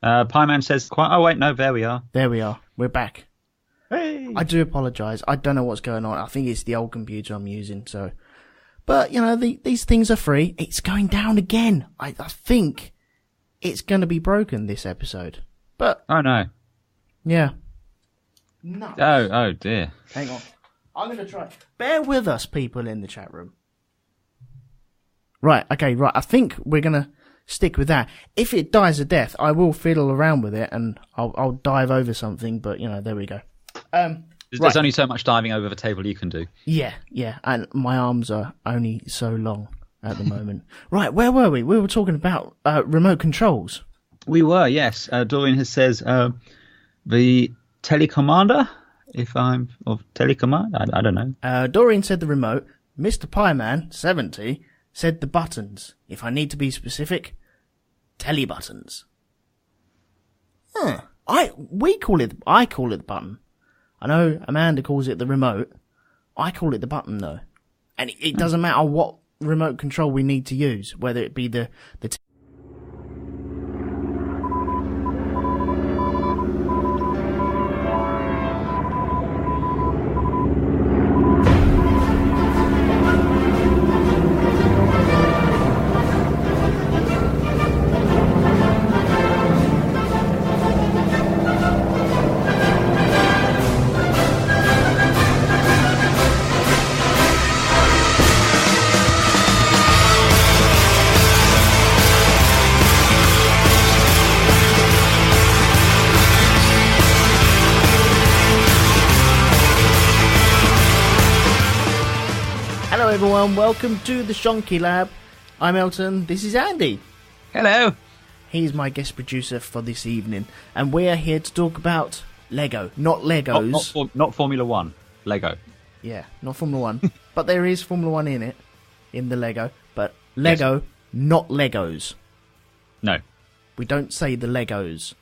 Speaker 2: Pieman says, oh wait, no, there we are.
Speaker 1: There we are. We're back.
Speaker 2: Hey!
Speaker 1: I do apologise. I don't know what's going on. I think it's the old computer I'm using, so. But, these things are free. It's going down again. I think it's going to be broken this episode. But.
Speaker 2: Oh no.
Speaker 1: Yeah. No.
Speaker 2: Oh dear.
Speaker 1: Hang on. I'm going to try. Bear with us, people in the chat room. Right, okay, right. I think we're going to stick with that. If it dies a death, I will fiddle around with it and I'll dive over something, but, there we go.
Speaker 2: There's only so much diving over the table you can do.
Speaker 1: Yeah, and my arms are only so long at the moment. Right, where were we? We were talking about remote controls.
Speaker 2: We were, yes. Dorian says the telecommander, of telecommand, I don't know.
Speaker 1: Dorian said the remote. Mr. Pieman, 70, said the buttons. If I need to be specific, telly buttons. Huh. I call it the button. I know Amanda calls it the remote. I call it the button though. And it doesn't matter what remote control we need to use, whether it be the everyone, welcome to the Shonky Lab. I'm Elton, this is Andy.
Speaker 2: Hello.
Speaker 1: He's my guest producer for this evening, and we're here to talk about Lego, not Legos.
Speaker 2: Not Formula 1, Lego.
Speaker 1: Yeah, not Formula 1, but there is Formula 1 in it, in the Lego, but Lego, yes. Not Legos.
Speaker 2: No.
Speaker 1: We don't say the Legos.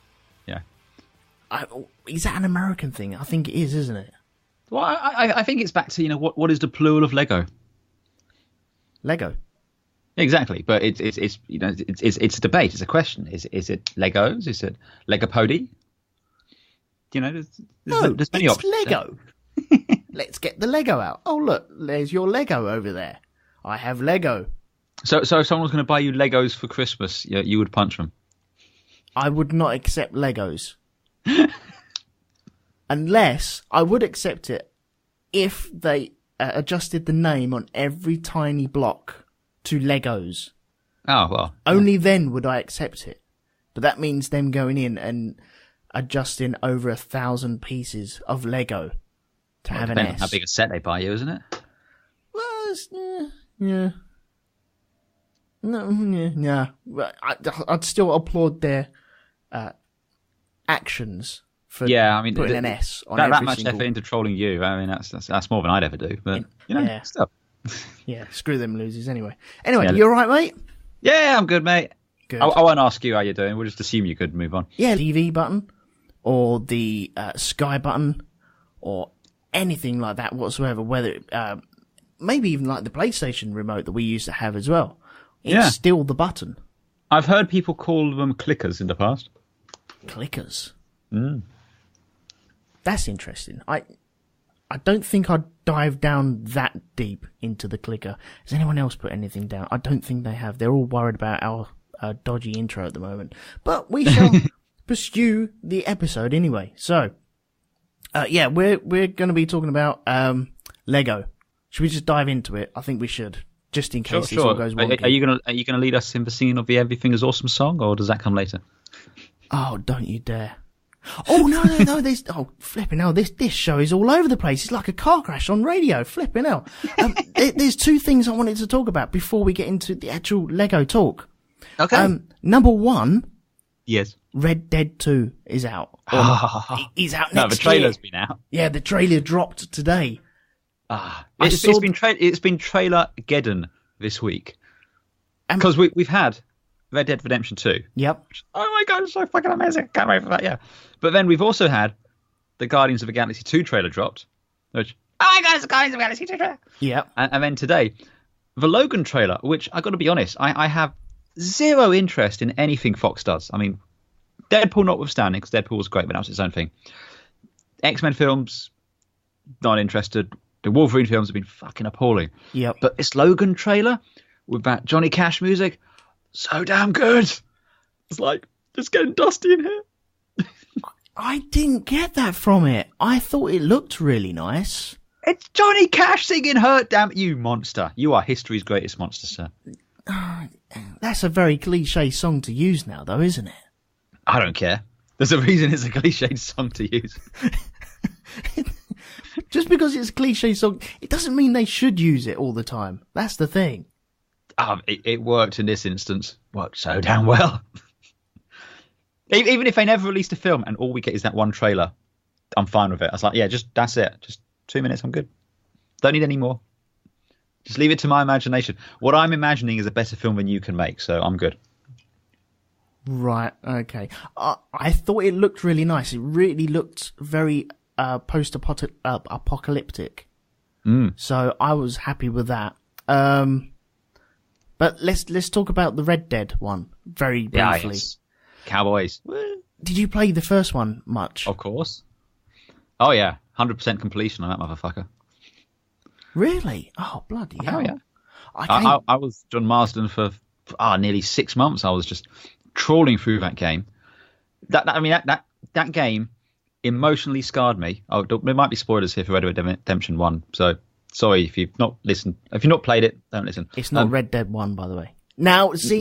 Speaker 2: Yeah.
Speaker 1: Is that an American thing? I think it is, isn't it?
Speaker 2: Well, I think it's back to, what is the plural of Lego?
Speaker 1: Lego.
Speaker 2: Exactly, but it's a debate. It's a question. Is it Legos? Is it Legopody? There's many options.
Speaker 1: Lego. Let's get the Lego out. Oh look, there's your Lego over there. I have Lego.
Speaker 2: So if someone was going to buy you Legos for Christmas, you would punch them.
Speaker 1: I would not accept Legos. Unless I would accept it if they adjusted the name on every tiny block to Legos.
Speaker 2: Oh, well.
Speaker 1: Only then would I accept it. But that means them going in and adjusting over 1,000 pieces of Lego to have an S.
Speaker 2: How big a set they buy you, isn't it?
Speaker 1: Well, yeah. No, yeah. I'd still applaud their actions. Putting an S on
Speaker 2: that much effort into trolling you. I mean, that's more than I'd ever do. But still.
Speaker 1: Yeah, screw them losers anyway. Anyway, you all right, mate?
Speaker 2: Yeah, I'm good, mate.
Speaker 1: Good.
Speaker 2: I won't ask you how you're doing. We'll just assume you could move on.
Speaker 1: Yeah, TV button or the Sky button or anything like that whatsoever. Whether maybe even like the PlayStation remote that we used to have as well. It's still the button.
Speaker 2: I've heard people call them clickers in the past.
Speaker 1: Clickers.
Speaker 2: Mm.
Speaker 1: That's interesting. I I don't think I'd dive down that deep into the clicker. Has anyone else put anything down? I don't think they have. They're all worried about our dodgy intro at the moment. But we shall pursue the episode anyway. So, we're going to be talking about Lego. Should we just dive into it? I think we should, just in case this all goes wonky.
Speaker 2: Are you gonna lead us in the singing of the Everything Is Awesome song, or does that come later?
Speaker 1: Oh, don't you dare! Oh no! Flipping hell! This show is all over the place. It's like a car crash on radio. Flipping hell! There's two things I wanted to talk about before we get into the actual Lego talk.
Speaker 2: Okay.
Speaker 1: Number one.
Speaker 2: Yes.
Speaker 1: Red Dead 2 is out. He's out next year.
Speaker 2: No, the trailer's been out.
Speaker 1: Yeah, the trailer dropped today.
Speaker 2: It's been trailer-geddon this week. Because we've had Red Dead Redemption 2.
Speaker 1: Yep.
Speaker 2: Oh my god, it's so fucking amazing. Can't wait for that, yeah. But then we've also had the Guardians of the Galaxy 2 trailer dropped. Which, oh my god, it's the Guardians of the Galaxy 2 trailer.
Speaker 1: Yep.
Speaker 2: And then today, the Logan trailer, which I got to be honest, I have zero interest in anything Fox does. I mean, Deadpool notwithstanding, because Deadpool was great, but that was its own thing. X-Men films, not interested. The Wolverine films have been fucking appalling.
Speaker 1: Yep.
Speaker 2: But this Logan trailer with that Johnny Cash music, so damn good. It's like, just getting dusty in here.
Speaker 1: I didn't get that from it. I thought it looked really nice.
Speaker 2: It's Johnny Cash singing Hurt, damn it, you monster. You are history's greatest monster, sir.
Speaker 1: That's a very cliche song to use now, though, isn't it?
Speaker 2: I don't care. There's a reason it's a cliched song to use.
Speaker 1: Just because it's a cliche song, it doesn't mean they should use it all the time. That's the thing.
Speaker 2: It worked in this instance. Worked so damn well. Even if they never released a film and all we get is that one trailer, I'm fine with it. I was like, yeah, that's it. Just 2 minutes, I'm good. Don't need any more. Just leave it to my imagination. What I'm imagining is a better film than you can make, so I'm good.
Speaker 1: Right, okay. I thought it looked really nice. It really looked very post-apocalyptic. So I was happy with that. But let's talk about the Red Dead one very briefly.
Speaker 2: Yeah, yes. Cowboys.
Speaker 1: Did you play the first one much?
Speaker 2: Of course. Oh yeah, 100% completion on that motherfucker.
Speaker 1: Really? Oh bloody hell!
Speaker 2: Oh yeah. I was John Marsden for nearly 6 months. I was just trawling through that game. That game emotionally scarred me. Oh, there might be spoilers here for Red Dead Redemption 1, so sorry if you've not listened. If you've not played it, don't listen.
Speaker 1: It's not Red Dead 1, by the way. Now it's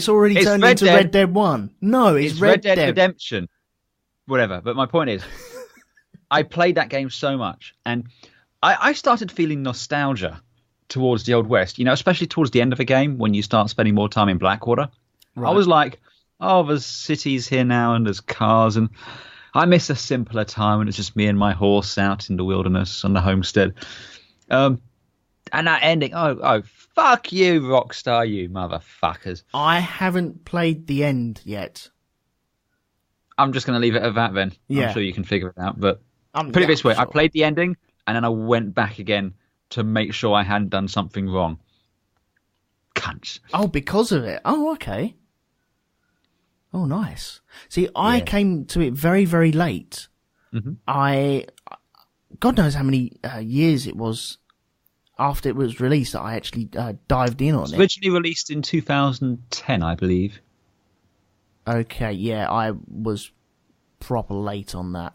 Speaker 1: already turned into Red Dead 1. No, it's Red Dead
Speaker 2: Redemption. Whatever. But my point is, I played that game so much, and I started feeling nostalgia towards the Old West, especially towards the end of the game when you start spending more time in Blackwater. Right. I was like, there's cities here now and there's cars, and I miss a simpler time when it's just me and my horse out in the wilderness on the homestead. And that ending, fuck you, Rockstar, you motherfuckers.
Speaker 1: I haven't played the end yet.
Speaker 2: I'm just going to leave it at that then. Yeah. I'm sure you can figure it out. But put it this way, sure. I played the ending and then I went back again to make sure I hadn't done something wrong. Cunts.
Speaker 1: Oh, because of it? Oh, okay. Oh, nice. See, I came to it very, very late. Mm-hmm. God knows how many years it was after it was released that I actually dived in on it.
Speaker 2: Originally released in 2010, I believe.
Speaker 1: Okay, yeah, I was proper late on that.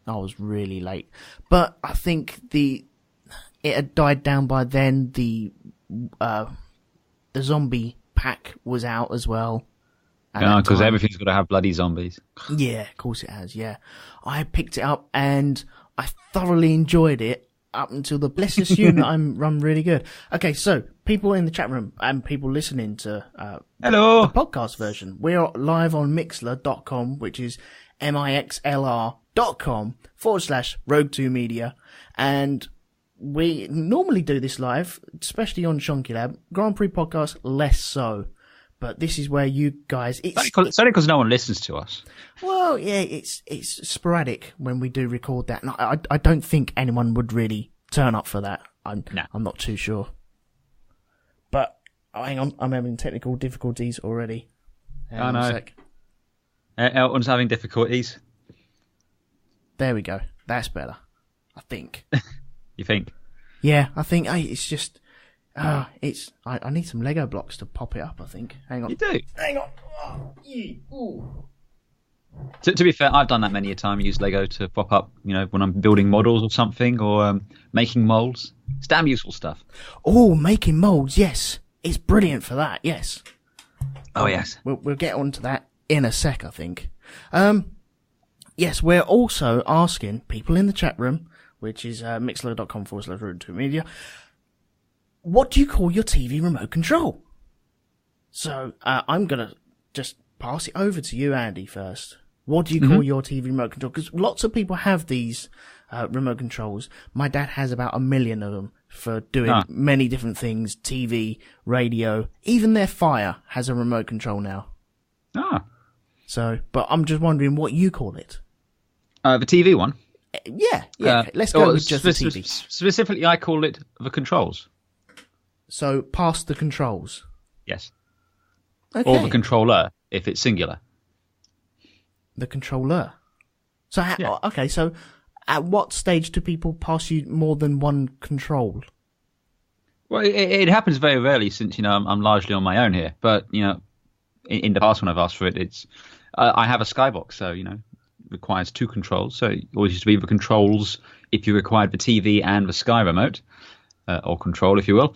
Speaker 1: I was really late. But I think it had died down by then. The zombie pack was out as well.
Speaker 2: Because everything's got to have bloody zombies.
Speaker 1: Yeah, of course it has, yeah. I picked it up and I thoroughly enjoyed it up until the bless assume that I'm really good. Okay, so people in the chat room and people listening to
Speaker 2: hello,
Speaker 1: the podcast version, we're live on Mixlr.com, which is mixlr.com/Rogue2Media, and we normally do this live, especially on Shonky Lab. Grand Prix podcast, less so. But this is where you guys...
Speaker 2: It's only because no one listens to us.
Speaker 1: Well, yeah, it's sporadic when we do record that. And I don't think anyone would really turn up for that. I'm not too sure. But, hang on, I'm having technical difficulties already.
Speaker 2: I know. Elton's having difficulties.
Speaker 1: There we go. That's better. I think.
Speaker 2: You think?
Speaker 1: Yeah, I think it's just. I need some Lego blocks to pop it up. I think. Hang on.
Speaker 2: You do.
Speaker 1: Hang on. Oh, ooh.
Speaker 2: To be fair, I've done that many a time. Use Lego to pop up, when I'm building models or something, or making molds. It's damn useful stuff.
Speaker 1: Oh, making molds. Yes, it's brilliant for that. Yes.
Speaker 2: Oh yes.
Speaker 1: We'll get onto that in a sec. I think. Yes, we're also asking people in the chat room, which is mixler.com/root2media. What do you call your TV remote control? So I'm gonna just pass it over to you, Andy, first. What do you call your TV remote control? Because lots of people have these remote controls. My dad has about 1 million of them for doing many different things. TV, radio, even their fire has a remote control now. So, but I'm just wondering what you call it.
Speaker 2: The TV one?
Speaker 1: Yeah. Let's go with just the TV.
Speaker 2: Specifically, I call it the controls.
Speaker 1: So, past the controls?
Speaker 2: Yes.
Speaker 1: Okay.
Speaker 2: Or the controller, if it's singular.
Speaker 1: The controller. So, okay, so at what stage do people pass you more than one control?
Speaker 2: Well, it happens very rarely since, I'm largely on my own here. But, in the past when I've asked for it, it's I have a skybox, so, requires 2 controls. So it always used to be the controls if you required the TV and the Sky remote, or control, if you will.